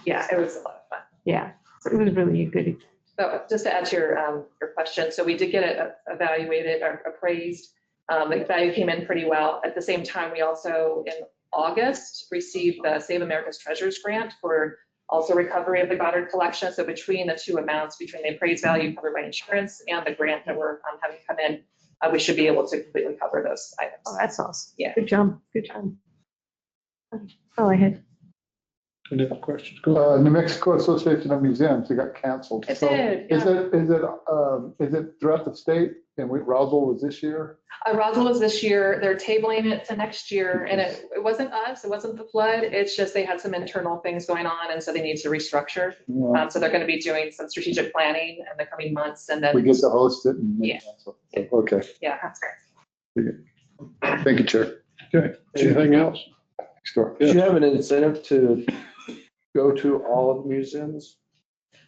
Yeah, it was a lot of fun. Yeah. So it was really a good. So just to add to your question, so we did get it evaluated or appraised. The value came in pretty well. At the same time, we also in August received the Save America's Treasures grant for also recovery of the Goddard collection. So between the two amounts, between the appraised value covered by insurance and the grant that we're having come in, we should be able to completely cover those items. Oh, that's awesome. Yeah. Good job. Good job. Oh, I had. Any other questions? New Mexico Association of Museums, it got canceled. It So did, Is it throughout the state? And Roswell was this year? Roswell is this year. They're tabling it to next year. And it wasn't us. It wasn't the flood. It's just they had some internal things going on. And so they need to restructure. Yeah. So they're going to be doing some strategic planning in the coming months. And then We get to host it and. Yeah. Okay. Yeah, that's great. Thank you, Chair. Okay. Anything else? Sure. Do you have an incentive to go to all of the museums?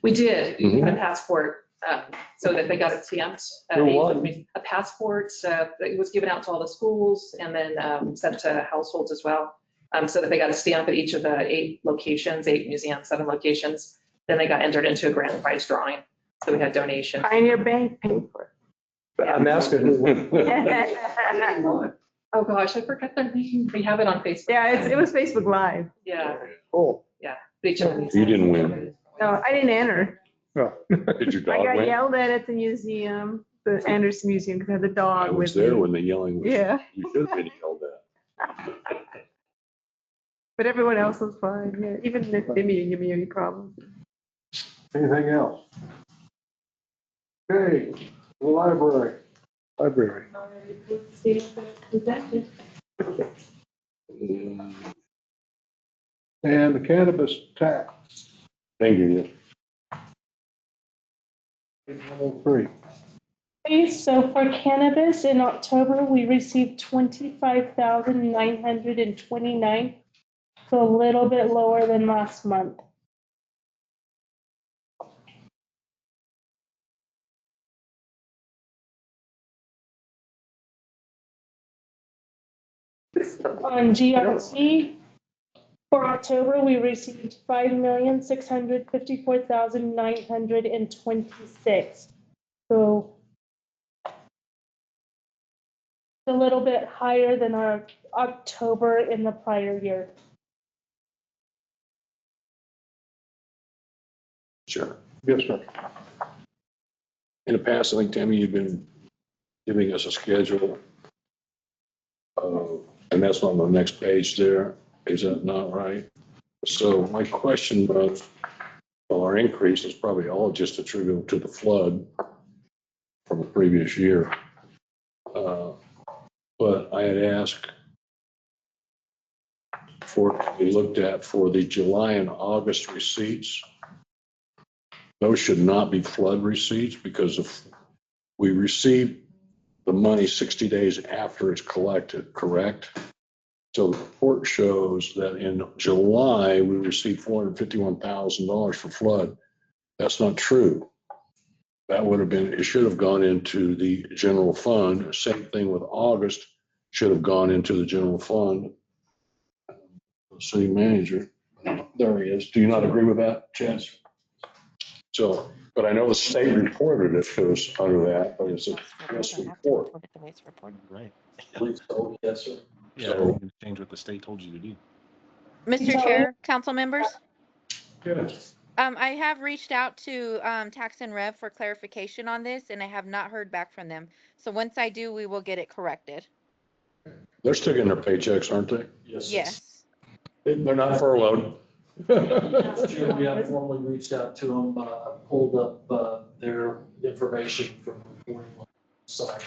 We did. We Mhm. had a passport so that they got it stamped. Who won? A passport it was given out to all the schools and then sent to households as well. So that they got a stamp at each of the 8 locations, 8 museums, 7 locations. Then they got entered into a grand prize drawing. So we had donations. Pioneer Bank paid for I'm asking who won. it. Oh gosh, I forgot their name. We have it on Facebook. Yeah, it was Facebook Live. Yeah, Oh. yeah. Each of these. You didn't win. No, I didn't enter. Did your I dog got win? yelled at the museum, the Anderson Museum, because I had the dog I with was there me. when the yelling was. Yeah, You should have been yelled at. but everyone else was fine. Yeah, even Nick didn't give me any problems. Anything else? Okay, the library. Library. And the cannabis tax. Thank you. 103. Okay, so for cannabis, in October, we received 25,929, so a little bit lower than last month. On GRT, for October, we received 5,654,926. So a little bit higher than our October in the prior year. Sure. Yes, sir. In the past, I think, Tammy, you've been giving us a schedule. And that's on the next page there. Is that not right? So my question was, well, our increase is probably all just attributable to the flood from the previous year. But I had asked we looked at for the July and August receipts. Those should not be flood receipts because if we received the money 60 days after it's collected, correct? So the report shows that in July, we received $451,000 for flood. That's not true. That would have been, it should have gone into the general fund. Same thing with August, should have gone into the general fund. City manager, there he is. Do you not agree with that, Chance? So, but I know the state reported it to us under that, but it's a this report. Right. Please, oh, yes, sir. Yeah, So change what the state told you to do. Mr. Chair, council members, Yes. I have reached out to Tax and Rev for clarification on this, and I have not heard back from them. So once I do, we will get it corrected. They're still getting their paychecks, aren't they? Yes. They're not furloughed. We have formally reached out to them, pulled up their information from reporting on the site,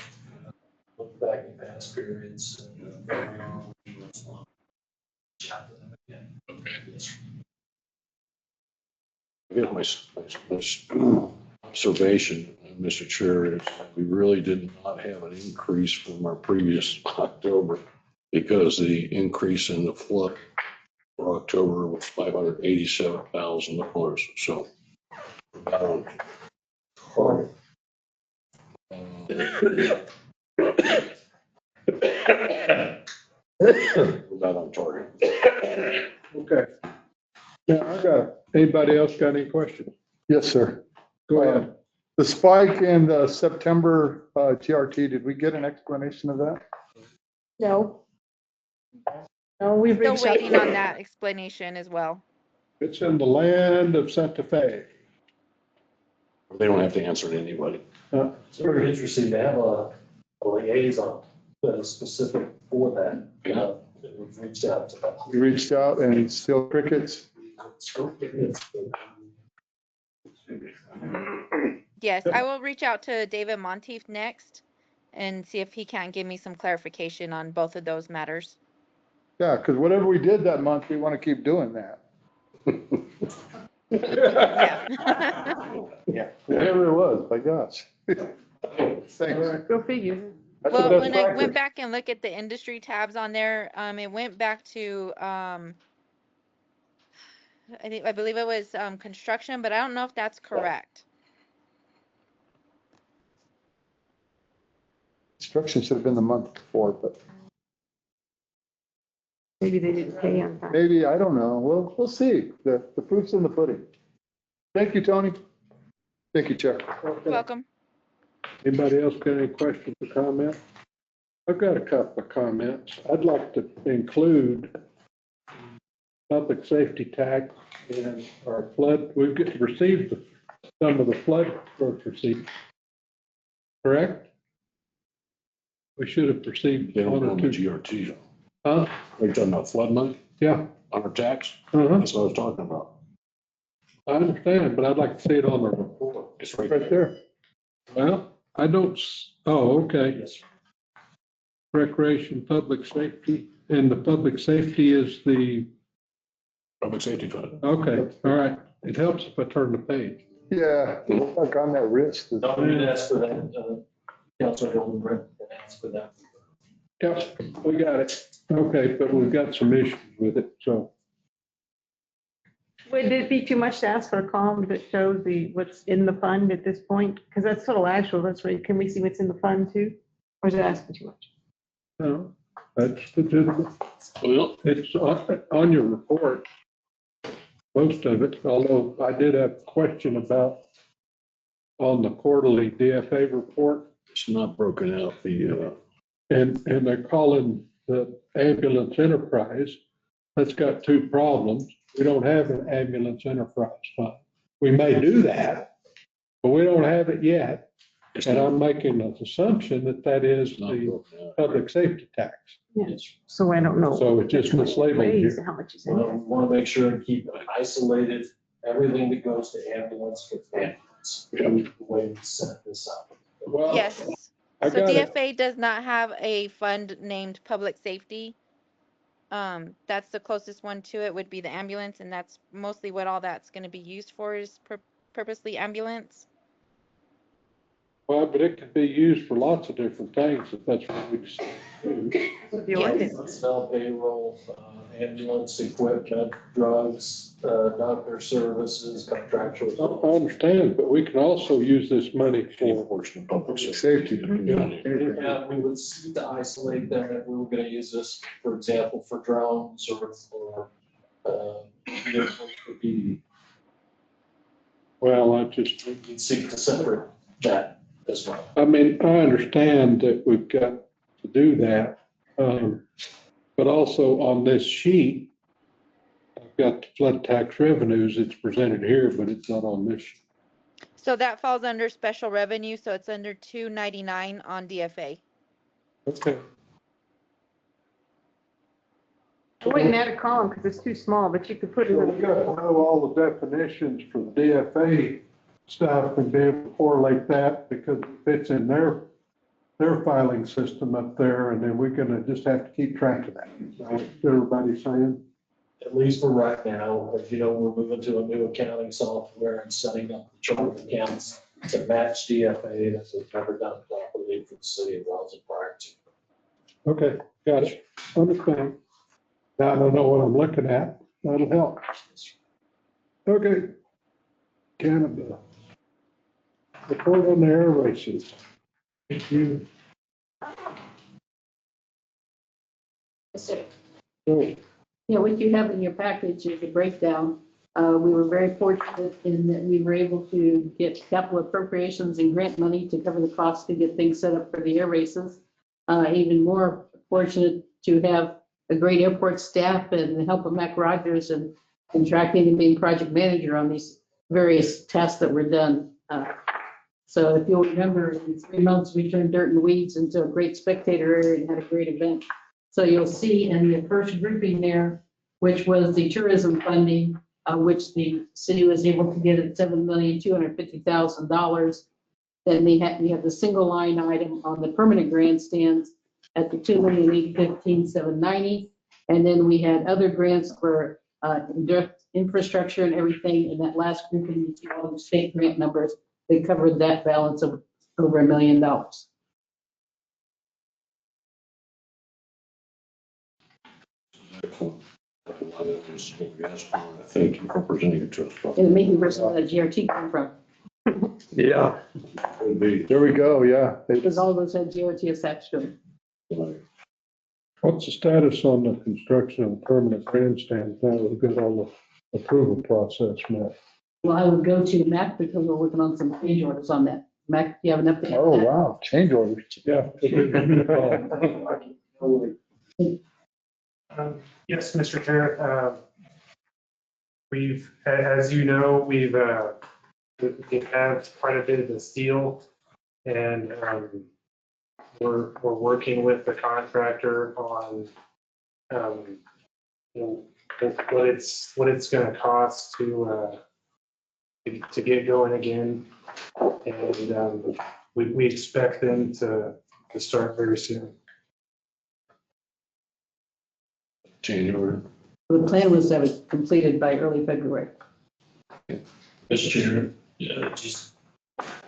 looked back in past periods. Chat to them again. Here's my observation, Mr. Chair, is we really did not have an increase from our previous October because the increase in the flood for October was $587,000. So about on target. Okay. Now, anybody else got any questions? Yes, sir. Go ahead. The spike in the September GRT, did we get an explanation of that? No. No, we've Still reached out. waiting on that explanation as well. It's in the land of Santa Fe. They don't have to answer to anybody. It's very interesting to have a liaison that is specific for that. Yeah. We've reached out to that. You reached out and still crickets? Yes, I will reach out to David Monteith next and see if he can give me some clarification on both of those matters. Yeah, because whatever we did that month, we want to keep doing that. Yeah. Whatever it was, by gosh. Thanks. Go figure. That's Well, the best when I practice. went back and looked at the industry tabs on there, it went back to, I believe it was construction, but I don't know if that's correct. Construction should have been the month before, but Maybe they didn't pay on time. maybe, I don't know. We'll see. The proof's in the pudding. Thank you, Tony. Thank you, Chair. You're welcome. Anybody else got any questions or comments? I've got a couple of comments. I'd like to include public safety tax in our flood. We've received some of the flood receipts. Correct? We should have received They don't one go or on the two. GRT. Huh? Are you talking about flood money Yeah. on our tax? Uh-huh. That's what I was talking about. I understand, but I'd like to see it on the report. It's right Right there. Well, I don't, oh, okay. Recreation, public safety, and the public safety is the, Public safety fund. okay, all right. It helps if I turn the page. Yeah, like on that wrist. No, we did ask for that, Councilor Hilton Brent asked for that. Yep, we got it. Okay, but we've got some issues with it, so. Would it be too much to ask for a column that shows what's in the fund at this point? Because that's total actual, that's right. Can we see what's in the fund too? Or is it asking too much? No, that's legitimate. Well, It's on your report, most of it, although I did have a question about on the quarterly DFA report. it's not broken out, the and they're calling the ambulance enterprise. That's got two problems. We don't have an ambulance enterprise fund. We may do that, but we don't have it yet. And I'm making an assumption that that is the public safety tax. Yes. So I don't know. So it's just mislabeled Ways, here. How much is We in want to make sure and keep it isolated, everything that goes to ambulance gets ambulance. The way we set this up. Well, Yes. I So got it. DFA does not have a fund named public safety. That's the closest one to it would be the ambulance, and that's mostly what all that's going to be used for is purposely ambulance. Well, but it could be used for lots of different things if that's what we decide to do. The ordinance. Personnel, payroll, ambulance equipment, drugs, doctor services, contractual. I understand, but we can also use this money for portion of public Safety. Yeah, we would seek to isolate them if we were gonna use this, for example, for drones or vehicles for PD. Well, I just, We'd seek to separate that as well. I mean, I understand that we've got to do that. But also on this sheet, I've got the flood tax revenues. It's presented here, but it's not on this sheet. So that falls under special revenue, so it's under 299 on DFA. Okay. I wouldn't add a column because it's too small, but you could put it So we got to know all the definitions for the DFA stuff and be able to correlate that because it fits in their filing system up there, and then we're gonna just have to keep track of that. Is that what everybody's saying? At least for right now, as you know, we're moving to a new accounting software and setting up the chart of accounts to match DFA. That's never done properly for the city of Wellington prior to. Okay, got it. Understand. Now I don't know what I'm looking at. That'll help. Okay. Canada. Report on the air races. Thank you. So, So, yeah, what you have in your package is a breakdown. We were very fortunate in that we were able to get capital appropriations and grant money to cover the cost to get things set up for the air races. Even more fortunate to have a great airport staff and the help of Mac Rogers and tracking and being project manager on these various tasks that were done. So if you'll remember, in 3 months, we turned dirt and weeds into a great spectator area and had a great event. So you'll see in the first grouping there, which was the tourism funding, which the city was able to get at $7,250,000. Then we have the single line item on the permanent grandstands at the $2,815,790. And then we had other grants for infrastructure and everything. In that last grouping, you see all the state grant numbers. They covered that balance of over $1 million. Excellent. Thank you for presenting it to us. And maybe where's the GRT come from? Yeah. Could be. There we go, yeah. Because all those had GRT attached to them. what's the status on the construction of permanent grandstands now that we've got all the approval process met? Well, I would go to Mac because we're working on some change orders on that. Mac, do you have an update? Oh, wow, change orders. Yeah. Yes, Mr. Chair. We've, as you know, we have quite a bit of the steel, and we're working with the contractor on what it's going to cost to get going again, and we expect them to start very soon. January. The plan was to have it completed by early February. Mr. Chair, yeah, just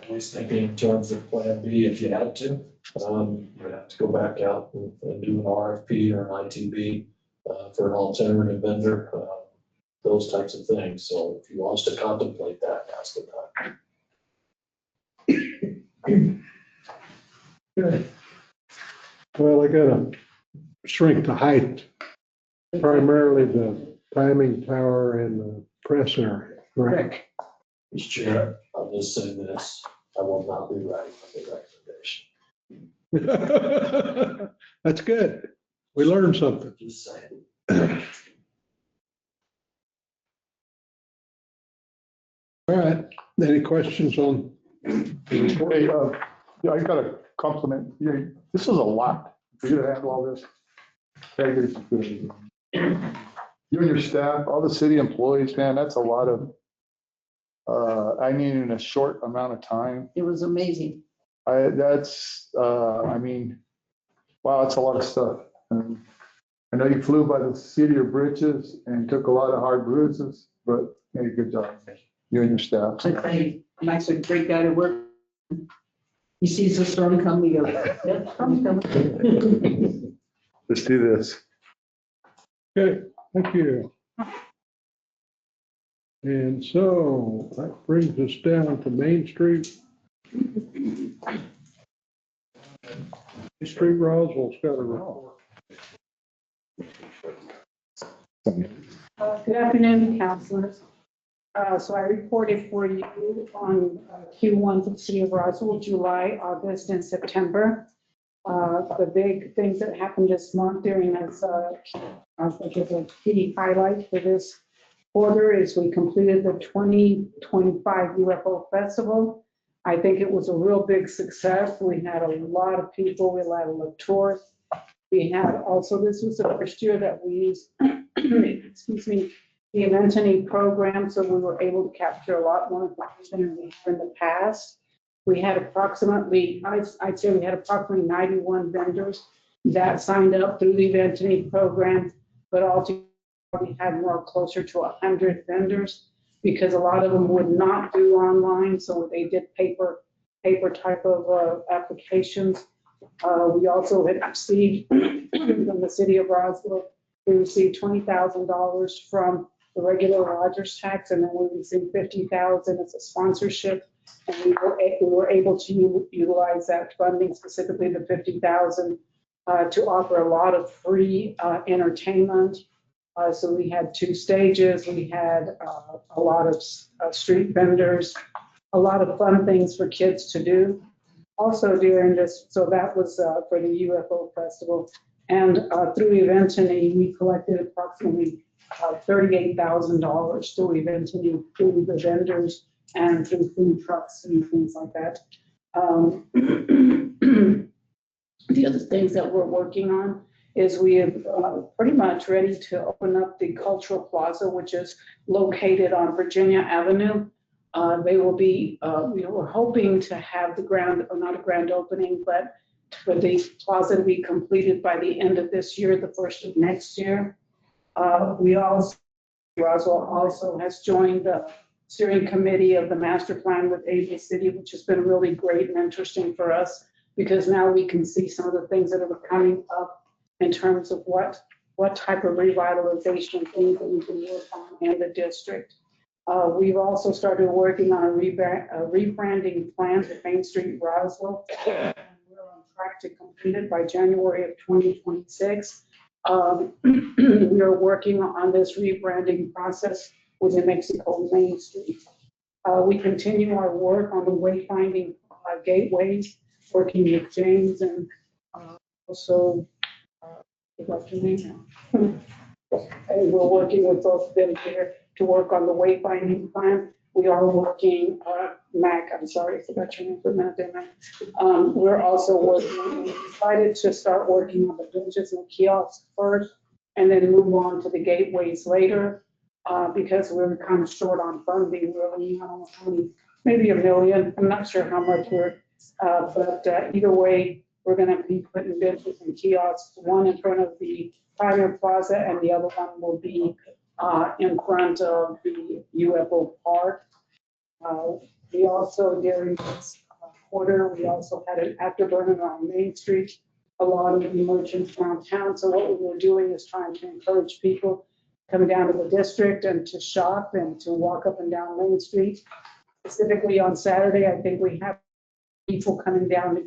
always thinking in terms of Plan B, if you had to, you'd have to go back out and do an RFP or an ITB for an alternative vendor, those types of things. So if you want us to contemplate that, that's the time. Good. Well, I gotta shrink the height, primarily the timing tower and the press area. Correct. Mr. Chair, I'll just say this, I will not be writing the recommendation. That's good. We learned something. All right, any questions on? Hey, yeah, I got a compliment. This is a lot for you to handle all this. Peggy, you and your staff, all the city employees, man, that's a lot of, I mean, in a short amount of time. It was amazing. I mean, wow, that's a lot of stuff. And I know you flew by the city of britches and took a lot of hard bruises, but you did a good job, you and your staff. Mike's a great guy to work. He sees the storm coming, he goes, yeah, storm's coming. Let's do this. Okay, thank you. And so that brings us down to Main Street. Main Street Roswell's got a report. Good afternoon, councilors. So I reported for you on Q1 for the city of Roswell, July, August, and September. The big things that happened this month during this, I think is a key highlight for this quarter is we completed the 2025 UFO Festival. I think it was a real big success. We had a lot of people. We had a lot of tours. We had also, this was the first year that we used, excuse me, the Eventany program, so we were able to capture a lot more information than we have in the past. We had approximately, I'd say we had approximately 91 vendors that signed up through the Eventany program, but altogether we had more closer to 100 vendors because a lot of them would not do online, so they did paper type of applications. We also had received from the city of Roswell, we received $20,000 from the regular lodger's tax, and then we received $50,000 as a sponsorship. And we were able to utilize that funding, specifically the $50,000, to offer a lot of free entertainment. So we had 2 stages, we had a lot of street vendors, a lot of fun things for kids to do. Also during this, so that was for the UFO Festival. And through Eventany, we collected approximately $38,000 through Eventany, through the vendors and through food trucks and things like that. The other things that we're working on is we have pretty much ready to open up the Cultural Plaza, which is located on Virginia Avenue. They will be, we're hoping to have the grand, or not a grand opening, but for the plaza to be completed by the end of this year, the first of next year. We also, Roswell also has joined the steering committee of the master plan with AV City, which has been really great and interesting for us because now we can see some of the things that are coming up in terms of what type of revitalization things that we can work on in the district. We've also started working on a rebranding plan for Main Street Roswell. And we're on track to complete it by January of 2026. We are working on this rebranding process within Mexico Main Street. We continue our work on the wayfinding gateways, working with James and also, what's your name now? And we're working with both of them here to work on the wayfinding plan. We are working, Mac, I'm sorry, I forgot your name for a minute there, Mac. We're also working, we decided to start working on the benches and kiosks first, and then move on to the gateways later, because we're kind of short on funding, really, I don't know how many, maybe $1 million, I'm not sure how much we're, but either way, we're gonna be putting benches and kiosks, one in front of the Pioneer Plaza, and the other one will be in front of the UFO Park. We also, during this quarter, we also had an afterburner on Main Street, a lot of the merchants downtown. So what we were doing is trying to encourage people coming down to the district and to shop and to walk up and down Main Street. Specifically on Saturday, I think we have people coming down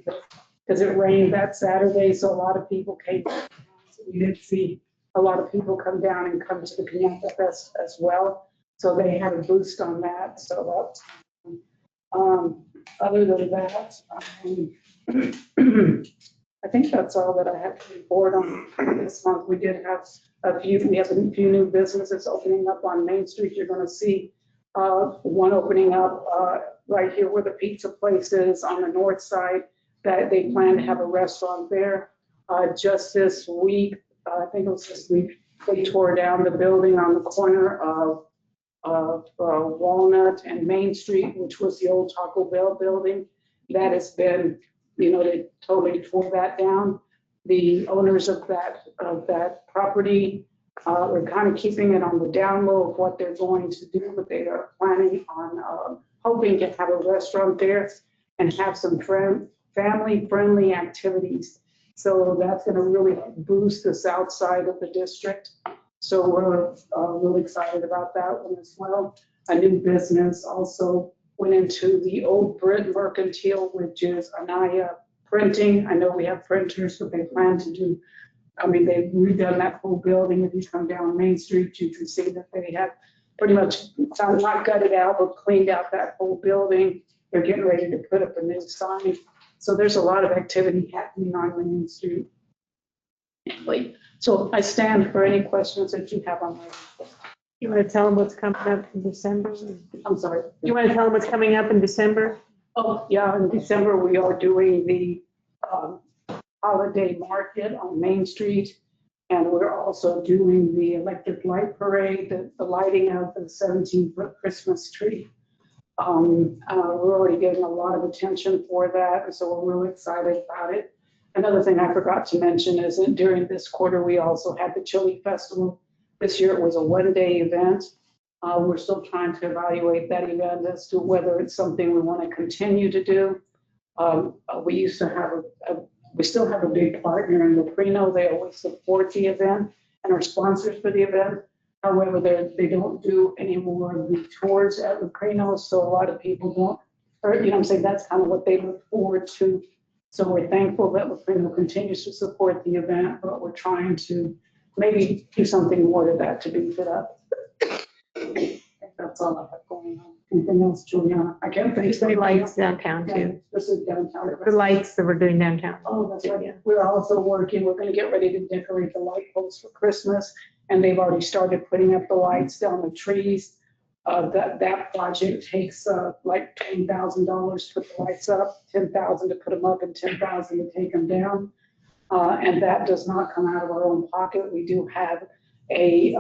because it rained that Saturday, so a lot of people came. So we did see a lot of people come down and come to the Piñata Fest as well. So they had a boost on that. So that's, other than that, I think that's all that I have to report on this month. We have a few new businesses opening up on Main Street. You're gonna see one opening up right here where the pizza place is on the north side, that they plan to have a restaurant there. Just this week, I think it was this week, they tore down the building on the corner of Walnut and Main Street, which was the old Taco Bell building. That has been, they totally tore that down. The owners of that property are kind of keeping it on the down low of what they're going to do, but they are planning on hoping to have a restaurant there and have some family-friendly activities. So that's going to really boost the south side of the district. So we're really excited about that one as well. A new business also went into the Old Brit Mercantile, which is Anaya Printing. I know we have printers, but they plan to do, they've redone that whole building. If you come down Main Street, you can see that they have pretty much not gutted out, but cleaned out that whole building. They're getting ready to put up a new sign. So there's a lot of activity happening on Main Street. So I stand for any questions that you have on my report. You want to tell them what's coming up in December? I'm sorry. You want to tell them what's coming up in December? Oh, yeah, in December, we are doing the holiday market on Main Street. And we're also doing the electric light parade, the lighting of the 17-foot Christmas tree. We're already getting a lot of attention for that, and so we're really excited about it. Another thing I forgot to mention is that during this quarter, we also had the Chili Festival. This year it was a one-day event. We're still trying to evaluate that event as to whether it's something we want to continue to do. We used to have we still have a big partner in Luprino. They always support the event and are sponsors for the event. However, they don't do any more of the tours at Luprino, so a lot of people don't, or I'm saying that's kind of what they look forward to. So we're thankful that Luprino continues to support the event, but we're trying to maybe do something more to that to beef it up. That's all I have going on. Anything else, Juliana? I can't think. The lights downtown too. This is downtown. The lights that we're doing downtown. Oh, that's right. Yeah. We're also we're going to get ready to decorate the light posts for Christmas, and they've already started putting up the lights down the trees. That project takes like $20,000 to put the lights up, $10,000 to put them up, and $10,000 to take them down. And that does not come out of our own pocket. We do have a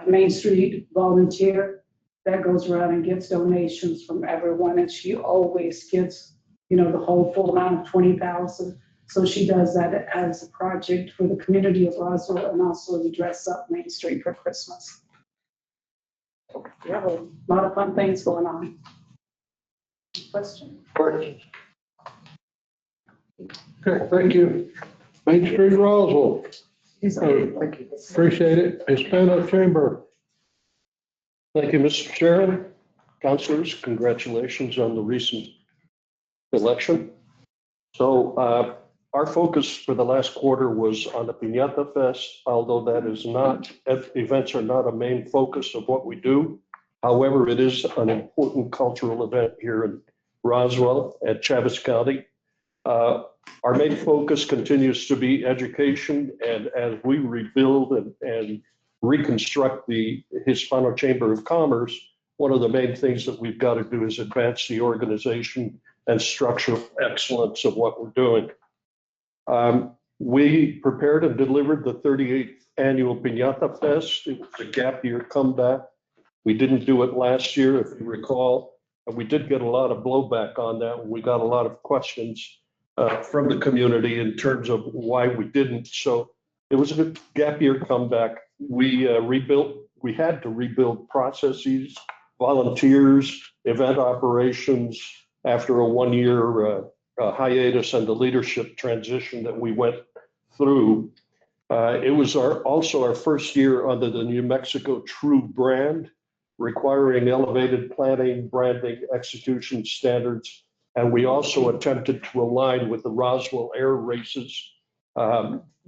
Main Street volunteer that goes around and gets donations from everyone, and she always gets, the whole full amount of $20,000. So she does that as a project for the community of Roswell and also to dress up Main Street for Christmas. We have a lot of fun things going on. Question? Questions? Okay, thank you. Main Street Roswell. Thank you. Appreciate it. Hispano Chamber. Thank you, Mr. Chairman. Councilors, congratulations on the recent election. So our focus for the last quarter was on the Piñata Fest, although that is not, events are not a main focus of what we do. However, it is an important cultural event here in Roswell at Chaves County. Our main focus continues to be education, and as we rebuild and reconstruct the Hispano Chamber of Commerce, one of the main things that we've got to do is advance the organization and structural excellence of what we're doing. We prepared and delivered the 38th annual Piñata Fest. It was a gap year comeback. We didn't do it last year, if you recall. And we did get a lot of blowback on that. We got a lot of questions from the community in terms of why we didn't. So it was a gap year comeback. We had to rebuild processes, volunteers, event operations after a one-year hiatus and the leadership transition that we went through. It was also our first year under the New Mexico True brand, requiring elevated planning, branding, execution standards. And we also attempted to align with the Roswell Air Races,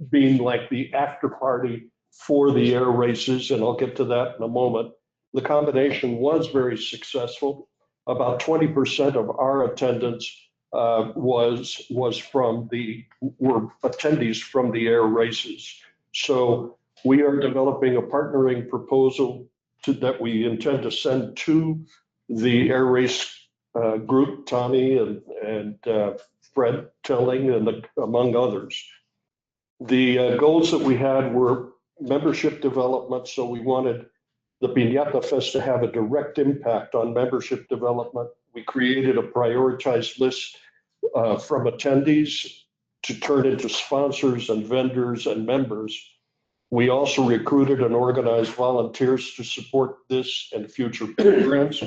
being like the after party for the air races, and I'll get to that in a moment. The combination was very successful. About 20% of our attendance was from were attendees from the air races. So we are developing a partnering proposal that we intend to send to the air race group, Tommy and Fred Telling, and among others. The goals that we had were membership development, so we wanted the Piñata Fest to have a direct impact on membership development. We created a prioritized list from attendees to turn into sponsors and vendors and members. We also recruited and organized volunteers to support this and future programs.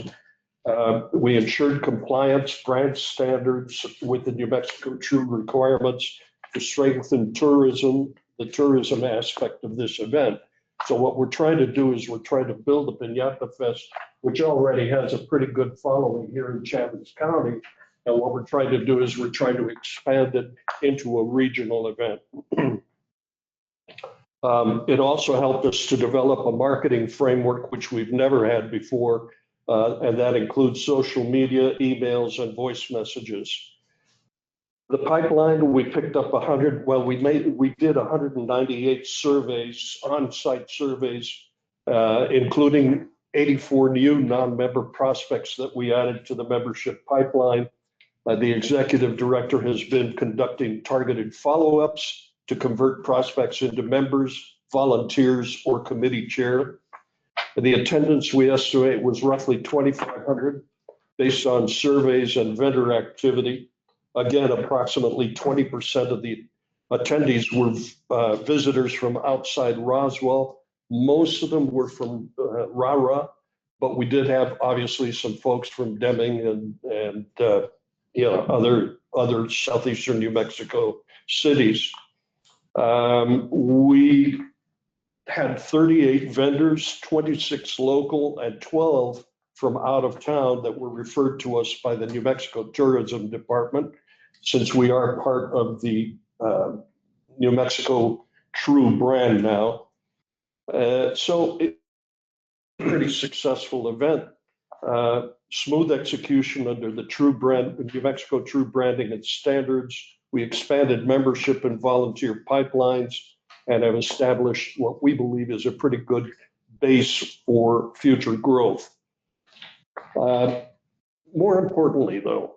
We ensured compliance, grant standards with the New Mexico True requirements to strengthen tourism, the tourism aspect of this event. So what we're trying to do is we're trying to build the Piñata Fest, which already has a pretty good following here in Chaves County. And what we're trying to do is we're trying to expand it into a regional event. It also helped us to develop a marketing framework, which we've never had before. And that includes social media, emails, and voice messages. The pipeline, we picked up 100, well, we did 198 surveys, on-site surveys, including 84 new non-member prospects that we added to the membership pipeline. The executive director has been conducting targeted follow-ups to convert prospects into members, volunteers, or committee chair. The attendance we estimate was roughly 2,500 based on surveys and vendor activity. Again, approximately 20% of the attendees were visitors from outside Roswell. Most of them were from RARA, but we did have obviously some folks from Deming and other southeastern New Mexico cities. We had 38 vendors, 26 local, and 12 from out of town that were referred to us by the New Mexico Tourism Department, since we are part of the New Mexico True brand now. So it's a pretty successful event. Smooth execution under the True brand, New Mexico True branding and standards. We expanded membership and volunteer pipelines and have established what we believe is a pretty good base for future growth. More importantly, though,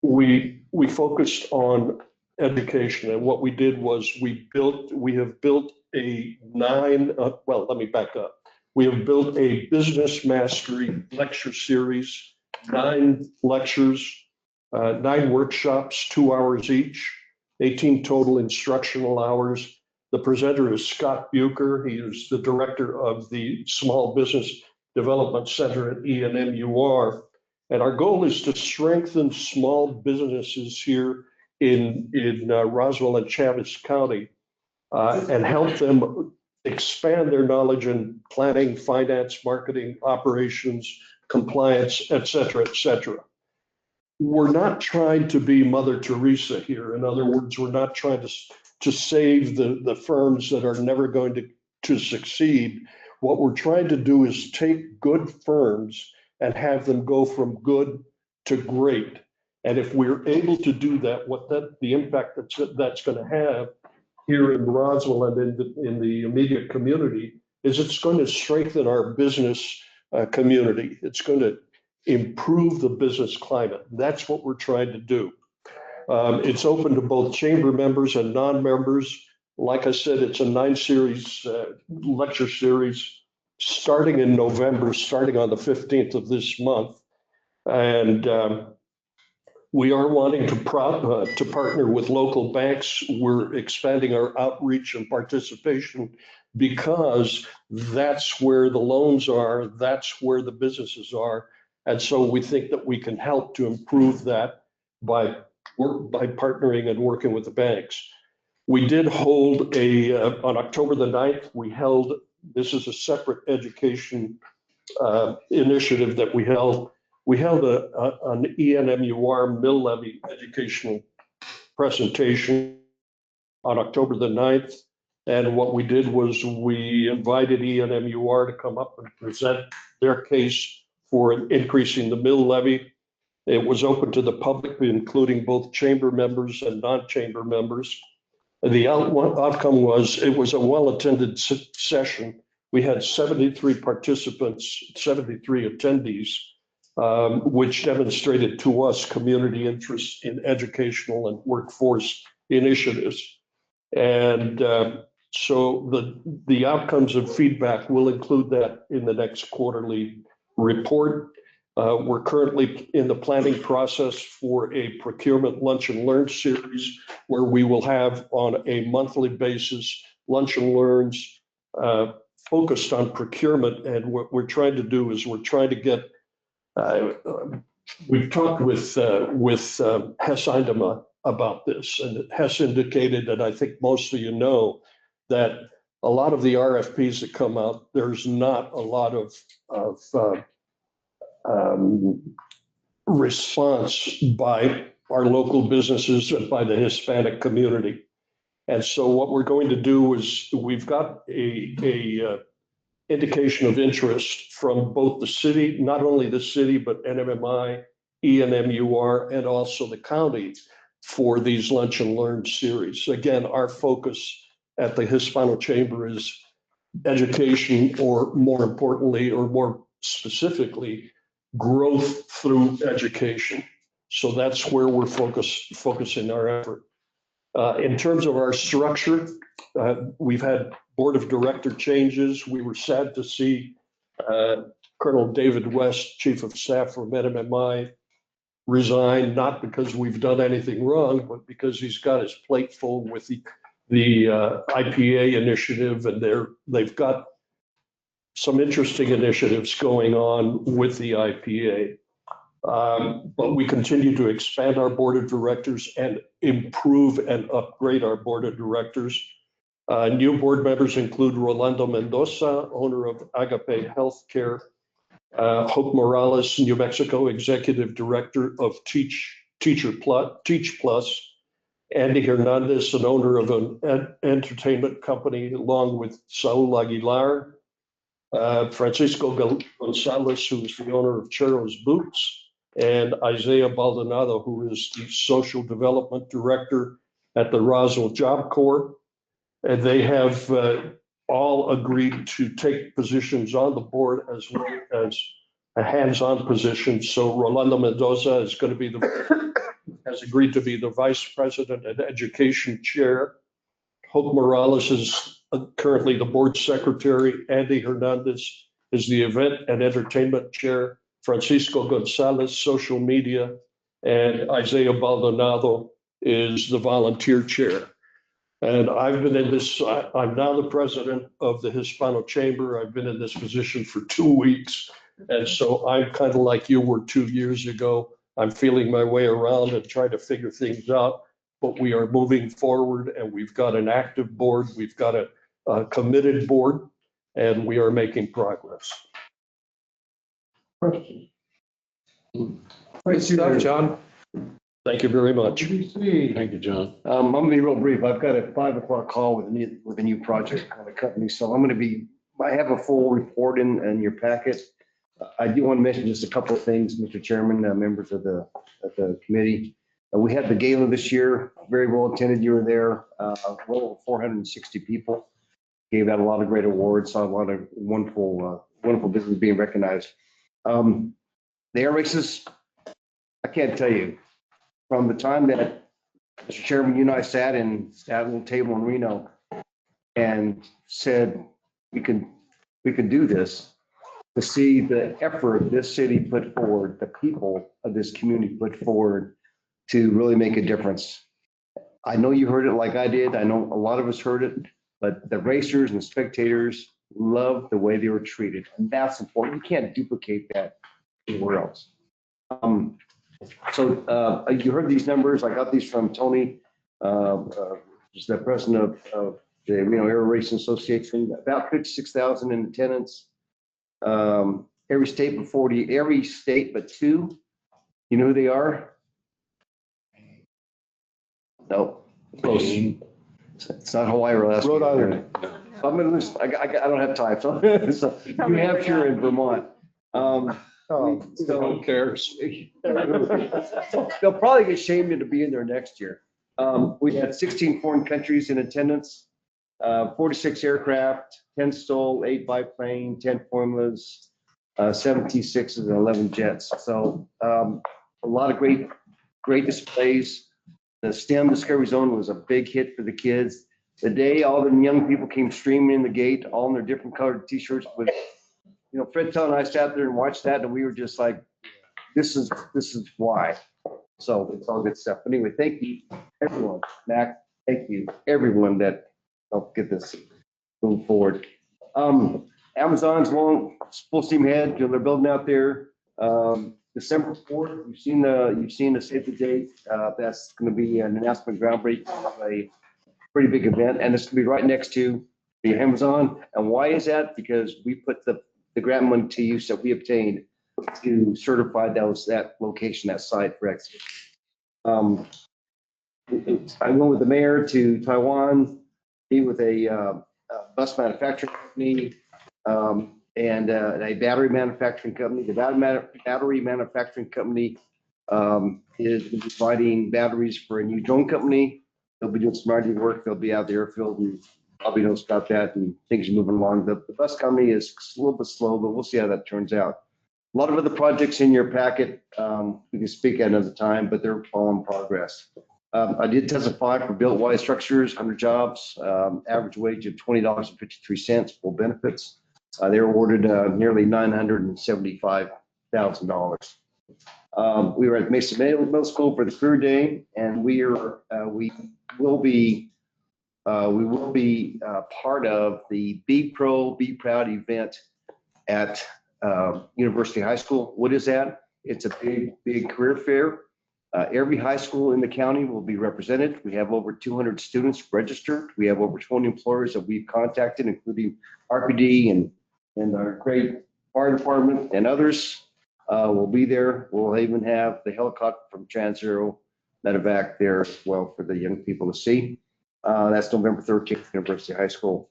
we focused on education, and what we did was we have built a let me back up. We have built a business mastery lecture series, 9 lectures, 9 workshops, 2 hours each, 18 total instructional hours. The presenter is Scott Bucher. He is the director of the Small Business Development Center at ENMUR. And our goal is to strengthen small businesses here in Roswell and Chaves County and help them expand their knowledge in planning, finance, marketing, operations, compliance, et cetera, et cetera. We're not trying to be Mother Teresa here. In other words, we're not trying to save the firms that are never going to succeed. What we're trying to do is take good firms and have them go from good to great. And if we're able to do that, the impact that's going to have here in Roswell and in the immediate community is it's going to strengthen our business community. It's going to improve the business climate. That's what we're trying to do. It's open to both chamber members and non-members. Like I said, it's a 9-series lecture series starting in November, starting on the 15th of this month. And we are wanting to partner with local banks. We're expanding our outreach and participation because that's where the loans are, that's where the businesses are. And so we think that we can help to improve that by partnering and working with the banks. We did hold on October the 9th, this is a separate education initiative that we held. We held an ENMUR mill levy educational presentation on October the 9th. And what we did was we invited ENMUR to come up and present their case for increasing the mill levy. It was open to the public, including both chamber members and non-chamber members. The outcome was, it was a well-attended session. We had 73 participants, 73 attendees, which demonstrated to us community interest in educational and workforce initiatives. And so the outcomes of feedback will include that in the next quarterly report. We're currently in the planning process for a procurement lunch and learn series where we will have on a monthly basis lunch and learns focused on procurement. And what we're trying to do is we're trying to get, we've talked with Hess Eindema about this, and Hess indicated, and I think most of you know, that a lot of the RFPs that come out, there's not a lot of response by our local businesses and by the Hispanic community. And so what we're going to do is we've got a indication of interest from both the city, not only the city, but NMMI, ENMUR, and also the county for these lunch and learn series. Again, our focus at the Hispano Chamber is education, or more importantly, or more specifically, growth through education. So that's where we're focusing our effort. In terms of our structure, we've had board of director changes. We were sad to see Colonel David West, chief of staff for NMMI, resign, not because we've done anything wrong, but because he's got his plate full with the IPA initiative, and they've got some interesting initiatives going on with the IPA. But we continue to expand our board of directors and improve and upgrade our board of directors. New board members include Rolando Mendoza, owner of Agape Healthcare, Hope Morales, New Mexico executive director of Teach Plus, Andy Hernandez, an owner of an entertainment company, along with Saul Aguilar, Francisco Gonzalez, who is the owner of Chero's Boots, and Isaiah Baldonado, who is the social development director at the Roswell Job Corps. And they have all agreed to take positions on the board as well as a hands-on position. So Rolando Mendoza is going to be has agreed to be the vice president and education chair. Hope Morales is currently the board secretary. Andy Hernandez is the event and entertainment chair. Francisco Gonzalez, social media, and Isaiah Baldonado is the volunteer chair. And I've been in this, I'm now the president of the Hispano Chamber. I've been in this position for 2 weeks. And so I'm kind of like you were 2 years ago. I'm feeling my way around and trying to figure things out, but we are moving forward, and we've got an active board. We've got a committed board, and we are making progress. Great stuff, John. Thank you very much. Thank you, John. I'm going to be real brief. I've got a 5 o'clock call with a new project on the company. So I'm going to be, I have a full report in your packet. I do want to mention just a couple of things, Mr. Chairman, members of the committee. We had the gala this year, very well attended. You were there, well over 460 people. Gave out a lot of great awards, saw a lot of wonderful business being recognized. The air races, I can't tell you, from the time that, Mr. Chairman, you and I sat at a little table in Reno and said, we can do this, to see the effort this city put forward, the people of this community put forward to really make a difference. I know you heard it like I did. I know a lot of us heard it, but the racers and the spectators loved the way they were treated. And that's important. You can't duplicate that anywhere else. So you heard these numbers. I got these from Tony, just the president of the Reno Air Racing Association. About 56,000 in attendance. Every state but 40, every state but 2. You know who they are? No, close. It's not Hawaii or Alaska. Rhode Island. I'm gonna listen. I don't have time. So New Hampshire and Vermont. So Who cares? they'll probably get shamed into being there next year. We had 16 foreign countries in attendance, 46 aircraft, 10 STOL, 8 biplane, 10 formulas, 7 T6s and 11 jets. So a lot of great displays. The STEM Discovery Zone was a big hit for the kids. The day all the young people came streaming in the gate, all in their different colored T-shirts with, Fred Tell and I sat there and watched that, and we were just like, this is why. So it's all good stuff. But anyway, thank you, everyone. Mac, thank you, everyone that helped get this moving forward. Amazon's full steam ahead. They're building out there. December 4th, you've seen the save the date. That's going to be an announcement groundbreaking of a pretty big event, and it's going to be right next to the Amazon. And why is that? Because we put the grant money to use that we obtained to certify that location, that site for exhibition. I went with the mayor to Taiwan, be with a bus manufacturing company, and a battery manufacturing company. The battery manufacturing company is providing batteries for a new drone company. They'll be doing some R&D work. They'll be out the airfield and probably knows about that, and things are moving along. The bus company is a little bit slow, but we'll see how that turns out. A lot of other projects in your packet we can speak at another time, but they're all in progress. I did testify for Built Wise Structures, 100 jobs, average wage of $20.53, full benefits. They were awarded nearly $975,000. We were at Mesa Middle School for the career day, and we will be part of the Be Pro, Be Proud event at University High School. What is that? It's a big career fair. Every high school in the county will be represented. We have over 200 students registered. We have over 20 employers that we've contacted, including RPD and our great fire department and others will be there. We'll even have the helicopter from TransAero medevac there as well for the young people to see. That's November 13th, University High School.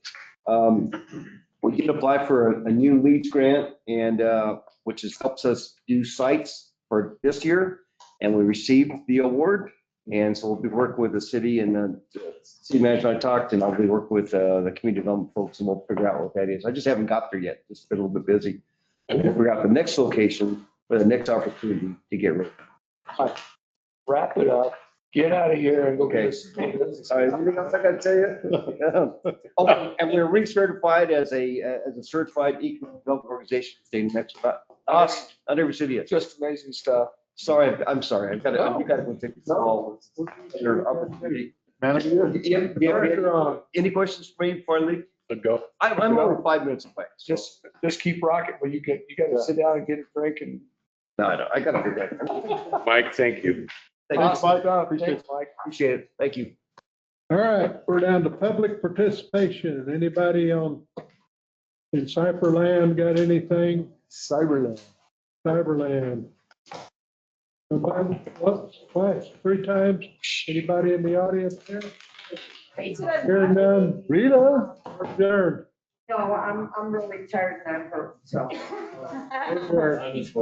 We did apply for a new LEADS grant, and which helps us do sites for this year, and we received the award. And so we'll be working with the city, and the city manager I talked, and I'll be working with the community development folks, and we'll figure out what that is. I just haven't got there yet. Just been a little bit busy. And we'll figure out the next location for the next opportunity to get ready. Wrap it up. Get out of here and go. Okay. Anything else I got to tell you? Oh, and we're recertified as a certified economic development organization in the state of New Mexico. Awesome. Not every city is. Just amazing stuff. Sorry, I'm sorry. I've got to go take this call. Your opportunity. Any questions for me before I leave? Go. I'm over 5 minutes away. Just keep rocking. Well, you got to sit down and get a drink and. No, I got to do that. Mike, thank you. Thanks, Mike. Appreciate it. Thank you. All right, we're down to public participation. Anybody in Cyberland got anything? Cyberland. Nobody? Twice, 3 times? Anybody in the audience there? Hearing none. Rita? Adjourned. No, I'm really tired and I'm hurt, so. Adjourned.